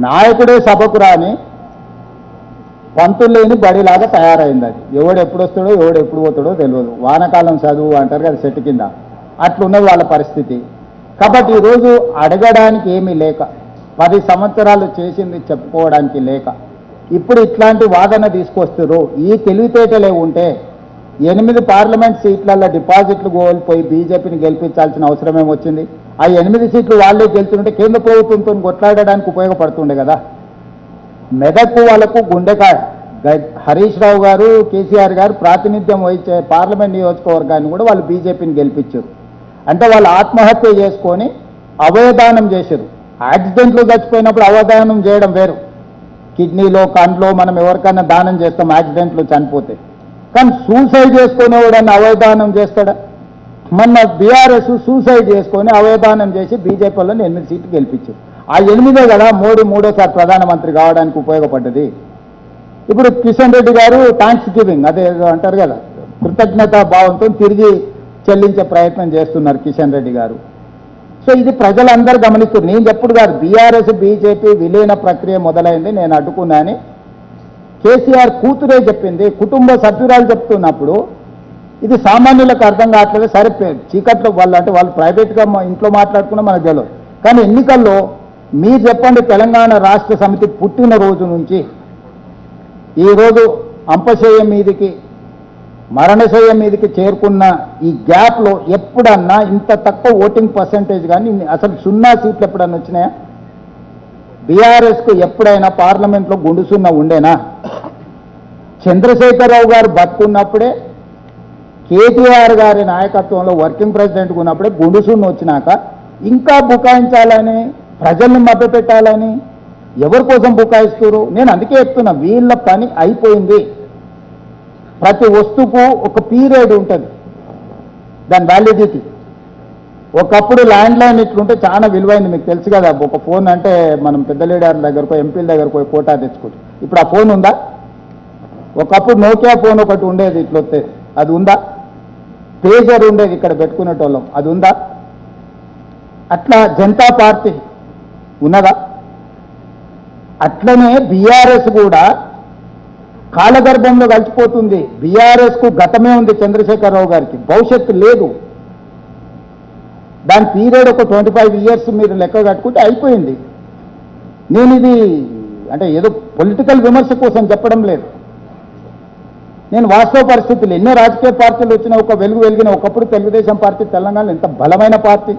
నాయకుడే సభకు రాని పంతులు లేని బడిలాగా తయారైంది. అది ఎవడు ఎప్పుడు వస్తాడో ఎవడు ఎప్పుడు పోతాడో తెలియదు. వానకాలం చదువు అంటారు కదా, చెట్టు కింద, అట్లున్నది వాళ్ళ పరిస్థితి. కాబట్టి ఈరోజు అడగడానికి ఏమీ లేక, 10 సంవత్సరాలు చేసింది చెప్పుకోవడానికి లేక ఇప్పుడు ఇట్లాంటి వాదన తీసుకొస్తారు. ఈ తెలివితేటలే ఉంటే 8 పార్లమెంట్ సీట్లలో డిపాజిట్లు కోల్పోయి బీజేపీని గెలిపించాల్సిన అవసరం ఏమొచ్చింది? ఆ 8 సీట్లు వాళ్ళే గెలుచుంటే కేంద్ర ప్రభుత్వంతో కొట్లాడడానికి ఉపయోగపడుతుండే కదా. మెదక్కు వాళ్ళకు గుండెకాయ. హరీష్ రావు గారు, కేసీఆర్ గారు ప్రాతినిధ్యం వహించే పార్లమెంట్ నియోజకవర్గాన్ని కూడా వాళ్ళు బీజేపీని గెలిపించారు. అంటే వాళ్ళు ఆత్మహత్య చేసుకొని అవయదానం చేశారు. యాక్సిడెంట్లు చచ్చిపోయినప్పుడు అవదానం చేయడం వేరు. కిడ్నీలో, కండ్లో మనం ఎవరికైనా దానం చేస్తాం యాక్సిడెంట్లు చనిపోతే. కానీ సూసైడ్ చేసుకొని ఎవడన్నా అవయదానం చేస్తాడా? మొన్న బీఆర్ఎస్ సూసైడ్ చేసుకొని అవయదానం చేసి బీజేపీ వాళ్ళని 8 సీట్లు గెలిపించారు. ఆ 8 కదా మోడీ 3వ ప్రధానమంత్రి కావడానికి ఉపయోగపడ్డది. ఇప్పుడు కిషన్ రెడ్డి గారు థ్యాంక్స్ గివింగ్, అదే అంటారు కదా, కృతజ్ఞతా భావంతో తిరిగి చెల్లించే ప్రయత్నం చేస్తున్నారు కిషన్ రెడ్డి గారు. సో ఇది ప్రజలందరూ గమనిస్తున్నారు. నేను చెప్పుడు కాదు, బీఆర్ఎస్ బీజేపీ విలీన ప్రక్రియ మొదలైంది, నేను అడ్డుకున్నాని కేసీఆర్ కూతురే చెప్పింది. కుటుంబ సభ్యురాలు చెప్తున్నప్పుడు ఇది సామాన్యులకు అర్థం కావట్లేదు. సరే చీకట్లో వాళ్ళు ప్రైవేట్గా ఇంట్లో మాట్లాడుకున్నా మనకు తెలియదు. కానీ ఎన్నికల్లో మీరు చెప్పండి, తెలంగాణ రాష్ట్ర సమితి పుట్టిన రోజు నుంచి ఈరోజు అంపశయ్య మీదికి, మరణశయ్య మీదికి చేరుకున్న ఈ గ్యాప్లో ఎప్పుడన్నా ఇంత తక్కువ ఓటింగ్ పర్సంటేజ్ కానీ అసలు 0 సీట్లు ఎప్పుడన్నా వచ్చినాయా? బీఆర్ఎస్కు ఎప్పుడైనా పార్లమెంట్లో గుండు 0 ఉండేనా? చంద్రశేఖరరావు గారు బతుకున్నప్పుడే, కేటీఆర్ గారి నాయకత్వంలో వర్కింగ్ ప్రెసిడెంట్గా ఉన్నప్పుడే గుండు 0 వచ్చినాక ఇంకా బుకాయించాలని, ప్రజల్ని మభ్యపెట్టాలని ఎవరి కోసం బుకాయిస్తారు? నేను అందుకే చెప్తున్నా, వీళ్ళ పని అయిపోయింది. ప్రతి వస్తువుకు ఒక పీరియడ్ ఉంటుంది, దాని వ్యాలిడిటీ. ఒకప్పుడు ల్యాండ్ లైన్ ఇట్లుంటే చాలా విలువైంది, మీకు తెలుసు కదా. ఒక ఫోన్ అంటే మనం పెద్ద లీడర్ల దగ్గరకు, ఎంపీల దగ్గరకు పోయి కోటా తెచ్చుకుంటాం. ఇప్పుడు ఆ ఫోన్ ఉందా? ఒకప్పుడు నోకియా ఫోన్ ఒకటి ఉండేది, ఇట్లా వచ్చేది, అది ఉందా? పేజర్ ఉండేది ఇక్కడ పెట్టుకునేటోళ్ళం, అది ఉందా? అట్లా జనతా పార్టీ ఉన్నదా? అట్లనే బీఆర్ఎస్ కూడా కాలగర్భంలో కలిసిపోతుంది. బీఆర్ఎస్కు గతమే ఉంది చంద్రశేఖరరావు గారికి, భవిష్యత్తు లేదు. దాని పీరియడ్ ఒక 25 ఇయర్స్ మీరు లెక్క కట్టుకుంటే అయిపోయింది. నేను ఇది అంటే ఏదో పొలిటికల్ విమర్శ కోసం చెప్పడం లేదు. నేను వాస్తవ పరిస్థితులు, ఎన్నో రాజకీయ పార్టీలు వచ్చిన ఒక వెలిగిన, ఒకప్పుడు తెలుగుదేశం పార్టీ తెలంగాణలో ఎంత బలమైన పార్టీ,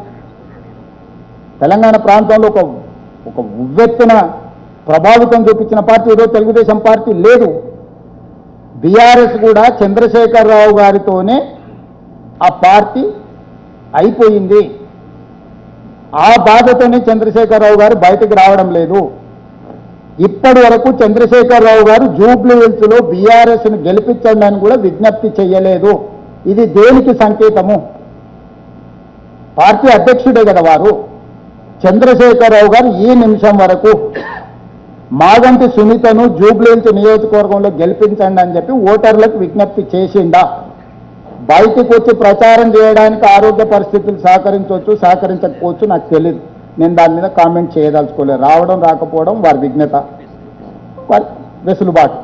తెలంగాణ ప్రాంతంలో ఒక ఉవ్వెత్తున ప్రభావితం చూపించిన పార్టీ. ఈరోజు తెలుగుదేశం పార్టీ లేదు. బీఆర్ఎస్ కూడా చంద్రశేఖరరావు గారితోనే ఆ పార్టీ అయిపోయింది. ఆ బాధతోనే చంద్రశేఖరరావు గారు బయటకు రావడం లేదు. ఇప్పటి వరకు చంద్రశేఖరరావు గారు జూబ్లీ హిల్స్లో బీఆర్ఎస్ను గెలిపించండి అని కూడా విజ్ఞప్తి చేయలేదు. ఇది దేనికి సంకేతము? పార్టీ అధ్యక్షుడే కదా వారు. చంద్రశేఖరరావు గారు ఈ నిమిషం వరకు మాగంటి సునీతను జూబ్లీ హిల్స్ నియోజకవర్గంలో గెలిపించండి అని చెప్పి ఓటర్లకు విజ్ఞప్తి చేసిండా? బయటకు వచ్చి ప్రచారం చేయడానికి ఆరోగ్య పరిస్థితులు సహకరించకపోవచ్చు, నాకు తెలియదు. నేను దాని మీద కామెంట్ చేయదలుచుకోలేదు. రావడం రాకపోవడం వారి విజ్ఞత, వారి వెసులుబాటు.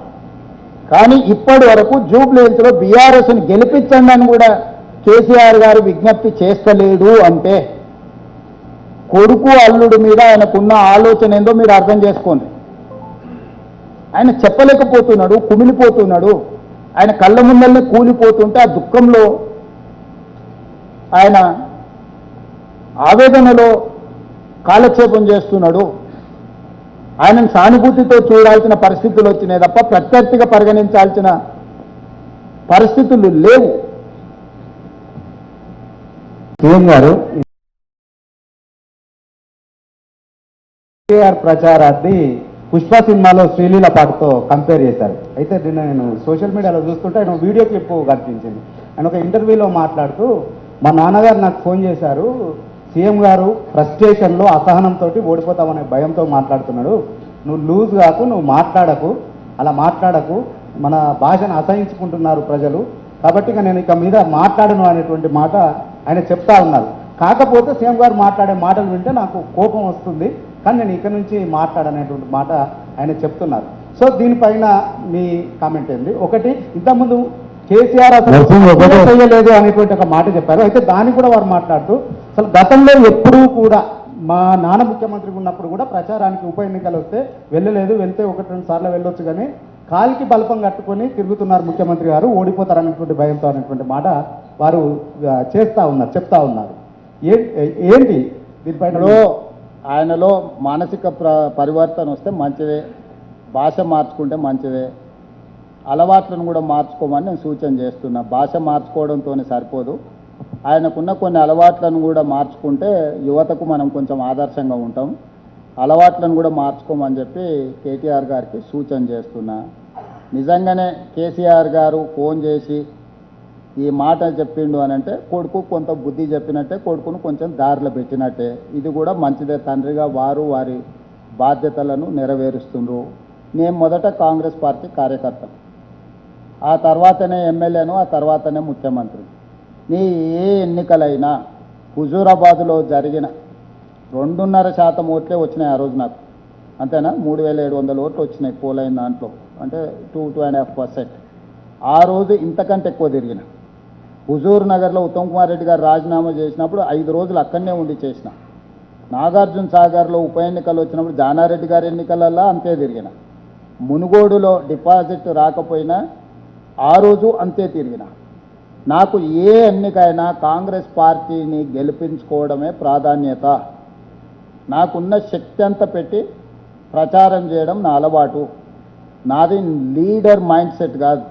కానీ ఇప్పటి వరకు జూబ్లీ హిల్స్లో బీఆర్ఎస్ని గెలిపించండి అని కూడా కేసీఆర్ గారు విజ్ఞప్తి చేస్తలేడు అంటే కొడుకు అల్లుడి మీద ఆయనకున్న ఆలోచన ఏందో మీరు అర్థం చేసుకోండి. ఆయన చెప్పలేకపోతున్నాడు, కుమిలిపోతున్నాడు. ఆయన కళ్ళ ముందల్ని కూలిపోతుంటే ఆ దుఃఖంలో, ఆయన ఆవేదనలో కాలక్షేపం చేస్తున్నాడు. ఆయనను సానుభూతితో చూడాల్సిన పరిస్థితులు వచ్చినాయి తప్ప ప్రత్యర్థిగా పరిగణించాల్సిన పరిస్థితులు లేవు. సీఎం గారు కేఆర్ ప్రచారాన్ని పుష్ప సినిమాలో శ్రీలీల పాటతో కంపేర్ చేశారు. అయితే దీన్ని నేను సోషల్ మీడియాలో చూస్తుంటే ఆయన వీడియో క్లిప్ కనిపించింది. ఆయన ఒక ఇంటర్వ్యూలో మాట్లాడుతూ, మా నాన్నగారు నాకు ఫోన్ చేశారు, సీఎం గారు ఫ్రస్ట్రేషన్లో అసహనంతో ఓడిపోతామనే భయంతో మాట్లాడుతున్నాడు, నువ్వు లూజ్ కాకు, నువ్వు మాట్లాడకు, అలా మాట్లాడకు, మన భాషను అసహించుకుంటున్నారు ప్రజలు, కాబట్టి ఇక నేను ఇక మీద మాట్లాడను అనేటువంటి మాట ఆయన చెప్తా ఉన్నారు. కాకపోతే సీఎం గారు మాట్లాడే మాటలు వింటే నాకు కోపం వస్తుంది, కానీ నేను ఇక నుంచి మాట్లాడనేటువంటి మాట ఆయన చెప్తున్నారు. సో దీనిపైన మీ కామెంట్ ఏంది? ఒకటి, ఇంతకుముందు కేసీఆర్ అసలు చేయలేదు అనేటువంటి ఒక మాట చెప్పారు. అయితే దాన్ని కూడా వారు మాట్లాడుతూ, అసలు గతంలో ఎప్పుడూ కూడా మా నాన్న ముఖ్యమంత్రి ఉన్నప్పుడు కూడా ప్రచారానికి ఉప ఎన్నికలు వస్తే వెళ్ళలేదు, వెళ్తే 1-2 సార్లు వెళ్ళొచ్చు, కానీ కాలికి బలపం కట్టుకొని తిరుగుతున్నారు ముఖ్యమంత్రి గారు, ఓడిపోతారనేటువంటి భయంతో అనేటువంటి మాట వారు చెప్తా ఉన్నారు. ఏంటి దీనిపైన? ఆయనలో మానసిక పరివర్తన వస్తే మంచిదే, భాష మార్చుకుంటే మంచిదే, అలవాట్లను కూడా మార్చుకోమని నేను సూచన చేస్తున్నా. భాష మార్చుకోవడంతో సరిపోదు, ఆయనకున్న కొన్ని అలవాట్లను కూడా మార్చుకుంటే యువతకు మనం కొంచెం ఆదర్శంగా ఉంటాం. అలవాట్లను కూడా మార్చుకోమని చెప్పి కేటీఆర్ గారికి సూచన చేస్తున్నా. నిజంగానే కేసీఆర్ గారు ఫోన్ చేసి ఈ మాట చెప్పిండు అని అంటే కొడుకు కొంత బుద్ధి చెప్పినట్టే, కొడుకును కొంచెం దారిలో పెట్టినట్టే. ఇది కూడా మంచిదే, తండ్రిగా వారు వారి బాధ్యతలను నెరవేరుస్తుండ్రు. నేను మొదట కాంగ్రెస్ పార్టీ కార్యకర్త, ఆ తర్వాతనే ఎమ్మెల్యేను, ఆ తర్వాతనే ముఖ్యమంత్రి. నీ ఏ ఎన్నికలైనా హుజూరాబాద్లో జరిగిన 2.5% ఓట్లే వచ్చినాయి ఆ రోజు నాకు, అంతేనా? 3,700 ఓట్లు వచ్చినాయి పోలైన దాంట్లో, అంటే 2.5%. ఆ రోజు ఇంతకంటే ఎక్కువ తిరిగిన. హుజూర్ నగర్లో ఉత్తమ్ కుమార్ రెడ్డి గారు రాజీనామా చేసినప్పుడు 5 రోజులు అక్కడనే ఉండి చేసిన. నాగార్జున సాగర్లో ఉప ఎన్నికలు వచ్చినప్పుడు జానారెడ్డి గారి ఎన్నికలలో అంతే తిరిగిన. మునుగోడులో డిపాజిట్ రాకపోయినా ఆ రోజు అంతే తిరిగిన. నాకు ఏ ఎన్నికైనా కాంగ్రెస్ పార్టీని గెలిపించుకోవడమే ప్రాధాన్యత. నాకున్న శక్తి అంతా పెట్టి ప్రచారం చేయడం నా అలవాటు. నాది లీడర్ మైండ్ సెట్ కాదు,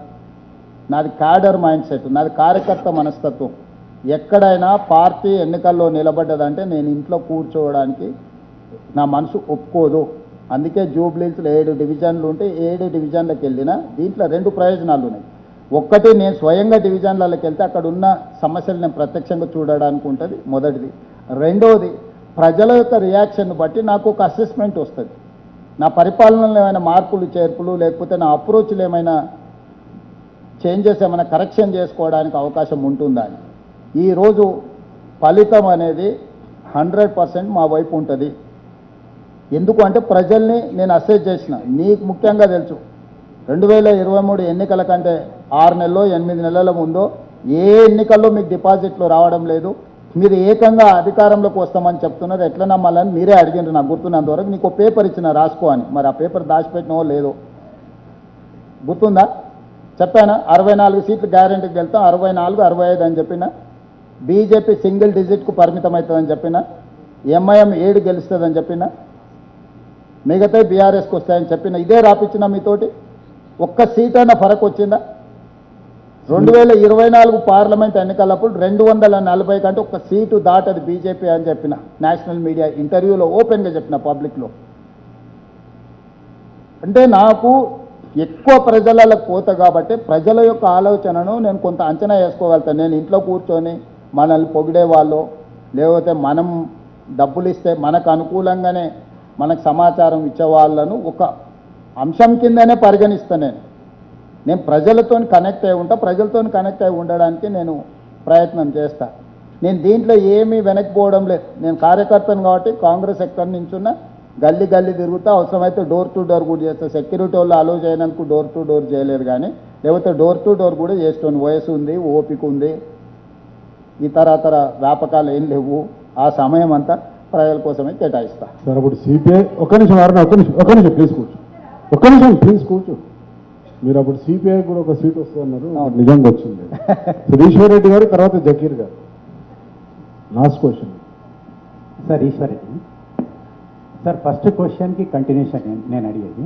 నాది క్యాడర్ మైండ్ సెట్, నాది కార్యకర్త మనస్తత్వం. ఎక్కడైనా పార్టీ ఎన్నికల్లో నిలబడ్డదంటే నేను ఇంట్లో కూర్చోవడానికి నా మనసు ఒప్పుకోదు. అందుకే జూబ్లీస్లో 7 డివిజన్లు ఉంటే 7 డివిజన్లకు వెళ్ళినా దీంట్లో 2 ప్రయోజనాలు ఉన్నాయి. ఒక్కటి, నేను స్వయంగా డివిజన్లకి వెళ్తే అక్కడ ఉన్న సమస్యలు నేను ప్రత్యక్షంగా చూడడానికి ఉంటుంది, మొదటిది. రెండవది, ప్రజల యొక్క రియాక్షన్ బట్టి నాకు ఒక అసెస్మెంట్ వస్తుంది. నా పరిపాలనలో ఏమైనా మార్పులు చేర్పులు లేకపోతే నా అప్రోచ్లు ఏమైనా చేంజెస్ ఏమైనా కరెక్షన్ చేసుకోవడానికి అవకాశం ఉంటుందా అని. ఈరోజు ఫలితం అనేది 100% మా వైపు ఉంటుంది. ఎందుకు అంటే ప్రజల్ని నేను అసెస్ చేసిన. నీకు ముఖ్యంగా తెలుసు, 2023 ఎన్నికల కంటే 6 నెలలో 8 నెలల ముందో ఏ ఎన్నికల్లో మీకు డిపాజిట్లు రావడం లేదు. మీరు ఏకంగా అధికారంలోకి వస్తామని చెప్తున్నారు. ఎట్లా నమ్మాలని మీరే అడిగినారు, నాకు గుర్తున్నంత వరకు. నీకు పేపర్ ఇచ్చిన రాసుకో అని, మరి ఆ పేపర్ దాచిపెట్టినో లేదో గుర్తుందా? చెప్పానా? 64 సీట్లు గ్యారెంటీకి వెళ్తాం, 64, 65 అని చెప్పిన. బీజేపీ సింగిల్ డిజిట్కు పరిమితం అవుతుందని చెప్పిన. ఎంఐఎం 7 గెలుస్తుందని చెప్పిన. మిగతా బీఆర్ఎస్కి వస్తాయని చెప్పిన. ఇదే రాపించిన మీతోటి. ఒక్క సీట్ అయినా ఫరక్ వచ్చిందా? 2024 పార్లమెంట్ ఎన్నికలప్పుడు 240 కంటే ఒక్క సీటు దాటది బీజేపీ అని చెప్పిన. నేషనల్ మీడియా ఇంటర్వ్యూలో ఓపెన్గా చెప్పిన, పబ్లిక్లో. అంటే నాకు ఎక్కువ ప్రజలకు పోతా కాబట్టి ప్రజల యొక్క ఆలోచనను నేను కొంత అంచనా వేసుకోగలుగుతాను. నేను ఇంట్లో కూర్చొని మనల్ని పొగిడే వాళ్ళు, లేకపోతే మనం డబ్బులు ఇస్తే మనకు అనుకూలంగానే మనకు సమాచారం ఇచ్చే వాళ్ళను ఒక అంశం కిందనే పరిగణిస్తాను. నేను ప్రజలతో కనెక్ట్ అయి ఉంటా, ప్రజలతో కనెక్ట్ అయి ఉండడానికి నేను ప్రయత్నం చేస్తా. నేను దీంట్లో ఏమీ వెనక్కిపోవడం లేదు. నేను కార్యకర్తను కాబట్టి కాంగ్రెస్ ఎక్కడి నుంచున్నా గల్లీ గల్లీ తిరుగుతా, అవసరమైతే డోర్ టు డోర్ కూడా చేస్తా. సెక్యూరిటీ వాళ్ళు అలో చేయడానికి డోర్ టు డోర్ చేయలేరు, కానీ లేకపోతే డోర్ టు డోర్ కూడా చేస్తాను. వయసు ఉంది, ఓపిక ఉంది, ఇతర వ్యాపకాలు ఏం లేవు. ఆ సమయం అంతా ప్రజల కోసమే కేటాయిస్తా. సార్, అప్పుడు సిపిఐ ఒక్క నిమిషం ప్లీజ్ కూర్చో. మీరు అప్పుడు సిపిఐ కూడా ఒక సీట్ వస్తుందన్నారు, నిజంగా వచ్చింది. ఈశ్వర్ రెడ్డి గారు, తర్వాత జకీర్ గారు. Last question sir. Eshwar Reddy sir, first క్వశ్చన్కి కంటిన్యూషన్ నేను అడిగేది.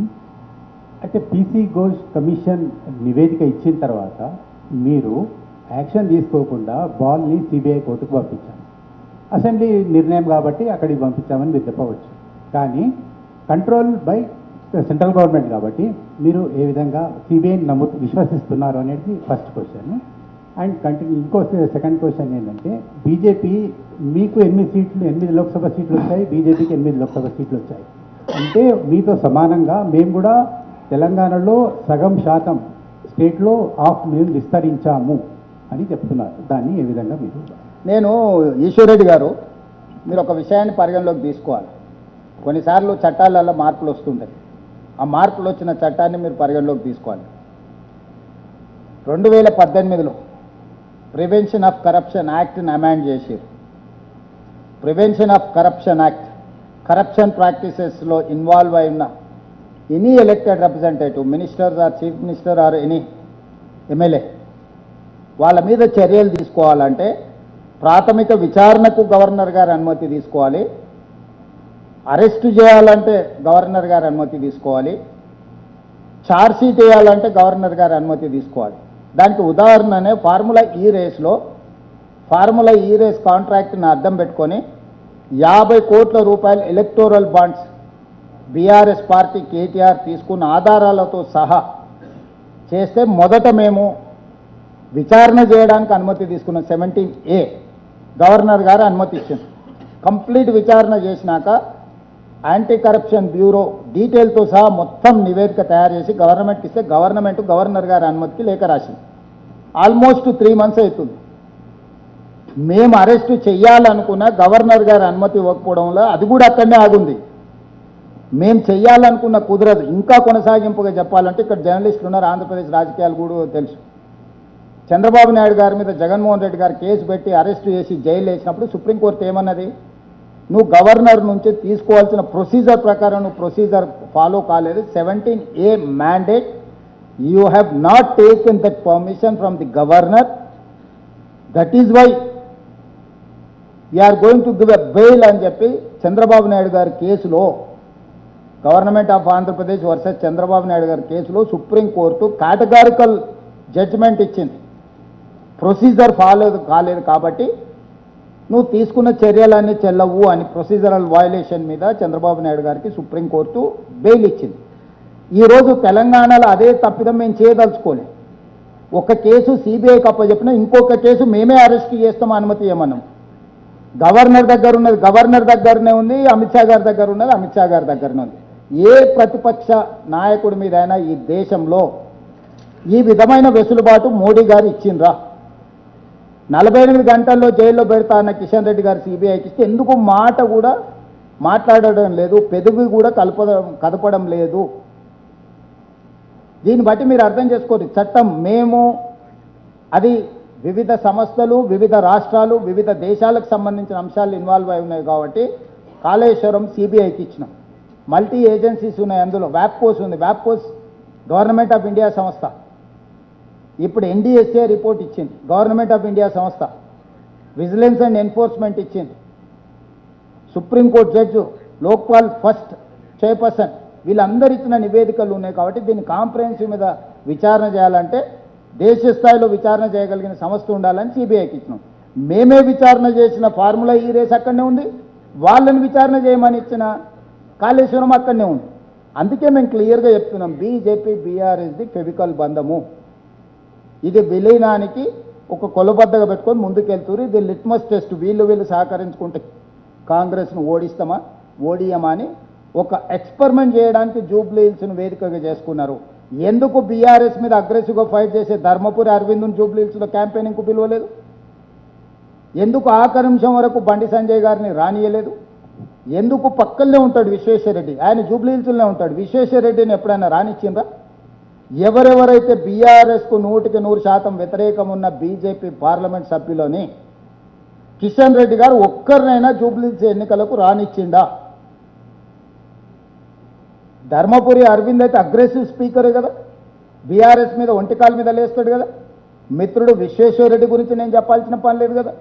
అయితే పీసీ ఘోష్ కమిషన్ నివేదిక ఇచ్చిన తర్వాత మీరు యాక్షన్ తీసుకోకుండా బాల్ని సిబిఐ కోర్టుకు పంపించారు. అసెంబ్లీ నిర్ణయం కాబట్టి అక్కడికి పంపించామని మీరు చెప్పవచ్చు. కానీ కంట్రోల్ బై సెంట్రల్ గవర్నమెంట్ కాబట్టి మీరు ఏ విధంగా సిబిఐని విశ్వసిస్తున్నారు అనేది ఫస్ట్ క్వశ్చన్. అండ్ ఇంకో సెకండ్ క్వశ్చన్ ఏంటంటే, బీజేపీ మీకు 8 లోక్సభ సీట్లు వచ్చాయి, బీజేపీకి 8 లోక్సభ సీట్లు వచ్చాయి. అంటే మీతో సమానంగా మేము కూడా తెలంగాణలో సగం శాతం స్టేట్లో మేము విస్తరించాము అని చెప్తున్నారు. దాన్ని ఏ విధంగా మీరు? నేను ఈశ్వర్రెడ్డి గారు, మీరు ఒక విషయాన్ని పరిగణలోకి తీసుకోవాలి. కొన్నిసార్లు చట్టాలలో మార్పులు వస్తుంటాయి. ఆ మార్పులు వచ్చిన చట్టాన్ని మీరు పరిగణలోకి తీసుకోవాలి. 2018లో ప్రివెన్షన్ ఆఫ్ కరప్షన్ యాక్ట్ని అమెండ్ చేశారు. Prevention of corruption act, corruption ప్రాక్టీసెస్లో ఇన్వాల్వ్ అయిన any elected representative, ministers or chief minister or any MLA, వాళ్ళ మీద చర్యలు తీసుకోవాలంటే ప్రాథమిక విచారణకు గవర్నర్ గారి అనుమతి తీసుకోవాలి, అరెస్టు చేయాలంటే గవర్నర్ గారి అనుమతి తీసుకోవాలి, ఛార్జ్షీట్ వేయాలంటే గవర్నర్ గారి అనుమతి తీసుకోవాలి. దానికి ఉదాహరణనే ఫార్ములా ఈ రేస్ కాంట్రాక్ట్ని అడ్డం పెట్టుకొని 50 కోట్ల రూపాయలు electoral bonds BRS party KTR తీసుకున్న ఆధారాలతో సహా చేస్తే మొదట మేము విచారణ చేయడానికి అనుమతి తీసుకున్న 17A గవర్నర్ గారు అనుమతి ఇచ్చింది. కంప్లీట్ విచారణ చేసినాక యాంటీ కరప్షన్ బ్యూరో డీటెయిల్తో సహా మొత్తం నివేదిక తయారు చేసి గవర్నమెంట్కి ఇస్తే గవర్నర్ గారి అనుమతికి లేఖ రాసింది. ఆల్మోస్ట్ 3 months అవుతుంది. మేము అరెస్టు చెయ్యాలనుకున్న గవర్నర్ గారి అనుమతి ఇవ్వకపోవడంలో అది కూడా అక్కడనే ఆగుంది. మేము చెయ్యాలనుకున్న కుదరదు. ఇంకా కొనసాగింపుగా చెప్పాలంటే ఇక్కడ జర్నలిస్టులు ఉన్నారు, ఆంధ్రప్రదేశ్ రాజకీయాలు కూడా తెలుసు. చంద్రబాబు నాయుడు గారి మీద జగన్మోహన్ రెడ్డి గారు కేసు పెట్టి అరెస్టు చేసి జైలు వేసినప్పుడు సుప్రీంకోర్టు ఏమన్నది, నువ్వు గవర్నర్ నుంచి తీసుకోవాల్సిన ప్రొసీజర్ ప్రకారం నువ్వు ప్రొసీజర్ ఫాలో కాలేదు. 17A mandate, you have not taken that permission from the governor, that is why we are going to give a bail అని చెప్పి చంద్రబాబు నాయుడు గారి కేసులో, government of Andhra Pradesh versus Chandrababu Naidu గారి కేసులో సుప్రీంకోర్టు కేటగారికల్ జడ్జిమెంట్ ఇచ్చింది. ప్రొసీజర్ ఫాలో కాలేదు కాబట్టి నువ్వు తీసుకున్న చర్యలన్నీ చెల్లవు అని ప్రొసీజరల్ వయలేషన్ మీద చంద్రబాబు నాయుడు గారికి సుప్రీంకోర్టు బెయిల్ ఇచ్చింది. ఈరోజు తెలంగాణలో అదే తప్పిదం మేము చేయదలుచుకోలేదు. ఒక కేసు సిబిఐకి అప్పచెప్పినా ఇంకొక కేసు మేమే అరెస్ట్ చేస్తాం అనుమతి ఇవ్వమన్నాం. గవర్నర్ దగ్గర ఉన్నది గవర్నర్ దగ్గరనే ఉంది, అమిత్ షా గారి దగ్గర ఉన్నది అమిత్ షా గారి దగ్గరనే ఉంది. ఏ ప్రతిపక్ష నాయకుడి మీద అయినా ఈ దేశంలో ఈ విధమైన వెసులుబాటు మోడీ గారు ఇచ్చిండ్రా? 48 గంటల్లో జైల్లో పెడతా అన్న కిషన్ రెడ్డి గారు సిబిఐకి ఇస్తే ఎందుకు మాట కూడా మాట్లాడడం లేదు, పెదవి కూడా కదపడం లేదు? దీన్ని బట్టి మీరు అర్థం చేసుకోండి. చట్టం మేము అది వివిధ సంస్థలు, వివిధ రాష్ట్రాలు, వివిధ దేశాలకు సంబంధించిన అంశాలు ఇన్వాల్వ్ అయి ఉన్నాయి కాబట్టి కాళేశ్వరం సిబిఐకి ఇచ్చినాం. మల్టీ ఏజెన్సీస్ ఉన్నాయి, అందులో వ్యాప్కోస్ ఉంది. వ్యాప్కోస్ గవర్నమెంట్ ఆఫ్ ఇండియా సంస్థ. ఇప్పుడు NDSA రిపోర్ట్ ఇచ్చింది, గవర్నమెంట్ ఆఫ్ ఇండియా సంస్థ. విజిలెన్స్ అండ్ ఎన్ఫోర్స్మెంట్ ఇచ్చింది. Supreme court judge, Lokpal first chairperson, వీళ్ళందరూ ఇచ్చిన నివేదికలు ఉన్నాయి కాబట్టి దీన్ని కాంప్రహెన్సివ్ మీద విచారణ చేయాలంటే దేశ స్థాయిలో విచారణ చేయగలిగిన సంస్థ ఉండాలని సిబిఐకి ఇచ్చినాం. మేమే విచారణ చేసిన ఫార్ములా ఈ రేస్ అక్కడనే ఉంది, వాళ్ళని విచారణ చేయమని ఇచ్చిన కాళేశ్వరం అక్కడనే ఉంది. అందుకే మేము క్లియర్గా చెప్తున్నాం, బీజేపీ బీఆర్ఎస్ ది ఫెవికల్ బంధము. ఇది విలీనానికి ఒక కొలబద్దగా పెట్టుకొని ముందుకెళ్తున్నారు. ఇది లిట్మస్ టెస్ట్. వీళ్ళు సహకరించుకుంటే కాంగ్రెస్ను ఓడియమా అని ఒక ఎక్స్పెరిమెంట్ చేయడానికి జూబ్లీ హిల్స్ను వేదికగా చేసుకున్నారు. ఎందుకు బీఆర్ఎస్ మీద అగ్రెసివ్గా ఫైట్ చేసే ధర్మపురి అరవింద్ను జూబ్లీ హిల్స్లో క్యాంపెయినింగ్కు పిలవలేదు? ఎందుకు ఆఖరి నిమిషం వరకు బండి సంజయ్ గారిని రానియలేదు? ఎందుకు పక్కనే ఉంటాడు విశ్వేశ్వరరెడ్డి, ఆయన జూబ్లీ హిల్స్లోనే ఉంటాడు. విశ్వేశ్వరరెడ్డిని ఎప్పుడైనా రానిచ్చిందా? ఎవరెవరైతే బీఆర్ఎస్కు 100% వ్యతిరేకం ఉన్న బీజేపీ పార్లమెంట్ సభ్యులని కిషన్ రెడ్డి గారు ఒక్కరినైనా జూబ్లీ హిల్స్ ఎన్నికలకు రానిచ్చిందా? ధర్మపురి అరవింద్ అయితే అగ్రెసివ్ స్పీకరే కదా, బీఆర్ఎస్ మీద ఒంటికాల మీద లేస్తాడు కదా. మిత్రుడు విశ్వేశ్వరరెడ్డి గురించి నేను చెప్పాల్సిన పని లేదు కదా.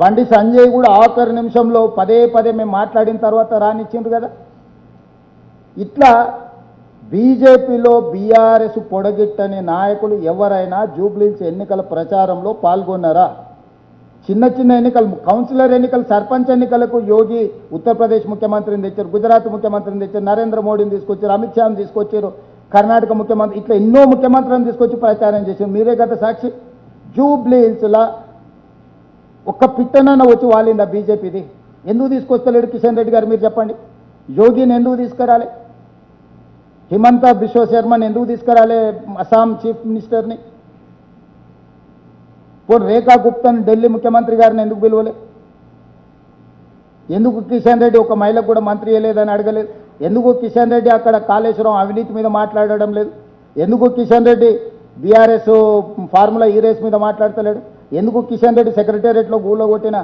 బండి సంజయ్ కూడా ఆఖరి నిమిషంలో పదే మేము మాట్లాడిన తర్వాత రానిచ్చిండ్రు కదా. ఇట్లా బీజేపీలో బీఆర్ఎస్ పొడగిట్టని నాయకులు ఎవరైనా జూబ్లీ హిల్స్ ఎన్నికల ప్రచారంలో పాల్గొన్నారా? చిన్న చిన్న ఎన్నికలు, కౌన్సిలర్ ఎన్నికలు, సర్పంచ్ ఎన్నికలకు యోగి ఉత్తరప్రదేశ్ ముఖ్యమంత్రిని తెచ్చారు, గుజరాత్ ముఖ్యమంత్రిని తెచ్చారు, నరేంద్ర మోడీని తీసుకొచ్చారు, అమిత్ షాని తీసుకొచ్చారు, కర్ణాటక ముఖ్యమంత్రి, ఇట్లా ఎన్నో ముఖ్యమంత్రులను తీసుకొచ్చి ప్రచారం చేశారు. మీరే కదా సాక్షి. జూబ్లీ హిల్స్లా ఒక్క పిట్టనన్న వచ్చి వాలిందా బీజేపీది? ఎందుకు తీసుకొస్తలేడు కిషన్ రెడ్డి గారు? మీరు చెప్పండి. యోగిని ఎందుకు తీసుకురాలి? హిమంత బిశ్వ శర్మని ఎందుకు తీసుకురాలే? అస్సాం చీఫ్ మినిస్టర్ని. పోనీ రేఖా గుప్తాని ఢిల్లీ ముఖ్యమంత్రి గారిని ఎందుకు పిలవలే? ఎందుకు కిషన్ రెడ్డి ఒక మహిళకు కూడా మంత్రి అయ్యలేదని అడగలేదు? ఎందుకు కిషన్ రెడ్డి అక్కడ కాళేశ్వరం అవినీతి మీద మాట్లాడడం లేదు? ఎందుకు కిషన్ రెడ్డి బీఆర్ఎస్ ఫార్ములా ఈ రేస్ మీద మాట్లాడతలేడు? ఎందుకు కిషన్ రెడ్డి సెక్రటేరియట్లో గూళ్ళ కొట్టిన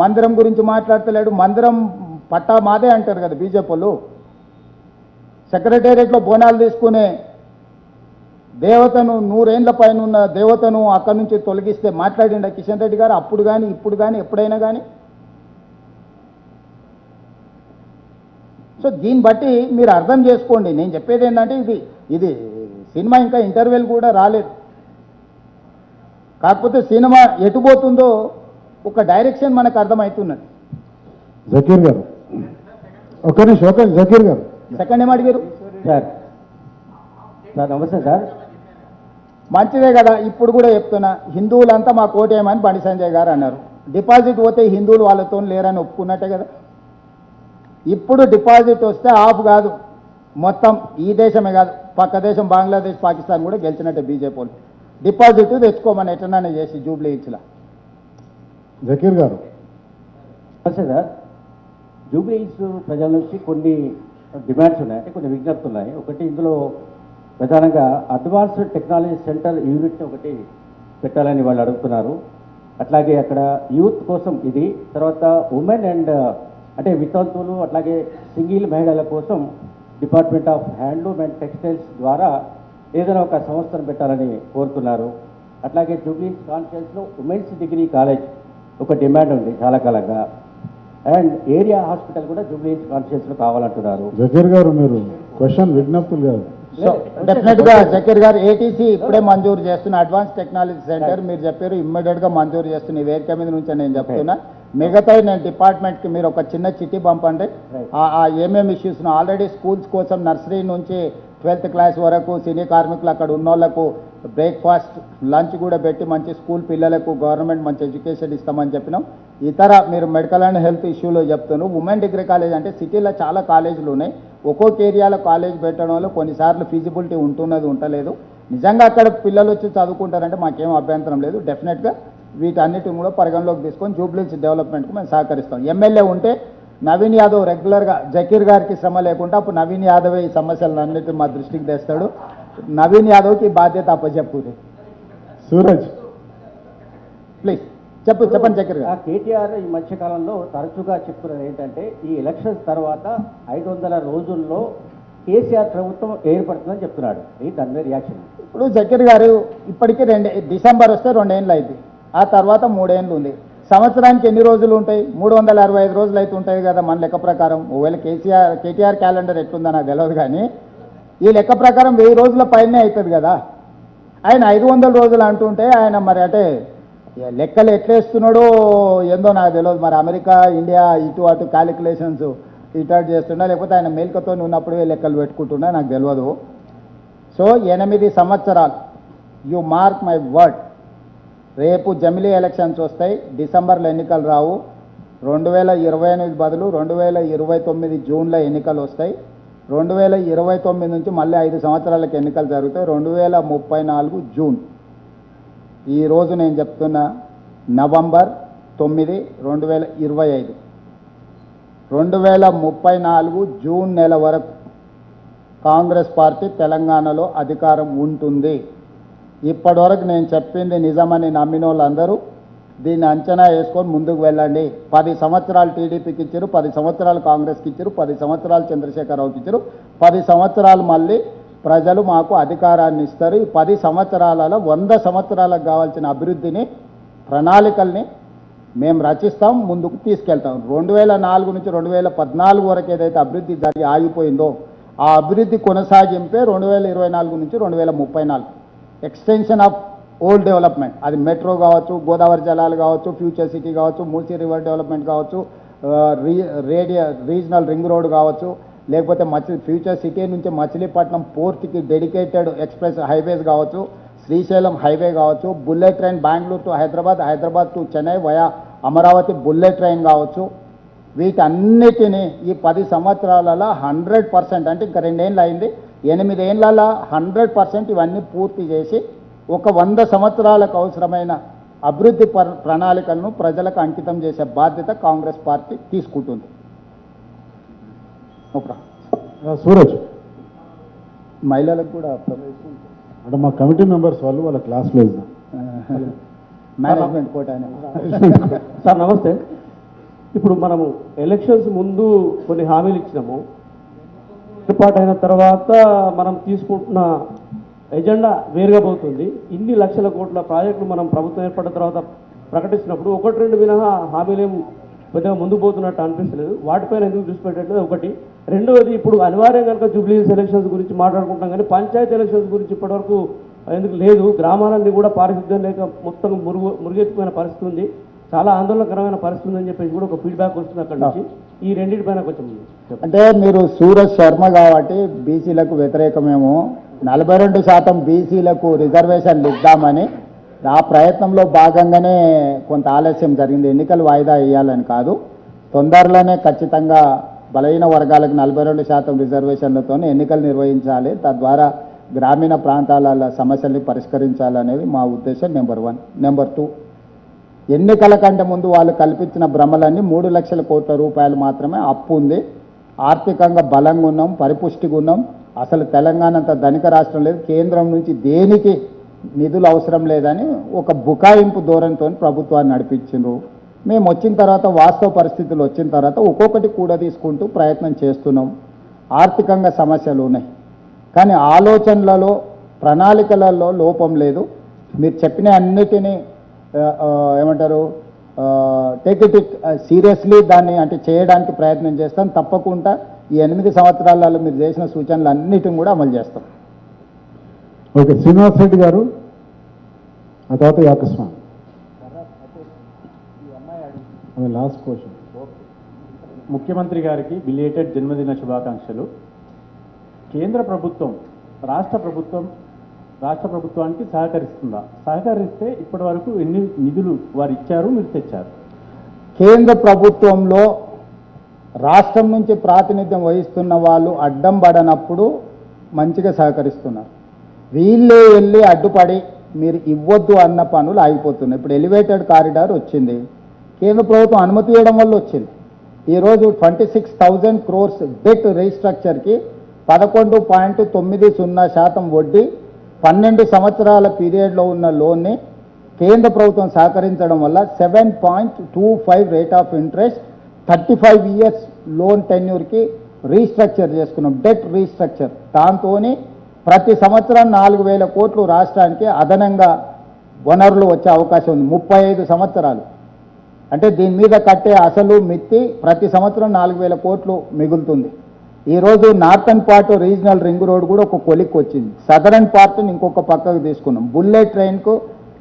మందిరం గురించి మాట్లాడతలేడు? మందిరం పట్టా మాదే అంటారు కదా బీజేపీ వాళ్ళు. సెక్రటేరియట్లో బోనాలు తీసుకునే దేవతను, 100 ఏళ్ల పైన ఉన్న దేవతను అక్కడి నుంచి తొలగిస్తే మాట్లాడిండ కిషన్ రెడ్డి గారు? అప్పుడు కానీ ఇప్పుడు కానీ ఎప్పుడైనా కానీ? సో దీన్ని బట్టి మీరు అర్థం చేసుకోండి. నేను చెప్పేది ఏంటంటే ఇది సినిమా ఇంకా ఇంటర్వెల్ కూడా రాలేదు. కాకపోతే సినిమా ఎటుపోతుందో ఒక డైరెక్షన్ మనకు అర్థమవుతున్నది. జకీర్ గారు ఒక్క నిమిషం, జకీర్ గారు సెకండ్ ఏం అడిగారు సార్? సార్ నమస్తే సార్. మంచిదే కదా. ఇప్పుడు కూడా చెప్తున్నా, హిందువులంతా మా కోటేయమని బండి సంజయ్ గారు అన్నారు. డిపాజిట్ పోతే హిందువులు వాళ్ళతో లేరని ఒప్పుకున్నట్టే కదా. ఇప్పుడు డిపాజిట్ వస్తే ఆఫ్ కాదు, మొత్తం ఈ దేశమే కాదు, పక్క దేశం బంగ్లాదేశ్, పాకిస్తాన్ కూడా గెలిచినట్టే బీజేపీ వాళ్ళు. డిపాజిట్ తెచ్చుకోమని ఎట్లనే చేసి జూబ్లీ హిల్స్లో. జకీర్ గారు నమస్తే సార్. జూబ్లీ హిల్స్ ప్రజల నుంచి కొన్ని డిమాండ్స్ ఉన్నాయి, అంటే కొన్ని విజ్ఞప్తులు ఉన్నాయి. ఒకటి, ఇందులో ప్రధానంగా అడ్వాన్స్డ్ టెక్నాలజీ సెంటర్ యూనిట్ ఒకటి పెట్టాలని వాళ్ళు అడుగుతున్నారు. అట్లాగే అక్కడ యూత్ కోసం ఇది, తర్వాత ఉమెన్ అండ్ అంటే వితంతువులు, అట్లాగే సింగిల్ మహిళల కోసం department of handloom and textiles ద్వారా ఏదైనా ఒక సంస్థను పెట్టాలని కోరుతున్నారు. అట్లాగే జూబ్లీ హిల్స్ కాన్ఫరెన్స్లో ఉమెన్స్ డిగ్రీ కాలేజ్ ఒక డిమాండ్ ఉంది చాలా కాలంగా. అండ్ ఏరియా హాస్పిటల్ కూడా జూబ్లీ హిల్స్ కాన్ఫరెన్స్లో కావాలంటున్నారు. జకీర్ గారు మీరు క్వశ్చన్ విజ్ఞప్తులు కాదు. సో డెఫినెట్గా జకీర్ గారు ఏటీసీ ఇప్పుడే మంజూరు చేస్తున్న అడ్వాన్స్ టెక్నాలజీ సెంటర్ మీరు చెప్పారు, ఇమ్మీడియట్గా మంజూరు చేస్తున్న ఈ వేదిక మీద నుంచి నేను చెప్తున్నా. మిగతా నేను డిపార్ట్మెంట్కి మీరు ఒక చిన్న చిట్టి పంపండి. ఏమేమి ఇష్యూస్ ఆల్రెడీ స్కూల్స్ కోసం నర్సరీ నుంచి 12th క్లాస్ వరకు సినీ కార్మికులు అక్కడ ఉన్న వాళ్ళకు బ్రేక్ఫాస్ట్, లంచ్ కూడా పెట్టి మంచి స్కూల్ పిల్లలకు గవర్నమెంట్ మంచి ఎడ్యుకేషన్ ఇస్తామని చెప్పినాం. ఇతర మీరు మెడికల్ అండ్ హెల్త్ ఇష్యూలో చెప్తాను. ఉమెన్ డిగ్రీ కాలేజ్ అంటే సిటీలో చాలా కాలేజీలు ఉన్నాయి. ఒక్కొక్క ఏరియాలో కాలేజ్ పెట్టడంలో కొన్నిసార్లు ఫీజిబిలిటీ ఉంటున్నది, ఉండలేదు. నిజంగా అక్కడ పిల్లలు వచ్చి చదువుకుంటారంటే మాకేం అభ్యంతరం లేదు. డెఫినెట్గా వీటన్నిటిని కూడా పరిగణలోకి తీసుకొని జూబ్లీ హిల్స్ డెవలప్మెంట్కి మేము సహకరిస్తాం. ఎమ్మెల్యే ఉంటే నవీన్ యాదవ్ రెగ్యులర్గా జకీర్ గారికి శ్రమ లేకుండా అప్పుడు నవీన్ యాదవ్ ఈ సమస్యలన్నిటిని మా దృష్టికి తెస్తాడు. నవీన్ యాదవ్కి బాధ్యత అప్పచెప్పుది. సూరజ్ ప్లీజ్ చెప్పండి జకీర్ గారు. కేటీఆర్ ఈ మధ్యకాలంలో తరచుగా చెప్తున్నది ఏంటంటే ఈ ఎలక్షన్స్ తర్వాత 500 రోజుల్లో కేసీఆర్ ప్రభుత్వం ఏర్పడుతుందని చెప్తున్నాడు. దాని మీద రియాక్షన్? ఇప్పుడు జకీర్ గారు ఇప్పటికీ డిసెంబర్ వస్తే 2 ఏళ్ళు అయింది, ఆ తర్వాత 3 ఏళ్ళు ఉంది. సంవత్సరానికి ఎన్ని రోజులు ఉంటాయి? 365 రోజులు అయితే ఉంటాయి కదా మన లెక్క ప్రకారం. ఒకవేళ కేటీఆర్ క్యాలెండర్ ఎట్లుందో నాకు తెలియదు, కానీ ఈ లెక్క ప్రకారం 1000 రోజుల పైనే అవుతుంది కదా. ఆయన 500 రోజులు అంటుంటే ఆయన మరి అంటే లెక్కలు ఎట్లేస్తున్నాడో ఏందో నాకు తెలియదు. మరి అమెరికా, ఇండియా ఇటు అటు క్యాలిక్యులేషన్స్ ఇటు చేస్తున్నా, లేకపోతే ఆయన మేల్కతో ఉన్నప్పుడే లెక్కలు పెట్టుకుంటున్నా నాకు తెలియదు. సో 8 సంవత్సరాలు, యు మార్క్ మై వర్డ్, రేపు జమిలీ ఎలక్షన్స్ వస్తాయి, డిసెంబర్లో ఎన్నికలు రావు. 2028 బదులు 2029 జూన్లో ఎన్నికలు వస్తాయి. 2029 నుంచి మళ్ళీ 5 సంవత్సరాలకు ఎన్నికలు జరుగుతాయి. 2034 జూన్. ఈరోజు నేను చెప్తున్నా నవంబర్ 9, 2025. 2034 జూన్ నెల వరకు కాంగ్రెస్ పార్టీ తెలంగాణలో అధికారం ఉంటుంది. ఇప్పటివరకు నేను చెప్పింది నిజమని నమ్మిన వాళ్ళందరూ దీన్ని అంచనా వేసుకొని ముందుకు వెళ్ళండి. 10 సంవత్సరాలు టీడీపీకి ఇచ్చారు, 10 సంవత్సరాలు కాంగ్రెస్కి ఇచ్చారు, 10 సంవత్సరాలు చంద్రశేఖరరావుకి ఇచ్చారు, 10 సంవత్సరాలు మళ్ళీ ప్రజలు మాకు అధికారాన్ని ఇస్తారు. ఈ 10 సంవత్సరాలలో 100 సంవత్సరాలకు కావాల్సిన అభివృద్ధిని, ప్రణాళికల్ని మేము రచిస్తాం, ముందుకు తీసుకెళ్తాం. 2004 నుంచి 2014 వరకు ఏదైతే అభివృద్ధి జరిగి ఆగిపోయిందో ఆ అభివృద్ధి కొనసాగింపే 2024 నుంచి 2034 ఎక్స్టెన్షన్ ఆఫ్ ఓల్డ్ డెవలప్మెంట్, అది మెట్రో కావచ్చు, గోదావరి జలాలు కావచ్చు, ఫ్యూచర్ సిటీ కావచ్చు, మూసీ రివర్ డెవలప్మెంట్ కావచ్చు, రీజనల్ రింగ్ రోడ్ కావచ్చు, లేకపోతే ఫ్యూచర్ సిటీ నుంచి మచిలీపట్నం పోర్ట్కి డెడికేటెడ్ ఎక్స్ప్రెస్ హైవేస్ కావచ్చు, శ్రీశైలం హైవే కావచ్చు, bullet train Bengaluru to Hyderabad, Hyderabad to Chennai via Amaravati bullet train కావచ్చు, వీటన్నిటినీ ఈ 10 సంవత్సరాలలో 100% అంటే ఇంకా 2 ఏళ్ళు అయింది, 8 ఏళ్ళలో 100% ఇవన్నీ పూర్తి చేసి ఒక 100 సంవత్సరాలకు అవసరమైన అభివృద్ధి ప్రణాళికలను ప్రజలకు అంకితం చేసే బాధ్యత కాంగ్రెస్ పార్టీ తీసుకుంటుంది. సూరజ్ మహిళలకు కూడా ప్రవేశం అంటే మా కమిటీ మెంబర్స్ వాళ్ళ క్లాస్లో ఇద్దాం. మేనేజ్మెంట్ కోట సార్ నమస్తే. ఇప్పుడు మనము ఎలక్షన్స్ ముందు కొన్ని హామీలు ఇచ్చినాము, ఏర్పాటైన తర్వాత మనం తీసుకుంటున్న ఎజెండా వేరుగా పోతుంది. ఇన్ని లక్షల కోట్ల ప్రాజెక్టులు మనం ప్రభుత్వం ఏర్పడిన తర్వాత ప్రకటించినప్పుడు 1-2 మినహా హామీలేం పెద్దగా ముందుకు పోతున్నట్టు అనిపిస్తలేదు. వాటిపైన ఎందుకు దృష్టి పెట్టట్లేదు ఒకటి. రెండవది, ఇప్పుడు అనివార్యం కనుక జూబ్లీ ఎలక్షన్స్ గురించి మాట్లాడుకుంటాం, కానీ పంచాయతీ ఎలక్షన్స్ గురించి ఇప్పటివరకు ఎందుకు లేదు? గ్రామాలన్నీ కూడా పారిశుద్ధ్యం లేక మొత్తం మురుగెత్తిపోయిన పరిస్థితి ఉంది, చాలా ఆందోళనకరమైన పరిస్థితి ఉందని చెప్పేసి కూడా ఒక ఫీడ్బ్యాక్ వస్తుంది అక్కడి నుంచి. ఈ రెండింటిపైన కొంచెం అంటే మీరు సూరజ్ శర్మ కాబట్టి బీసీలకు వ్యతిరేకమేమో, 42% బీసీలకు రిజర్వేషన్లు ఇద్దామని ఆ ప్రయత్నంలో భాగంగానే కొంత ఆలస్యం జరిగింది. ఎన్నికలు వాయిదా వేయాలని కాదు, తొందరలోనే ఖచ్చితంగా బలహీన వర్గాలకు 42% రిజర్వేషన్లతో ఎన్నికలు నిర్వహించాలి, తద్వారా గ్రామీణ ప్రాంతాల సమస్యల్ని పరిష్కరించాలనేది మా ఉద్దేశం. నెంబర్ 1. నెంబర్ 2, ఎన్నికల కంటే ముందు వాళ్ళు కల్పించిన భ్రమలన్నీ 3 లక్షల కోట్ల రూపాయలు మాత్రమే అప్పు ఉంది, ఆర్థికంగా బలంగా ఉన్నాం, పరిపుష్టిగా ఉన్నాం, అసలు తెలంగాణ అంత ధనిక రాష్ట్రం లేదు, కేంద్రం నుంచి దేనికి నిధులు అవసరం లేదని ఒక బుకాయింపు ధోరణితో ప్రభుత్వాన్ని నడిపించిండ్రు. మేము వచ్చిన తర్వాత వాస్తవ పరిస్థితులు వచ్చిన తర్వాత ఒక్కొక్కటి కూడా తీసుకుంటూ ప్రయత్నం చేస్తున్నాం. ఆర్థికంగా సమస్యలు ఉన్నాయి, కానీ ఆలోచనలలో ప్రణాళికలలో లోపం లేదు. మీరు చెప్పిన అన్నిటినీ ఏమంటారు టేక్ ఇట్ సీరియస్లీ, దాన్ని అంటే చేయడానికి ప్రయత్నం చేస్తాం. తప్పకుండా ఈ 8 సంవత్సరాలలో మీరు చేసిన సూచనలు అన్నిటిని కూడా అమలు చేస్తాం. ఓకే, శ్రీనివాస్ రెడ్డి గారు, ఆ తర్వాత యాకస్వామి. Last question. ముఖ్యమంత్రి గారికి బిలేటెడ్ జన్మదిన శుభాకాంక్షలు. కేంద్ర ప్రభుత్వం రాష్ట్ర ప్రభుత్వానికి సహకరిస్తుందా? సహకరిస్తే ఇప్పటి వరకు ఎన్ని నిధులు వారు ఇచ్చారు, మీరు తెచ్చారు? కేంద్ర ప్రభుత్వంలో రాష్ట్రం నుంచి ప్రాతినిధ్యం వహిస్తున్న వాళ్ళు అడ్డం పడనప్పుడు మంచిగా సహకరిస్తున్నారు. వీళ్ళే వెళ్ళి అడ్డుపడి మీరు ఇవ్వద్దు అన్న పనులు ఆగిపోతున్నాయి. ఇప్పుడు ఎలివేటెడ్ కారిడార్ వచ్చింది, కేంద్ర ప్రభుత్వం అనుమతి ఇవ్వడం వల్ల వచ్చింది. ఈరోజు 26,000 crores డెట్ రీస్ట్రక్చర్కి 11.90% వడ్డీ, 12 సంవత్సరాల పీరియడ్లో ఉన్న లోన్ని కేంద్ర ప్రభుత్వం సహకరించడం వల్ల 7.25 rate of interest, 35 years loan టెన్యూర్కి రీస్ట్రక్చర్ చేసుకున్నాం, డెట్ రీస్ట్రక్చర్. దాంతో ప్రతి సంవత్సరం 4,000 కోట్లు రాష్ట్రానికి అదనంగా వనరులు వచ్చే అవకాశం ఉంది. 35 సంవత్సరాలు అంటే దీని మీద కట్టే అసలు మిత్తి ప్రతి సంవత్సరం 4,000 కోట్లు మిగులుతుంది. ఈరోజు northern part regional ring road కూడా ఒక కొలిక్కి వచ్చింది, సదరన్ పార్ట్ని ఇంకొక పక్కకు తీసుకున్నాం. బుల్లెట్ ట్రైన్కు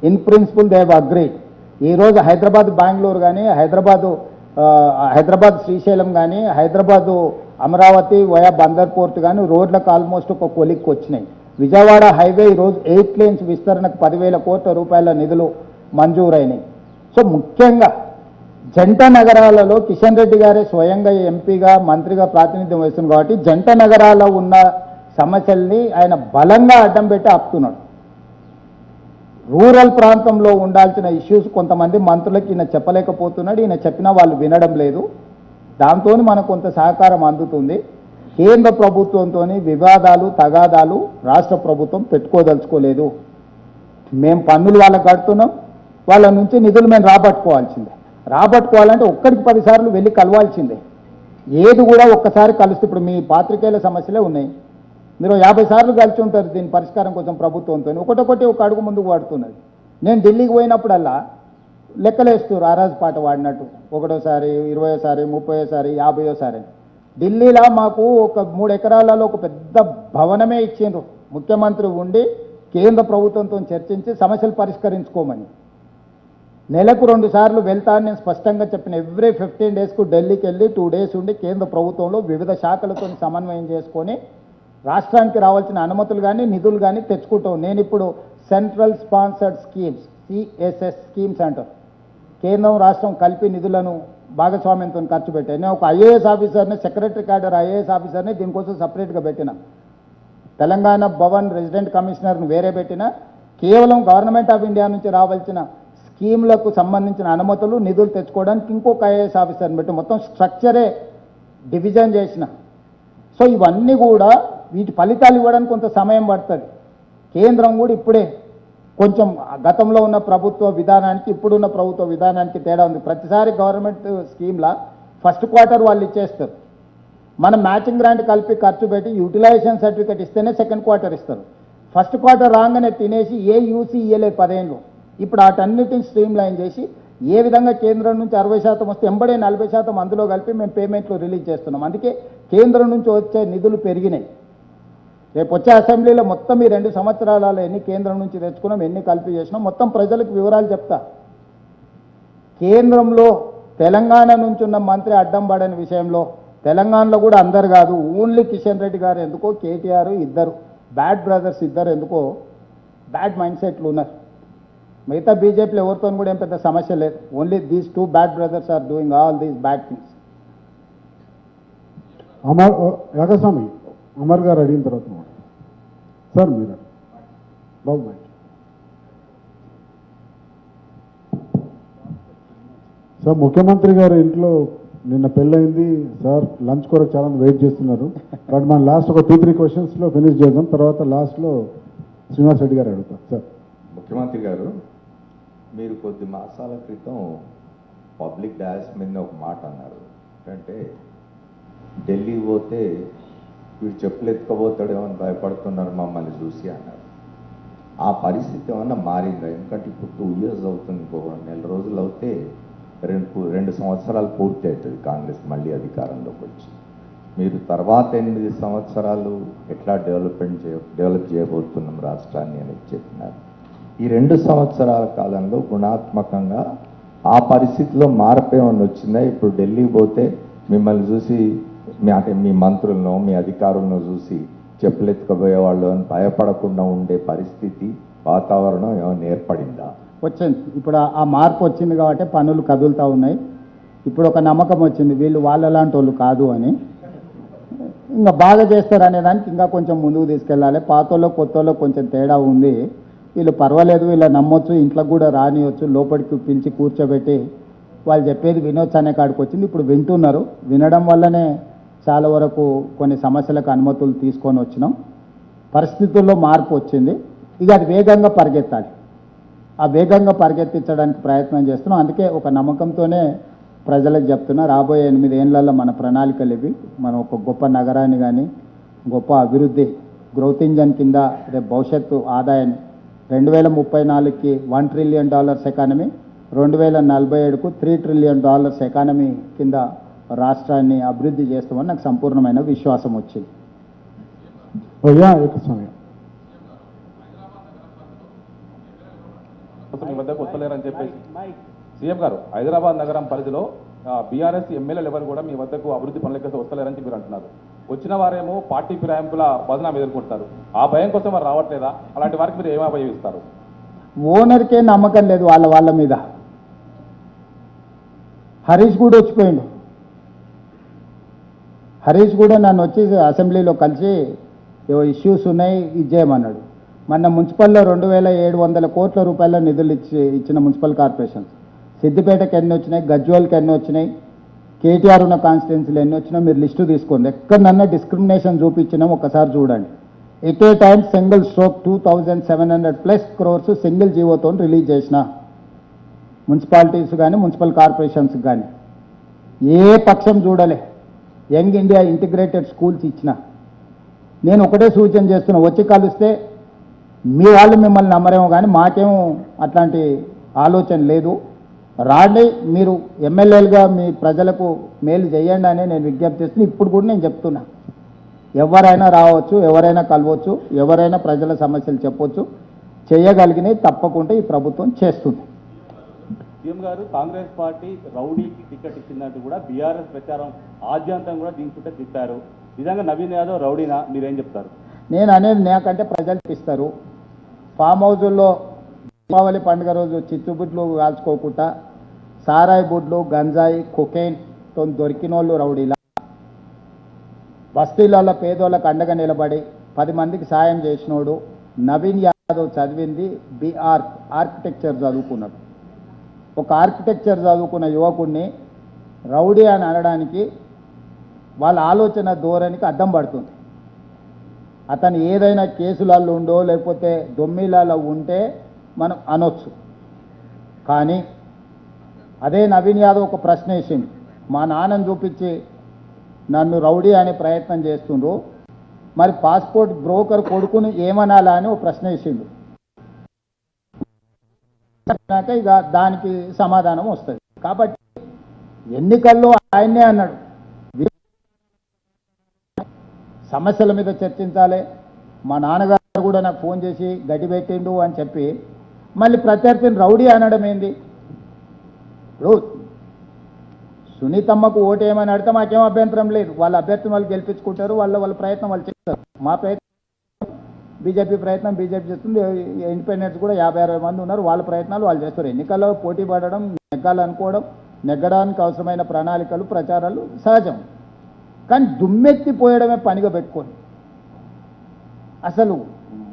in principle they have agreed. ఈరోజు హైదరాబాద్ బెంగళూరు కానీ, హైదరాబాద్ శ్రీశైలం కానీ, హైదరాబాదు అమరావతి వయా బందర్ పోర్ట్ కానీ రోడ్లకు ఆల్మోస్ట్ ఒక కొలిక్కి వచ్చినాయి. విజయవాడ హైవే ఈరోజు 8 lanes విస్తరణకు 10,000 కోట్ల రూపాయల నిధులు మంజూరైనాయి. సో ముఖ్యంగా జంట నగరాలలో కిషన్ రెడ్డి గారే స్వయంగా ఎంపీగా మంత్రిగా ప్రాతినిధ్యం వహిస్తుంది కాబట్టి జంట నగరాల్లో ఉన్న సమస్యల్ని ఆయన బలంగా అడ్డం పెట్టి ఆపుతున్నాడు. రూరల్ ప్రాంతంలో ఉండాల్సిన ఇష్యూస్ కొంతమంది మంత్రులకి ఈయన చెప్పలేకపోతున్నాడు, ఈయన చెప్పినా వాళ్ళు వినడం లేదు. దాంతో మనకు కొంత సహకారం అందుతుంది. కేంద్ర ప్రభుత్వంతో వివాదాలు తగాదాలు రాష్ట్ర ప్రభుత్వం పెట్టుకోదలుచుకోలేదు. మేము పన్నులు వాళ్ళకి కడుతున్నాం, వాళ్ళ నుంచి నిధులు మేము రాబట్టుకోవాలంటే ఒక్కడికి 10 సార్లు వెళ్ళి కలవాల్సిందే. ఏది కూడా ఒక్కసారి కలిస్తే ఇప్పుడు మీ పాత్రికేయుల సమస్యలే ఉన్నాయి, మీరు 50 సార్లు కలిసి ఉంటారు దీని పరిష్కారం కోసం ప్రభుత్వంతో. ఒకటొకటి ఒక అడుగు ముందుకు పడుతున్నది. నేను ఢిల్లీకి పోయినప్పుడల్లా లెక్కలేస్తారు ఆరాజ్ పాట వాడినట్టు, 1వ సారి 20వ సారి 30వ సారి 50వ సారి. ఢిల్లీలో మాకు ఒక 3 ఎకరాలలో ఒక పెద్ద భవనమే ఇచ్చిండ్రు. ముఖ్యమంత్రి ఉండి కేంద్ర ప్రభుత్వంతో చర్చించి సమస్యలు పరిష్కరించుకోమని. నెలకు 2 సార్లు వెళ్తాను నేను స్పష్టంగా చెప్పిన. ఎవ్రీ 15 డేస్కు ఢిల్లీకి వెళ్ళి 2 డేస్ ఉండి కేంద్ర ప్రభుత్వంలో వివిధ శాఖలతో సమన్వయం చేసుకొని రాష్ట్రానికి రావాల్సిన అనుమతులు కానీ నిధులు కానీ తెచ్చుకుంటాం. నేను ఇప్పుడు central sponsored schemes CSS schemes అంటారు. కేంద్రం రాష్ట్రం కలిపి నిధులను భాగస్వామ్యంతో ఖర్చు పెట్టాను. నేను ఒక ఐఏఎస్ ఆఫీసర్ని, సెక్రటరీ క్యాడర్ ఐఏఎస్ ఆఫీసర్ని దీనికోసం సపరేట్గా పెట్టిన. తెలంగాణ భవన్ రెసిడెంట్ కమిషనర్ను వేరే పెట్టిన. కేవలం గవర్నమెంట్ ఆఫ్ ఇండియా నుంచి రావాల్సిన స్కీమ్లకు సంబంధించిన అనుమతులు నిధులు తెచ్చుకోవడానికి ఇంకొక ఐఏఎస్ ఆఫీసర్ని పెట్టి మొత్తం స్ట్రక్చరే డివిజన్ చేసిన. సో ఇవన్నీ కూడా వీటి ఫలితాలు ఇవ్వడానికి కొంత సమయం పడుతుంది. కేంద్రం కూడా ఇప్పుడే కొంచెం గతంలో ఉన్న ప్రభుత్వ విధానానికి ఇప్పుడున్న ప్రభుత్వ విధానానికి తేడా ఉంది. ప్రతిసారి గవర్నమెంట్ స్కీమ్లా ఫస్ట్ క్వార్టర్ వాళ్ళు ఇచ్చేస్తారు. మనం మ్యాచింగ్ గ్రాంట్ కలిపి ఖర్చు పెట్టి యూటిలైజేషన్ సర్టిఫికేట్ ఇస్తేనే సెకండ్ క్వార్టర్ ఇస్తారు. ఫస్ట్ క్వార్టర్ రాగానే తినేసి ఏ యూసీ ఇయ్యలేదు 10 ఏళ్ళు. ఇప్పుడు వాటన్నిటిని స్ట్రీమ్ లైన్ చేసి ఏ విధంగా కేంద్రం నుంచి 60% వస్తే ఎంబడే 40% అందులో కలిపి మేము పేమెంట్లు రిలీజ్ చేస్తున్నాం. అందుకే కేంద్రం నుంచి వచ్చే నిధులు పెరిగినాయి. రేపు వచ్చే అసెంబ్లీలో మొత్తం ఈ 2 సంవత్సరాలలో ఎన్ని కేంద్రం నుంచి తెచ్చుకున్నాం, ఎన్ని కలిపి చేసినాం, మొత్తం ప్రజలకు వివరాలు చెప్తా. కేంద్రంలో తెలంగాణ నుంచి ఉన్న మంత్రి అడ్డం పడని విషయంలో తెలంగాణలో కూడా అందరు కాదు, ఓన్లీ కిషన్ రెడ్డి గారు ఎందుకో, కేటీఆర్ ఇద్దరు బ్యాడ్ బ్రదర్స్ ఇద్దరు ఎందుకో బ్యాడ్ మైండ్ సెట్లు ఉన్నారు. మిగతా బీజేపీలో ఎవరితో కూడా ఏం పెద్ద సమస్య లేదు. Only these 2 bad brothers are doing all these bad things. Yagaswamy Amar గారు అడిగిన తర్వాత సార్ మీరు బాబు సార్, ముఖ్యమంత్రి గారు ఇంట్లో నిన్న పెళ్ళయింది సార్, లంచ్ కొరకు చాలా వెయిట్ చేస్తున్నారు. బట్ మనం లాస్ట్ ఒక 2-3 క్వశ్చన్స్లో ఫినిష్ చేద్దాం, తర్వాత లాస్ట్లో శ్రీనివాస్ రెడ్డి గారు అడుగుతారు. సార్, ముఖ్యమంత్రి గారు, మీరు కొద్ది మాసాల క్రితం పబ్లిక్ డాష్ మీద ఒక మాట అన్నారు. అంటే ఢిల్లీ పోతే వీడు చెప్పులు ఎత్తుకపోతాడేమో అని భయపడుతున్నారు మమ్మల్ని చూసి అన్నారు. ఆ పరిస్థితి ఏమన్నా మారిందా? ఎందుకంటే ఇప్పుడు 2 years అవుతుంది, ఇంకో 2 నెల రోజులు అవుతే 2 సంవత్సరాలు పూర్తి అవుతుంది కాంగ్రెస్ మళ్ళీ అధికారంలోకి వచ్చి. మీరు తర్వాత 8 సంవత్సరాలు ఎట్లా డెవలప్ చేయబోతున్నాం రాష్ట్రాన్ని అని చెప్పినారు. ఈ 2 సంవత్సరాల కాలంలో గుణాత్మకంగా ఆ పరిస్థితిలో మార్పు ఏమన్నా వచ్చిందా? ఇప్పుడు ఢిల్లీ పోతే మిమ్మల్ని చూసి మీ మంత్రులను, మీ అధికారులను చూసి చెప్పులెత్తుకుపోయేవాళ్ళు అని భయపడకుండా ఉండే పరిస్థితి, వాతావరణం ఏమైనా ఏర్పడిందా? వచ్చింది. ఇప్పుడు ఆ మార్పు వచ్చింది కాబట్టి పనులు కదులుతూ ఉన్నాయి. ఇప్పుడు ఒక నమ్మకం వచ్చింది, వీళ్ళు వాళ్ళలాంటి వాళ్ళు కాదు అని. ఇంకా బాగా చేస్తారు అనే దానికి ఇంకా కొంచెం ముందుకు తీసుకెళ్ళాలి. పాతోళ్ళు కొత్తోళ్ళు కొంచెం తేడా ఉంది. వీళ్ళు పర్వాలేదు, వీళ్ళ నమ్మొచ్చు, ఇంట్లోకి కూడా రానియొచ్చు, లోపలికి పిలిచి కూర్చోబెట్టి వాళ్ళు చెప్పేది వినొచ్చు అనే కాడికి వచ్చింది. ఇప్పుడు వింటున్నారు. వినడం వల్లనే చాలా వరకు కొన్ని సమస్యలకు అనుమతులు తీసుకొని వచ్చినాం. పరిస్థితుల్లో మార్పు వచ్చింది. ఇక అది వేగంగా పరిగెత్తాలి. ఆ వేగంగా పరిగెత్తించడానికి ప్రయత్నం చేస్తున్నాం. అందుకే ఒక నమ్మకంతోనే ప్రజలకు చెప్తున్నా, రాబోయే 8 ఏళ్లలో మన ప్రణాళికలు ఇవి. మనం ఒక గొప్ప నగరాన్ని కానీ, గొప్ప అభివృద్ధి గ్రోత్ ఇంజన్ కింద రేపు భవిష్యత్తు ఆదాయాన్ని 2034కి $1 trillion ఎకానమీ, 2047కు $3 trillion ఎకానమీ కింద రాష్ట్రాన్ని అభివృద్ధి చేస్తామని నాకు సంపూర్ణమైన విశ్వాసం వచ్చింది. మీ వద్దకు వస్తలేరని చెప్పేసి సీఎం గారు, హైదరాబాద్ నగరం పరిధిలో బీఆర్ఎస్ ఎమ్మెల్యేలు ఎవరు కూడా మీ వద్దకు అభివృద్ధి పనులకి వస్తలేరని చెప్పి మీరు అంటున్నారు. వచ్చిన వారేమో పార్టీ ఫిరాయింపుల బదనాం ఎదుర్కొంటారు. ఆ భయం కోసం వారు రావట్లేదా? అలాంటి వారికి మీరు ఏమీ అభయం ఇస్తారు? ఓనర్కే నమ్మకం లేదు వాళ్ళ మీద. హరీష్ కూడా వచ్చిపోయిండు. హరీష్ కూడా నన్ను వచ్చి అసెంబ్లీలో కలిసి ఏవో ఇష్యూస్ ఉన్నాయి ఇది చేయమన్నాడు. మొన్న మున్సిపల్లో 2700 కోట్ల రూపాయల నిధులు ఇచ్చిన మున్సిపల్ కార్పొరేషన్స్, సిద్దిపేటకి ఎన్ని వచ్చినాయి, గజ్వేల్కి ఎన్ని వచ్చినాయి, కేటీఆర్ ఉన్న కాన్స్టిట్యున్సీలు ఎన్ని వచ్చినా మీరు లిస్టు తీసుకోండి. ఎక్కడన్నా డిస్క్రిమినేషన్ చూపించినాం ఒకసారి చూడండి. At a time single stroke 2700+ crores single జీవోతో రిలీజ్ చేసిన మున్సిపాలిటీస్ కానీ మున్సిపల్ కార్పొరేషన్స్ కానీ ఏ పక్షం చూడలే. యంగ్ ఇండియా ఇంటిగ్రేటెడ్ స్కూల్స్ ఇచ్చిన. నేను ఒకటే సూచన చేస్తున్నా, వచ్చి కలిస్తే మీ వాళ్ళు మిమ్మల్ని నమ్మరేమో కానీ మాకేమో అట్లాంటి ఆలోచన లేదు. రాండి, మీరు ఎమ్మెల్యేలుగా మీ ప్రజలకు మేలు చేయండి అని నేను విజ్ఞప్తి చేస్తున్నా. ఇప్పుడు కూడా నేను చెప్తున్నా, ఎవరైనా రావచ్చు, ఎవరైనా కలవచ్చు, ఎవరైనా ప్రజల సమస్యలు చెప్పొచ్చు. చేయగలిగినవి తప్పకుండా ఈ ప్రభుత్వం చేస్తుంది. సీఎం గారు కాంగ్రెస్ పార్టీ రౌడీకి టికెట్ ఇచ్చినట్టు కూడా బీఆర్ఎస్ ప్రచారం ఆద్యంతం కూడా దీని చుట్టూ తిప్పారు. నిజంగా నవీన్ యాదవ్ రౌడీనా? మీరేం చెప్తారు? నేను అనేది నాకంటే ప్రజలు ఇస్తారు. ఫామ్ హౌజుల్లో దీపావళి పండుగ రోజు చిచ్చుబుడ్లు కాల్చుకోకుండా సారాయి బుడ్లు, గంజాయి, కొకైన్తో దొరికిన వాళ్ళు రౌడీలా, బస్తీలలో పేదోళ్ళకు అండగా నిలబడి 10 మందికి సాయం చేసినోడు నవీన్ యాదవ్. చదివింది బీఆర్ ఆర్కిటెక్చర్ చదువుకున్నాడు. ఒక ఆర్కిటెక్చర్ చదువుకున్న యువకుడిని రౌడీ అని అనడానికి వాళ్ళ ఆలోచన ధోరణికి అడ్డం పడుతుంది. అతను ఏదైనా కేసులలో ఉండో లేకపోతే దొమ్మిలలో ఉంటే మనం అనొచ్చు. కానీ అదే నవీన్ యాదవ్ ఒక ప్రశ్న వేసిండు, మా నాన్నను చూపించి నన్ను రౌడీ అనే ప్రయత్నం చేస్తుండ్రు, మరి పాస్పోర్ట్ బ్రోకర్ కొడుకుని ఏమనాలా అని ఒక ప్రశ్న వేసిండు. ఇక దానికి సమాధానం వస్తుంది. కాబట్టి ఎన్నికల్లో ఆయన్నే అన్నాడు, సమస్యల మీద చర్చించాలి. మా నాన్నగారు కూడా నాకు ఫోన్ చేసి గడ్డి పెట్టిండు అని చెప్పి మళ్ళీ ప్రత్యర్థిని రౌడీ అనడం ఏంది? ఇప్పుడు సునీతమ్మకు ఓటు ఏమని అడితే మాకేం అభ్యంతరం లేదు. వాళ్ళ అభ్యర్థిని వాళ్ళు గెలిపించుకుంటారు, వాళ్ళ ప్రయత్నం వాళ్ళు చేస్తారు. మా ప్రయత్నం బీజేపీ ప్రయత్నం బీజేపీ చేస్తుంది. ఇండిపెండెంట్స్ కూడా 50-60 మంది ఉన్నారు, వాళ్ళ ప్రయత్నాలు వాళ్ళు చేస్తారు. ఎన్నికల్లో పోటీ పడడం, నెగ్గాలనుకోవడం, నెగ్గడానికి అవసరమైన ప్రణాళికలు, ప్రచారాలు సహజం. కానీ దుమ్మెత్తిపోయడమే పనిగా పెట్టుకోండి. అసలు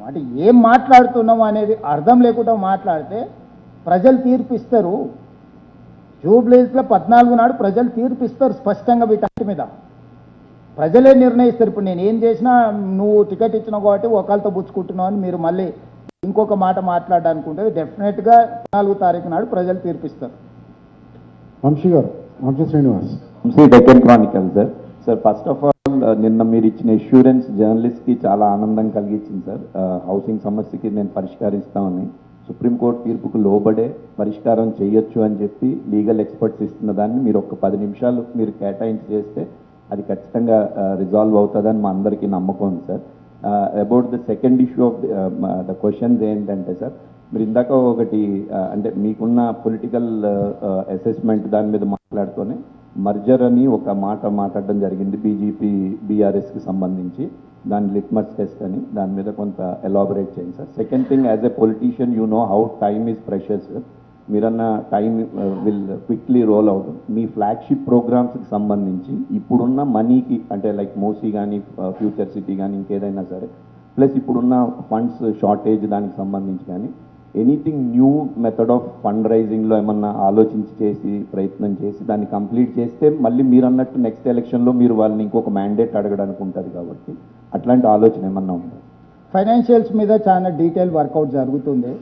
అంటే ఏం మాట్లాడుతున్నాము అనేది అర్థం లేకుండా మాట్లాడితే ప్రజలు తీర్పిస్తారు. జూబ్లీస్లో 14 నాడు ప్రజలు తీర్పిస్తారు స్పష్టంగా. వీటి మీద ప్రజలే నిర్ణయిస్తారు. ఇప్పుడు నేను ఏం చేసినా నువ్వు టికెట్ ఇచ్చినావు కాబట్టి ఒకళ్ళతో పుచ్చుకుంటున్నావు అని మీరు మళ్ళీ ఇంకొక మాట మాట్లాడడానికి ఉంటుంది. డెఫినెట్గా 14 తారీఖు నాడు ప్రజలు తీర్పిస్తారు. వంశీ గారు, Vamshi Srinivas. Deccan Chronicle sir. Sir first of all నిన్న మీరు ఇచ్చిన ఇష్యూరెన్స్ జర్నలిస్ట్కి చాలా ఆనందం కలిగించింది సార్. హౌసింగ్ సమస్యకి నేను పరిష్కరిస్తామని, సుప్రీంకోర్టు తీర్పుకు లోబడే పరిష్కారం చేయొచ్చు అని చెప్పి లీగల్ ఎక్స్పర్ట్స్ ఇస్తున్న దాన్ని మీరు ఒక 10 నిమిషాలు మీరు కేటాయించి చేస్తే అది ఖచ్చితంగా రిజాల్వ్ అవుతుందని మా అందరికీ నమ్మకం ఉంది sir. About the second issue of the questions ఏంటంటే సార్, మీరు ఇందాక ఒకటి అంటే మీకున్న పొలిటికల్ అసెస్మెంట్ దాని మీద మాట్లాడుతూనే మర్జర్ అని ఒక మాట మాట్లాడడం జరిగింది బీజేపీ బీఆర్ఎస్కి సంబంధించి, దాని లిట్మస్ టెస్ట్ అని. దాని మీద కొంత ఎలాబరేట్ చేయండి sir. Second thing, as a politician you know how time is precious sir. మీరన్న time will quickly roll out. మీ ఫ్లాగ్షిప్ ప్రోగ్రామ్స్కి సంబంధించి ఇప్పుడున్న మనీకి అంటే లైక్ మోసీ కానీ ఫ్యూచర్ సిటీ కానీ ఇంకేదైనా సరే, ప్లస్ ఇప్పుడున్న ఫండ్స్ షార్టేజ్ దానికి సంబంధించి కానీ anything new method of fund రైజింగ్లో ఏమన్నా ఆలోచించి చేసి ప్రయత్నం చేసి దాన్ని కంప్లీట్ చేస్తే మళ్ళీ మీరు అన్నట్టు నెక్స్ట్ ఎలక్షన్లో మీరు వాళ్ళని ఇంకొక మ్యాండేట్ అడగడానికి ఉంటుంది కాబట్టి అట్లాంటి ఆలోచన ఏమన్నా ఉందా? ఫైనాన్షియల్స్ మీద చాలా డీటెయిల్ వర్కౌట్ జరుగుతుంది.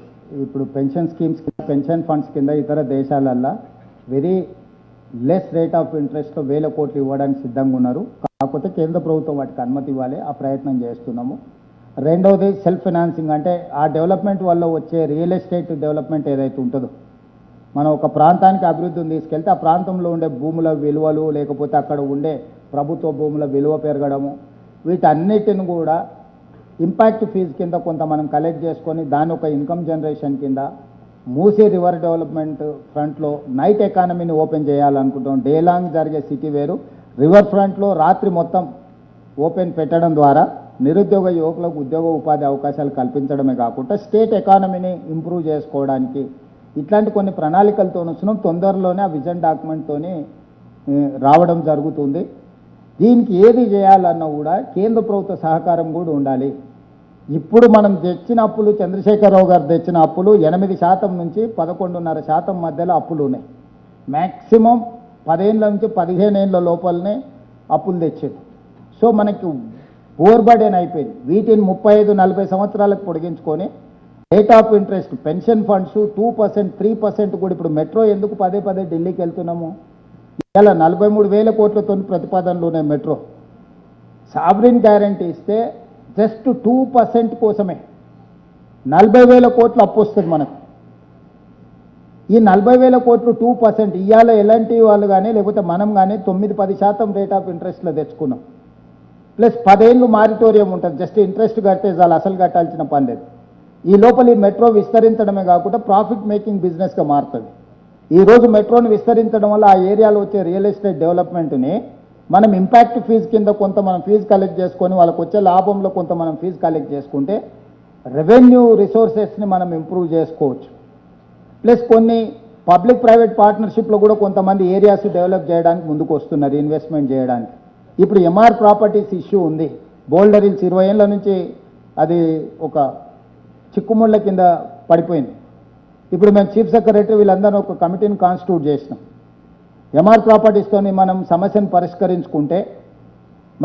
ఇప్పుడు పెన్షన్ స్కీమ్స్, పెన్షన్ ఫండ్స్ కింద ఇతర దేశాలల్లో వెరీ లెస్ రేట్ ఆఫ్ ఇంట్రెస్ట్లో 1000 కోట్లు ఇవ్వడానికి సిద్ధంగా ఉన్నారు. కాకపోతే కేంద్ర ప్రభుత్వం వాటికి అనుమతి ఇవ్వాలి, ఆ ప్రయత్నం చేస్తున్నాము. రెండవది సెల్ఫ్ ఫైనాన్సింగ్, అంటే ఆ డెవలప్మెంట్ వల్ల వచ్చే రియల్ ఎస్టేట్ డెవలప్మెంట్ ఏదైతే ఉంటుందో, మనం ఒక ప్రాంతానికి అభివృద్ధిని తీసుకెళ్తే ఆ ప్రాంతంలో ఉండే భూముల విలువలు లేకపోతే అక్కడ ఉండే ప్రభుత్వ భూముల విలువ పెరగడము, వీటన్నిటిని కూడా ఇంపాక్ట్ ఫీజు కింద కొంత మనం కలెక్ట్ చేసుకొని దాని ఒక ఇన్కమ్ జనరేషన్ కింద మూసీ రివర్ డెవలప్మెంట్ ఫ్రంట్లో నైట్ ఎకానమీని ఓపెన్ చేయాలనుకుంటాం. డే లాంగ్ జరిగే సిటీ వేరు, రివర్ ఫ్రంట్లో రాత్రి మొత్తం ఓపెన్ పెట్టడం ద్వారా నిరుద్యోగ యువకులకు ఉద్యోగ ఉపాధి అవకాశాలు కల్పించడమే కాకుండా స్టేట్ ఎకానమీని ఇంప్రూవ్ చేసుకోవడానికి ఇట్లాంటి కొన్ని ప్రణాళికలతో వస్తున్నాం. తొందరలోనే ఆ విజన్ డాక్యుమెంట్తోని రావడం జరుగుతుంది. దీనికి ఏది చేయాలన్నా కూడా కేంద్ర ప్రభుత్వ సహకారం కూడా ఉండాలి. ఇప్పుడు మనం తెచ్చిన అప్పులు, చంద్రశేఖరరావు గారు తెచ్చిన అప్పులు 8% నుంచి 11.5% మధ్యలో అప్పులు ఉన్నాయి. మ్యాక్సిమం 10 ఏళ్ళ నుంచి 15 ఏళ్ళ లోపలనే అప్పులు తెచ్చేది. సో మనకి ఓవర్ బర్డెన్ అయిపోయింది. వీటిని 35-40 సంవత్సరాలకు పొడిగించుకొని rate of interest, pension funds 2%, 3% కూడా. ఇప్పుడు మెట్రో ఎందుకు పదే ఢిల్లీకి వెళ్తున్నాము? ఇలా 43,000 కోట్లతో ప్రతిపాదనలు ఉన్నాయి మెట్రో. సావరిన్ గ్యారంటీ ఇస్తే జస్ట్ 2% కోసమే 40,000 కోట్లు అప్పు వస్తుంది మనకు. ఈ 40,000 కోట్లు 2%. ఇవాళ ఎలాంటి వాళ్ళు కానీ లేకపోతే మనం కానీ 9-10% రేట్ ఆఫ్ ఇంట్రెస్ట్లో తెచ్చుకున్నాం. ప్లస్ 10 ఏళ్ళు మారిటోరియం ఉంటుంది. జస్ట్ ఇంట్రెస్ట్ కడితే చాలు, అసలు కట్టాల్సిన పని లేదు. ఈ లోపల ఈ మెట్రో విస్తరించడమే కాకుండా ప్రాఫిట్ మేకింగ్ బిజినెస్గా మారుతుంది. ఈరోజు మెట్రోని విస్తరించడం వల్ల ఆ ఏరియాలో వచ్చే రియల్ ఎస్టేట్ డెవలప్మెంట్ని మనం ఇంపాక్ట్ ఫీజు కింద కొంత మనం ఫీజు కలెక్ట్ చేసుకొని వాళ్ళకు వచ్చే లాభంలో కొంత మనం ఫీజు కలెక్ట్ చేసుకుంటే రెవెన్యూ రిసోర్సెస్ని మనం ఇంప్రూవ్ చేసుకోవచ్చు. ప్లస్ కొన్ని పబ్లిక్ ప్రైవేట్ పార్ట్నర్షిప్లో కూడా కొంతమంది ఏరియాస్ డెవలప్ చేయడానికి ముందుకు వస్తున్నారు, ఇన్వెస్ట్మెంట్ చేయడానికి. ఇప్పుడు ఎంఆర్ ప్రాపర్టీస్ ఇష్యూ ఉంది. బోల్డర్ హిల్స్ 20 ఏళ్ళ నుంచి అది ఒక చిక్కుముళ్ళ కింద పడిపోయింది. ఇప్పుడు మేము చీఫ్ సెక్రటరీ వీళ్ళందరూ ఒక కమిటీని కాన్స్టిట్యూట్ చేసినాం. ఎంఆర్ ప్రాపర్టీస్తోని మనం సమస్యను పరిష్కరించుకుంటే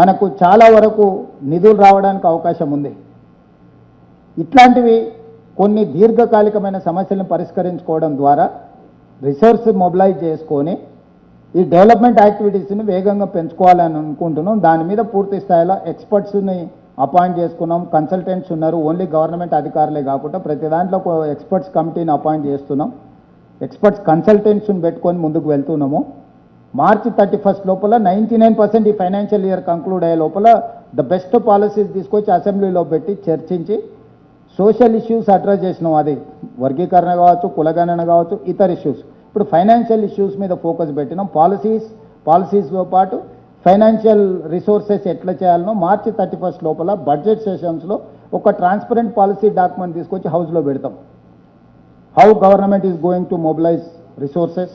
మనకు చాలా వరకు నిధులు రావడానికి అవకాశం ఉంది. ఇట్లాంటివి కొన్ని దీర్ఘకాలికమైన సమస్యలను పరిష్కరించుకోవడం ద్వారా రిసోర్స్ మొబిలైజ్ చేసుకొని ఈ డెవలప్మెంట్ యాక్టివిటీస్ని వేగంగా పెంచుకోవాలని అనుకుంటున్నాం. దాని మీద పూర్తి స్థాయిలో ఎక్స్పర్ట్స్ని అపాయింట్ చేసుకున్నాం. కన్సల్టెంట్స్ ఉన్నారు, ఓన్లీ గవర్నమెంట్ అధికారులే కాకుండా ప్రతి దాంట్లో ఒక ఎక్స్పర్ట్స్ కమిటీని అపాయింట్ చేస్తున్నాం. ఎక్స్పర్ట్స్ కన్సల్టెంట్స్ని పెట్టుకొని ముందుకు వెళ్తున్నాము. మార్చి 31 లోపల 99% ఈ ఫైనాన్షియల్ ఇయర్ కంక్లూడ్ అయ్యే లోపల ద బెస్ట్ పాలసీస్ తీసుకొచ్చి అసెంబ్లీలో పెట్టి చర్చించి సోషల్ ఇష్యూస్ అడ్రస్ చేసినాం. అది వర్గీకరణ కావచ్చు, కులగణన కావచ్చు, ఇతర ఇష్యూస్. ఇప్పుడు ఫైనాన్షియల్ ఇష్యూస్ మీద ఫోకస్ పెట్టినాం. పాలసీస్తో పాటు ఫైనాన్షియల్ రిసోర్సెస్ ఎట్లా చేయాలనో మార్చి 31 లోపల బడ్జెట్ సెషన్స్లో ఒక ట్రాన్స్పరెంట్ పాలసీ డాక్యుమెంట్ తీసుకొచ్చి హౌస్లో పెడతాం. How government is going to mobilise resources,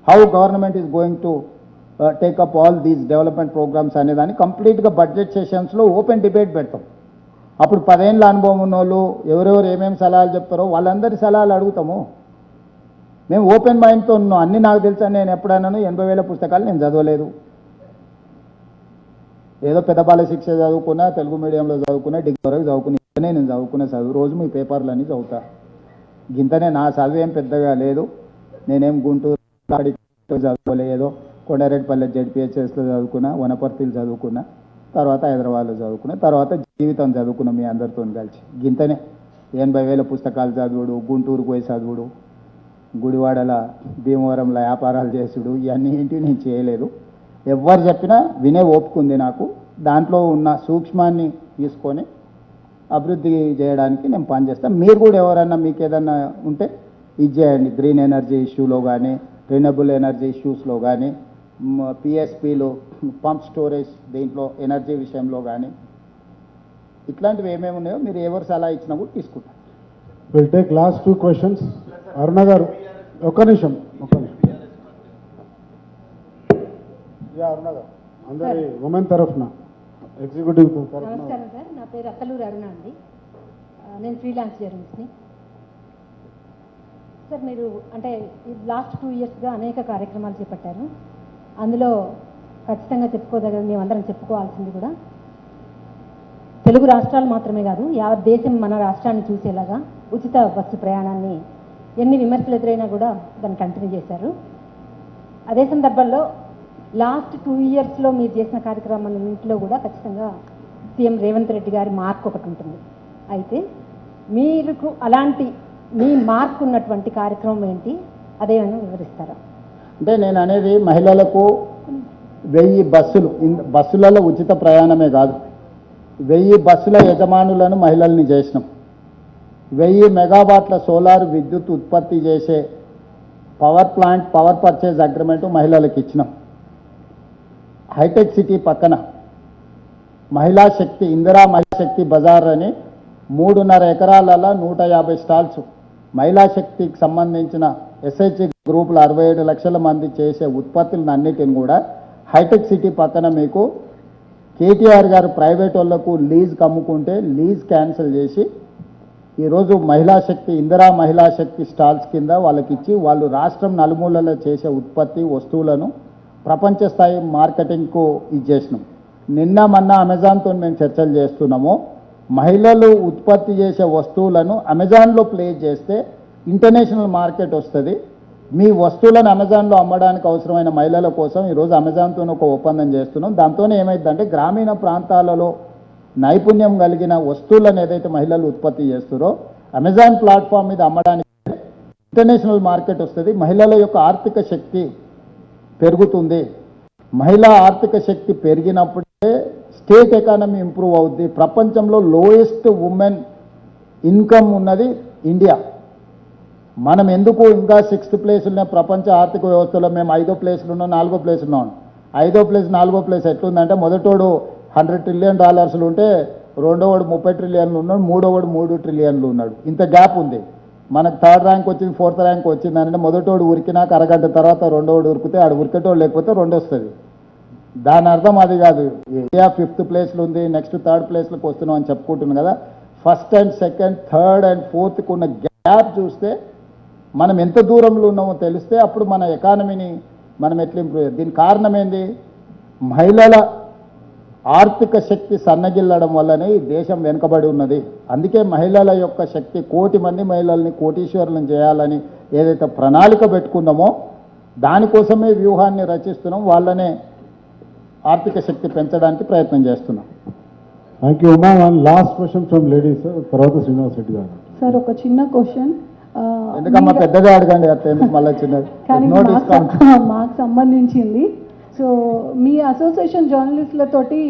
how government is going to take up all these development programmes అనేదాన్ని కంప్లీట్గా బడ్జెట్ సెషన్స్లో ఓపెన్ డిబేట్ పెడతాం. అప్పుడు 10 ఏళ్ళ అనుభవం ఉన్న వాళ్ళు ఎవరెవరు ఏమేమి సలహాలు చెప్తారో వాళ్ళందరి సలహాలు అడుగుతాము. మేము ఓపెన్ మైండ్తో ఉన్నాం. అన్నీ నాకు తెలుసా. నేను ఎప్పుడన్నాను 80,000 పుస్తకాలు నేను చదవలేదు. ఏదో పెద్దపాల శిక్ష చదువుకున్నా, తెలుగు మీడియంలో చదువుకున్నా, డిగ్రీ వరకు చదువుకున్నా. ఇంతనే నేను చదువుకున్న చదువు రోజు మీ పేపర్లన్నీ చదువుతా. గింతనే నా చదువు ఏం పెద్దగా లేదు. నేనేం గుంటూరు చదువుకోలేదు. కొండారెడ్డిపల్లె జెడ్పిహెచ్ఎస్లో చదువుకున్నా, వనపర్తిలో చదువుకున్నా, తర్వాత హైదరాబాద్లో చదువుకున్నా, తర్వాత జీవితం చదువుకున్నా మీ అందరితో కలిసి. గింతనే 80,000 పుస్తకాలు చదువుడు, గుంటూరుకు పోయి చదువుడు, గుడివాడల భీమవరంలో వ్యాపారాలు చేసుడు, ఇవన్నీ ఏంటి నేను చేయలేదు. ఎవరు చెప్పినా వినే ఓపుకుంది నాకు. దాంట్లో ఉన్న సూక్ష్మాన్ని తీసుకొని అభివృద్ధి చేయడానికి నేను పనిచేస్తాను. మీరు కూడా ఎవరన్నా మీకు ఏదన్నా ఉంటే ఇది చేయండి. గ్రీన్ ఎనర్జీ ఇష్యూలో కానీ, రినబుల్ ఎనర్జీ ఇష్యూస్లో కానీ, పిఎస్పీలో పంప్ స్టోరేజ్ దీంట్లో ఎనర్జీ విషయంలో కానీ ఇట్లాంటివి ఏమేమి ఉన్నాయో మీరు ఎవరు సలహా ఇచ్చినా కూడా తీసుకుంటారు. Will take last 2 questions. Aruna గారు ఒక్క నిమిషం. అరుణ గారు అందరి ఉమెన్ తరఫున ఎగ్జిక్యూటివ్ తరఫున. నమస్కారం సార్, నా పేరు అక్కలూరు అరుణ అండి. నేను ఫ్రీలాన్స్ జర్నలిస్ట్ని. సార్ మీరు అంటే లాస్ట్ 2 ఇయర్స్గా అనేక కార్యక్రమాలు చేపట్టారు. అందులో ఖచ్చితంగా చెప్పుకోదగ్గర మేమందరం చెప్పుకోవాల్సింది కూడా తెలుగు రాష్ట్రాలు మాత్రమే కాదు, యావత్ దేశం మన రాష్ట్రాన్ని చూసేలాగా ఉచిత బస్సు ప్రయాణాన్ని ఎన్ని విమర్శలు ఎదురైనా కూడా దాన్ని కంటిన్యూ చేశారు. అదే సందర్భంలో లాస్ట్ 2 ఇయర్స్లో మీరు చేసిన కార్యక్రమాలన్నింటిలో కూడా ఖచ్చితంగా సీఎం రేవంత్ రెడ్డి గారి మార్క్ ఒకటి ఉంటుంది. అయితే మీకు అలాంటి మీ మార్క్ ఉన్నటువంటి కార్యక్రమం ఏంటి, అదేమైనా వివరిస్తారా? అంటే నేను అనేది మహిళలకు 1000 బస్సులు, బస్సులలో ఉచిత ప్రయాణమే కాదు, 1000 బస్సుల యజమానులను మహిళల్ని చేసినాం. 1000 మెగావాట్ల సోలార్ విద్యుత్ ఉత్పత్తి చేసే power plant power purchase agreement మహిళలకు ఇచ్చినాం. హైటెక్ సిటీ పక్కన మహిళా శక్తి, ఇందిరా మహిళా శక్తి బజార్ అని 3.5 ఎకరాలలో 150 స్టాల్స్ మహిళా శక్తికి సంబంధించిన ఎస్హెచ్జి గ్రూపులు 67 లక్షల మంది చేసే ఉత్పత్తులను అన్నిటిని కూడా హైటెక్ సిటీ పక్కన మీకు కేటీఆర్ గారు ప్రైవేట్ వాళ్లకు లీజ్ కమ్ముకుంటే లీజ్ క్యాన్సిల్ చేసి ఈరోజు మహిళా శక్తి, ఇందిరా మహిళా శక్తి స్టాల్స్ కింద వాళ్ళకి ఇచ్చి వాళ్ళు రాష్ట్రం నలుమూలలో చేసే ఉత్పత్తి వస్తువులను ప్రపంచ స్థాయి మార్కెటింగ్కు ఇచ్చేసినాం. నిన్న మొన్న అమెజాన్తో మేము చర్చలు చేస్తున్నాము. మహిళలు ఉత్పత్తి చేసే వస్తువులను అమెజాన్లో ప్లేస్ చేస్తే ఇంటర్నేషనల్ మార్కెట్ వస్తుంది. మీ వస్తువులను అమెజాన్లో అమ్మడానికి అవసరమైన మహిళల కోసం ఈరోజు అమెజాన్తో ఒక ఒప్పందం చేస్తున్నాం. దాంతోనే ఏమైందంటే గ్రామీణ ప్రాంతాలలో నైపుణ్యం కలిగిన వస్తువులను ఏదైతే మహిళలు ఉత్పత్తి చేస్తారో అమెజాన్ ప్లాట్ఫామ్ మీద అమ్మడానికి ఇంటర్నేషనల్ మార్కెట్ వస్తుంది. మహిళల యొక్క ఆర్థిక శక్తి పెరుగుతుంది. మహిళా ఆర్థిక శక్తి పెరిగినప్పుడే స్టేట్ ఎకానమీ ఇంప్రూవ్ అవుద్ది. ప్రపంచంలో లోయెస్ట్ ఉమెన్ ఇన్కమ్ ఉన్నది ఇండియా. మనం ఎందుకు ఇంకా 6th ప్లేస్ ఉన్న ప్రపంచ ఆర్థిక వ్యవస్థలో మేము 5వ ప్లేస్లో ఉన్నాం, 4వ ప్లేస్ ఉన్నాం. 5వ ప్లేస్ 4వ ప్లేస్ ఎట్లుందంటే మొదటోడు $100 ట్రిలియన్ ఉంటే రెండోవాడు 30 ట్రిలియన్లు ఉన్నాడు, మూడోవాడు 3 ట్రిలియన్లు ఉన్నాడు. ఇంత గ్యాప్ ఉంది. మనకు 3rd ర్యాంక్ వచ్చింది, 4th ర్యాంక్ వచ్చింది అంటే మొదటోడు ఉరికినాక అరగంట తర్వాత రెండోవాడు ఉరికితే ఆడు ఉరికేటోడు లేకపోతే 2 వస్తుంది. దాని అర్థం అది కాదు. ఇండియా 5th ప్లేస్లో ఉంది, నెక్స్ట్ 3rd ప్లేస్లోకి వస్తున్నాం అని చెప్పుకుంటున్నాం కదా. 1st and 2nd, 3rd and 4th ఉన్న గ్యాప్ చూస్తే మనం ఎంత దూరంలో ఉన్నామో తెలిస్తే అప్పుడు మన ఎకానమీని మనం ఎట్లా ఇంప్రూవ్ చేయాలి. దీనికి కారణం ఏంది? మహిళల ఆర్థిక శక్తి సన్నగిల్లడం వల్లనే ఈ దేశం వెనుకబడి ఉన్నది. అందుకే మహిళల యొక్క శక్తి, 1 కోటి మంది మహిళల్ని కోటీశ్వరులను చేయాలని ఏదైతే ప్రణాళిక పెట్టుకున్నామో దానికోసమే వ్యూహాన్ని రచిస్తున్నాం. వాళ్ళనే ఆర్థిక శక్తి పెంచడానికి ప్రయత్నం చేస్తున్నాం. Thank you Uma. Last question from ladies, తర్వాత శ్రీనివాస్ రెడ్డి గారు. సార్ ఒక చిన్న క్వశ్చన్. ఎందుకమ్మా పెద్దగా అడగండి, అట్లా ఎందుకు మళ్ళీ చిన్నది? కానీ నో డిస్కౌంట్. మాకు సంబంధించింది. సో మీ అసోసియేషన్ జర్నలిస్టులతోటి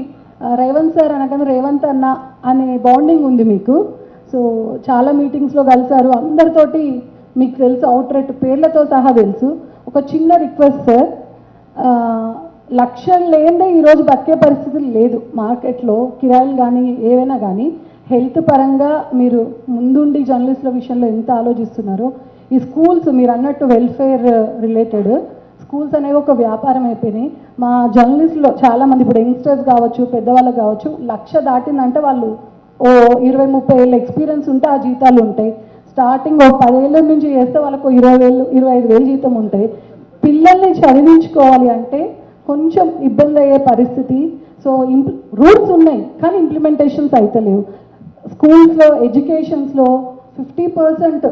రేవంత్ సార్ అనగానే రేవంత్ అన్న అనే బాండింగ్ ఉంది మీకు. సో చాలా మీటింగ్స్లో కలిసారు, అందరితోటి మీకు తెలుసు, అవుట్రెట్ పేర్లతో సహా తెలుసు. ఒక చిన్న రిక్వెస్ట్ సార్, లక్ష్యం లేదే ఈరోజు బతికే పరిస్థితి లేదు మార్కెట్లో. కిరాయిలు కానీ ఏవైనా కానీ హెల్త్ పరంగా మీరు ముందుండి జర్నలిస్టుల విషయంలో ఎంత ఆలోచిస్తున్నారో, ఈ స్కూల్స్ మీరు అన్నట్టు వెల్ఫేర్ రిలేటెడ్ స్కూల్స్ అనేవి ఒక వ్యాపారం అయిపోయినాయి. మా జర్నలిస్టులో చాలామంది ఇప్పుడు యంగ్స్టర్స్ కావచ్చు, పెద్దవాళ్ళకి కావచ్చు, 1,00,000 దాటిందంటే వాళ్ళు ఓ 20-30 ఏళ్ళ ఎక్స్పీరియన్స్ ఉంటే ఆ జీతాలు ఉంటాయి. స్టార్టింగ్ ఓ 10 ఏళ్ళ నుంచి చేస్తే వాళ్ళకు 20,000-25,000 జీతం ఉంటాయి. పిల్లల్ని చదివించుకోవాలి అంటే కొంచెం ఇబ్బంది అయ్యే పరిస్థితి. సో రూల్స్ ఉన్నాయి కానీ ఇంప్లిమెంటేషన్స్ అయితే లేవు. స్కూల్స్లో, ఎడ్యుకేషన్స్లో 50%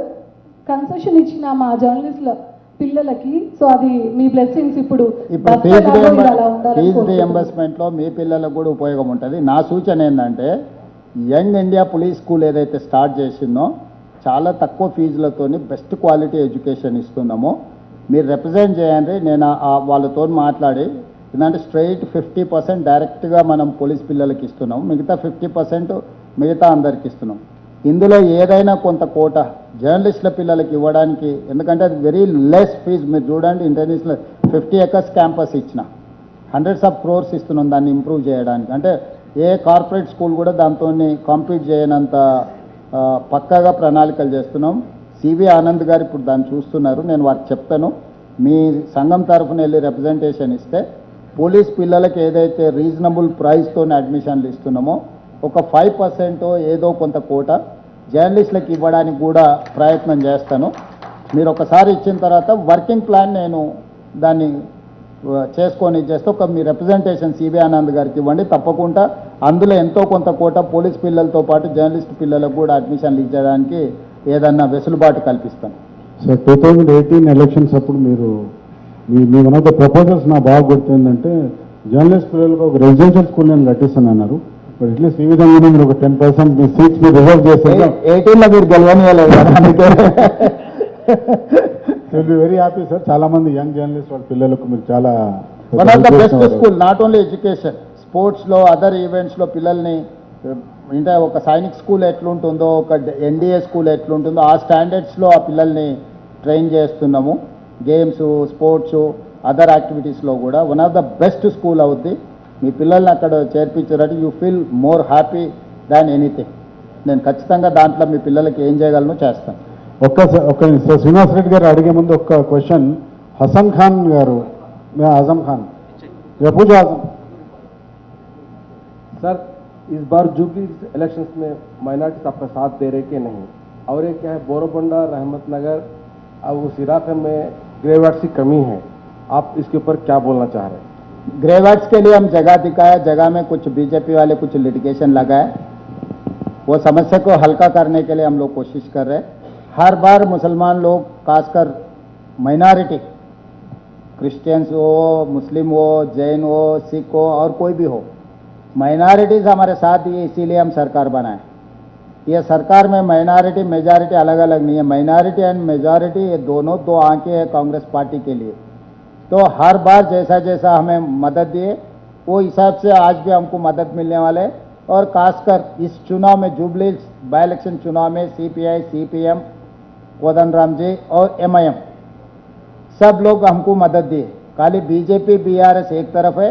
కన్సెషన్ ఇచ్చిన మా జర్నలిస్టుల పిల్లలకి. సో అది మీ బ్లెస్సింగ్స్. ఇప్పుడు ఫీజు రియంబర్స్మెంట్లో మీ పిల్లలకు కూడా ఉపయోగం ఉంటుంది. నా సూచన ఏంటంటే యంగ్ ఇండియా పోలీస్ స్కూల్ ఏదైతే స్టార్ట్ చేసిందో చాలా తక్కువ ఫీజులతోని బెస్ట్ క్వాలిటీ ఎడ్యుకేషన్ ఇస్తున్నామో మీరు రిప్రజెంట్ చేయండి. నేను వాళ్ళతో మాట్లాడి, ఎందుకంటే స్ట్రైట్ 50% డైరెక్ట్గా మనం పోలీస్ పిల్లలకి ఇస్తున్నాం, మిగతా 50% మిగతా అందరికి ఇస్తున్నాం. ఇందులో ఏదైనా కొంత కోట జర్నలిస్టుల పిల్లలకి ఇవ్వడానికి, ఎందుకంటే అది వెరీ లెస్ ఫీజ్. మీరు చూడండి, ఇంటర్నేషనల్ 50 acres క్యాంపస్ ఇచ్చిన hundreds of crores ఇస్తున్నాం దాన్ని ఇంప్రూవ్ చేయడానికి. అంటే ఏ కార్పొరేట్ స్కూల్ కూడా దాంతో కాంపీట్ చేయనంత పక్కాగా ప్రణాళికలు చేస్తున్నాం. సివి ఆనంద్ గారు ఇప్పుడు దాన్ని చూస్తున్నారు. నేను వారికి చెప్తాను, మీ సంఘం తరఫున వెళ్ళి రిప్రజెంటేషన్ ఇస్తే పోలీస్ పిల్లలకి ఏదైతే రీజనబుల్ ప్రైస్తో అడ్మిషన్లు ఇస్తున్నామో ఒక 5% ఏదో కొంత కోట జర్నలిస్టులకు ఇవ్వడానికి కూడా ప్రయత్నం చేస్తాను. మీరు ఒకసారి ఇచ్చిన తర్వాత వర్కింగ్ ప్లాన్ నేను దాన్ని చేసుకొని చేస్తే మీ రిప్రజెంటేషన్ సిబి ఆనంద్ గారికి ఇవ్వండి. తప్పకుండా అందులో ఎంతో కొంత కోట పోలీస్ పిల్లలతో పాటు జర్నలిస్ట్ పిల్లలకు కూడా అడ్మిషన్లు ఇచ్చడానికి ఏదన్నా వెసులుబాటు కల్పిస్తాను. సో 2018 ఎలక్షన్స్ అప్పుడు మీరు మీ వన్ ఆఫ్ ద ప్రపోజల్స్ నా బాగా గుర్తుందంటే జర్నలిస్ట్ పిల్లలకు ఒక రెసిడెన్షియల్ స్కూల్ నేను కట్టిస్తాను అన్నారు. బట్ అట్లీస్ట్ ఈ విధంగా మీరు ఒక 10% మీ సీట్స్ మీరు రిజర్వ్ చేస్తారు. 18లో మీరు గెలవనియలేదు అందుకే will be very happy sir. చాలా మంది యంగ్ జర్నలిస్ట్ వాళ్ళ పిల్లలకు మీరు చాలా one of the best school, not only education, స్పోర్ట్స్లో, అదర్ ఈవెంట్స్లో పిల్లల్ని, అంటే ఒక సైనిక్ స్కూల్ ఎట్లుంటుందో, ఒక ఎన్డీఏ స్కూల్ ఎట్లుంటుందో ఆ స్టాండర్డ్స్లో ఆ పిల్లల్ని ట్రైన్ చేస్తున్నాము. గేమ్స్, స్పోర్ట్స్, అదర్ యాక్టివిటీస్లో కూడా one of the best school అవుద్ది. మీ పిల్లల్ని అక్కడ చేర్పించారంటే you feel more happy than anything. నేను ఖచ్చితంగా దాంట్లో మీ పిల్లలకి ఏం చేయగలను చేస్తాను. ఒక్క శ్రీనివాస్ రెడ్డి గారు అడిగే ముందు ఒక్క క్వశ్చన్. హసన్ ఖాన్ గారు, आजम खान या पूछो आजम सर, इस बार जुबली इलेक्शंस में माइनॉरिटीज आपका साथ दे रहे कि नहीं, और ये क्या है, बोरोबंडा, रहमत नगर और उस इलाके में ग्रेवार्ड्स की कमी है, आप इसके ऊपर क्या बोलना चाह रहे हैं? ग्रेवार्ड्स के लिए हम जगह दिखाया, जगह में कुछ बीजेपी वाले कुछ लिटिगेशन लगाए, वो समस्या को हल्का करने के लिए हम लोग कोशिश कर रहे हैं. हर बार मुसलमान लोग, खासकर माइनॉरिटी, क्रिश्चियंस हो, मुस्लिम हो, जैन हो, सिख हो और कोई भी हो, माइनॉरिटीज़ हमारे साथ ही, इसीलिए हम सरकार बनाए. ये सरकार में माइनॉरिटी मेजॉरिटी अलग अलग नहीं है. माइनॉरिटी एंड मेजॉरिटी ये दोनों दो आंखें हैं कांग्रेस पार्टी के लिए. तो हर बार जैसा जैसा हमें मदद दिए वो हिसाब से आज भी हमको मदद मिलने वाले है। और खासकर इस चुनाव में जुबली बाई इलेक्शन चुनाव में CPI, CPM, कोदंडराम जी और MIM सब लोग हमको मदद दिए। खाली BJP BRS एक तरफ है,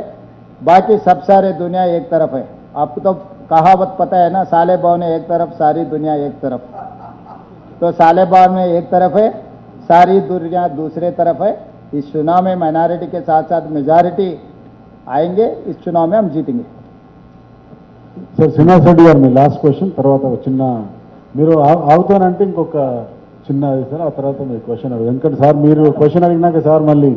बाकी सब सारे दुनिया एक तरफ है। आपको तो कहावत पता है ना, साले बाव ने एक तरफ, सारी दुनिया एक तरफ। तो साले बाव में एक तरफ है, सारी दुनिया दूसरे तरफ है। इस चुनाव में माइनॉरिटी के साथ साथ मेजॉरिटी आएंगे, इस चुनाव में हम जीतेंगे। సార్ శ్రీనివాస్ రెడ్డి గారు మీ లాస్ట్ క్వశ్చన్, తర్వాత ఒక చిన్న మీరు ఆగుతానంటే ఇంకొక చిన్న సార్, ఆ తర్వాత మీరు క్వశ్చన్ అడుగు. ఎందుకంటే సార్ మీరు క్వశ్చన్ అడిగినాక సార్ మళ్ళీ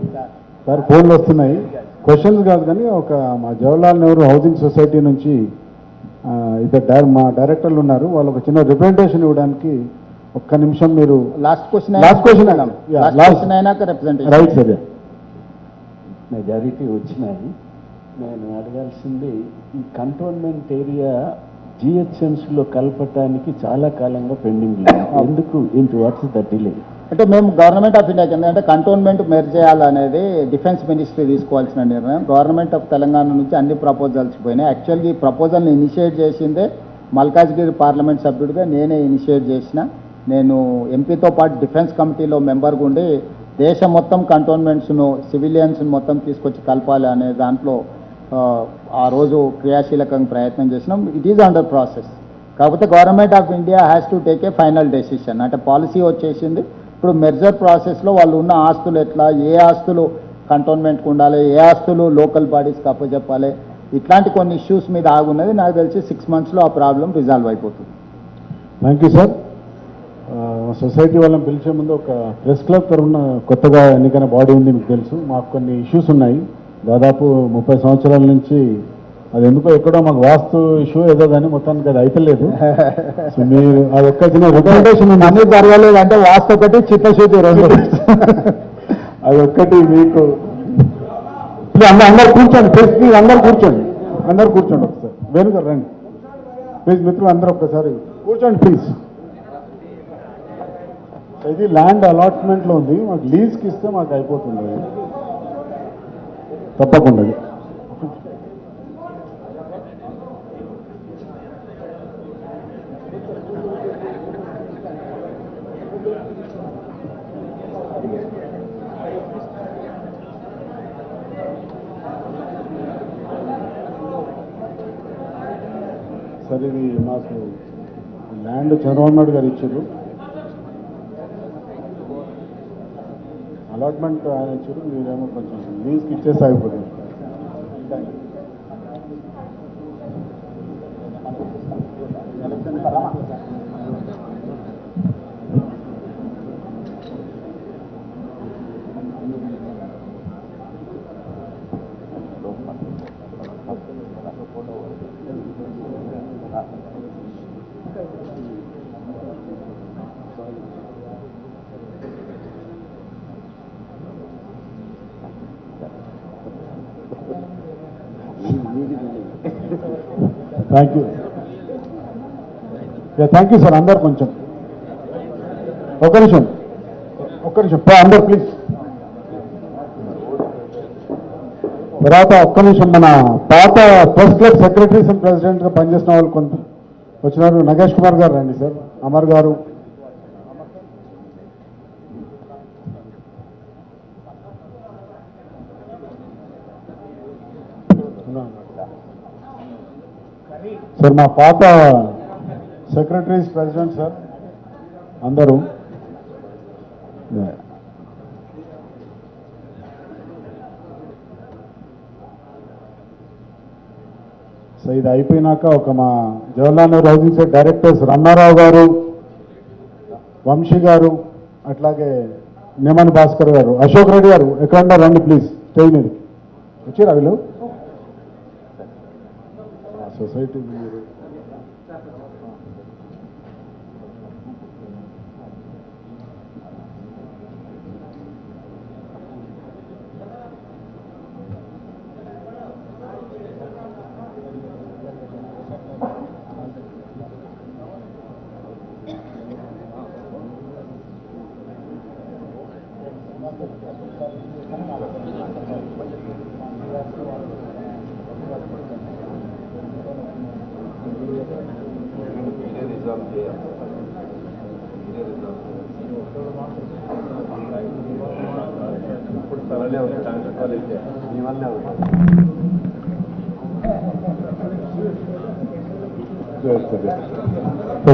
సార్ ఫోన్లు వస్తున్నాయి. క్వశ్చన్స్ కాదు కానీ ఒక మా జవహర్లాల్ నెహ్రూ హౌసింగ్ సొసైటీ నుంచి మా డైరెక్టర్లు ఉన్నారు, వాళ్ళు ఒక చిన్న రిప్రజెంటేషన్ ఇవ్వడానికి ఒక్క నిమిషం మీరు. లాస్ట్ క్వశ్చన్ అయినాక రిప్రజెంటేషన్. Right sir. మెజారిటీ వచ్చినాయి. నేను అడగాల్సింది, ఈ కంటోన్మెంట్ ఏరియా GHMCలో కలపటానికి చాలా కాలంగా పెండింగ్ లేదు, ఎందుకు? What's the delay? అంటే మేము గవర్నమెంట్ ఆఫ్ ఇండియాకి ఎందుకంటే కంటోన్మెంట్ మెర్జ్ చేయాలనేది డిఫెన్స్ మినిస్ట్రీ తీసుకోవాల్సిన నిర్ణయం. గవర్నమెంట్ ఆఫ్ తెలంగాణ నుంచి అన్ని ప్రపోజల్స్ పోయినాయి. యాక్చువల్గా ఈ ప్రపోజల్ని ఇనిషియేట్ చేసిందే మల్కాజ్గిరి పార్లమెంట్ సభ్యుడిగా నేనే ఇనిషియేట్ చేసిన. నేను ఎంపీతో పాటు డిఫెన్స్ కమిటీలో మెంబర్గా ఉండి దేశం మొత్తం కంటోన్మెంట్స్ను, సివిలియన్స్ను మొత్తం తీసుకొచ్చి కలపాలి అనే దాంట్లో ఆ రోజు క్రియాశీలకంగా ప్రయత్నం చేసినాం. It is under process. కాకపోతే government of India has to take a final decision. అంటే పాలసీ వచ్చేసింది. ఇప్పుడు మెర్జర్ ప్రాసెస్లో వాళ్ళు ఉన్న ఆస్తులు ఎట్లా, ఏ ఆస్తులు కంటోన్మెంట్కి ఉండాలి, ఏ ఆస్తులు లోకల్ బాడీస్కి అప్పచెప్పాలి, ఇట్లాంటి కొన్ని ఇష్యూస్ మీద ఆగున్నది. నాకు తెలిసి 6 monthsలో ఆ ప్రాబ్లం రిజాల్వ్ అయిపోతుంది. Thank you sir. సొసైటీ వాళ్ళని పిలిచే ముందు ఒక ప్రెస్ క్లబ్ తరఫున కొత్తగా ఎన్నికైన బాడీ ఉంది, మీకు తెలుసు. మాకు కొన్ని ఇష్యూస్ ఉన్నాయి దాదాపు 30 సంవత్సరాల నుంచి. అది ఎందుకో ఎక్కడో మాకు వాస్తు ఇష్యూ ఏదో కానీ మొత్తానికి అది అయితలేదు. సో మీరు అది ఒక్క చిన్న రికమెండేషన్ అన్ని జరగలేదు అంటే వాస్తు ఒకటి, చిత్తశుద్ధి రెండు. అది ఒక్కటి మీకు. అందరు కూర్చోండి ప్లీజ్, ప్లీజ్ అందరు కూర్చోండి, అందరు కూర్చోండి. ఒకసారి వేణుగారు రండి ప్లీజ్. మిత్రులు అందరూ ఒక్కసారి కూర్చోండి ప్లీజ్. ఇది ల్యాండ్ అలాట్మెంట్లో ఉంది, మాకు లీజ్కి ఇస్తే మాకు అయిపోతుంది తప్పకుండా. సరే, ఇది మాకు ల్యాండ్ చంద్రబాబు నాయుడు గారు ఇచ్చారు, అలాట్మెంట్ ఆయన ఇచ్చారు, మీరేమో కొంచెం లీజ్కి ఇచ్చేసి అయిపోతుంది. Thank you. Thank you sir. అందరు కొంచెం ఒక్క నిమిషం అందరు ప్లీజ్. తర్వాత ఒక్క నిమిషం, మన పాత ప్రెస్ క్లబ్ సెక్రటరీస్ అండ్ ప్రెసిడెంట్గా పనిచేసిన వాళ్ళు కొంత వచ్చినారు. నగేష్ కుమార్ గారు రండి సార్, అమర్ గారు. సార్ మా పాత సెక్రటరీస్ ప్రెసిడెంట్ సార్ అందరూ. సో ఇది అయిపోయినాక ఒక మా Jawaharlal Nehru housing society directors Ramana Rao గారు, వంశీ గారు, అట్లాగే నేమని భాస్కర్ గారు, అశోక్ రెడ్డి గారు ఎక్కడన్నా రండి ప్లీజ్. స్టేజ్ మీద వచ్చారా వీళ్ళు? Society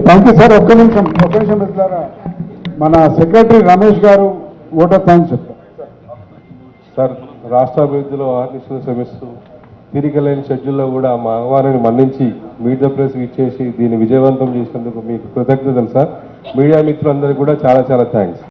thank you sir. ఒక్క నిమిషం మిత్రులారా, మన సెక్రటరీ రమేష్ గారు ఓట్ ఆఫ్ థ్యాంక్స్ చెప్తారు. సార్, రాష్ట్ర అభివృద్ధిలో ఆర్నిషను శ్రమిస్తూ తీరిక లేని షెడ్యూల్లో కూడా మా ఆహ్వానాన్ని మన్నించి మీడియా ప్రెస్ ఇచ్చేసి దీన్ని విజయవంతం చేసినందుకు మీకు కృతజ్ఞతలు సార్. మీడియా మిత్రులందరికీ కూడా చాలా చాలా థ్యాంక్స్.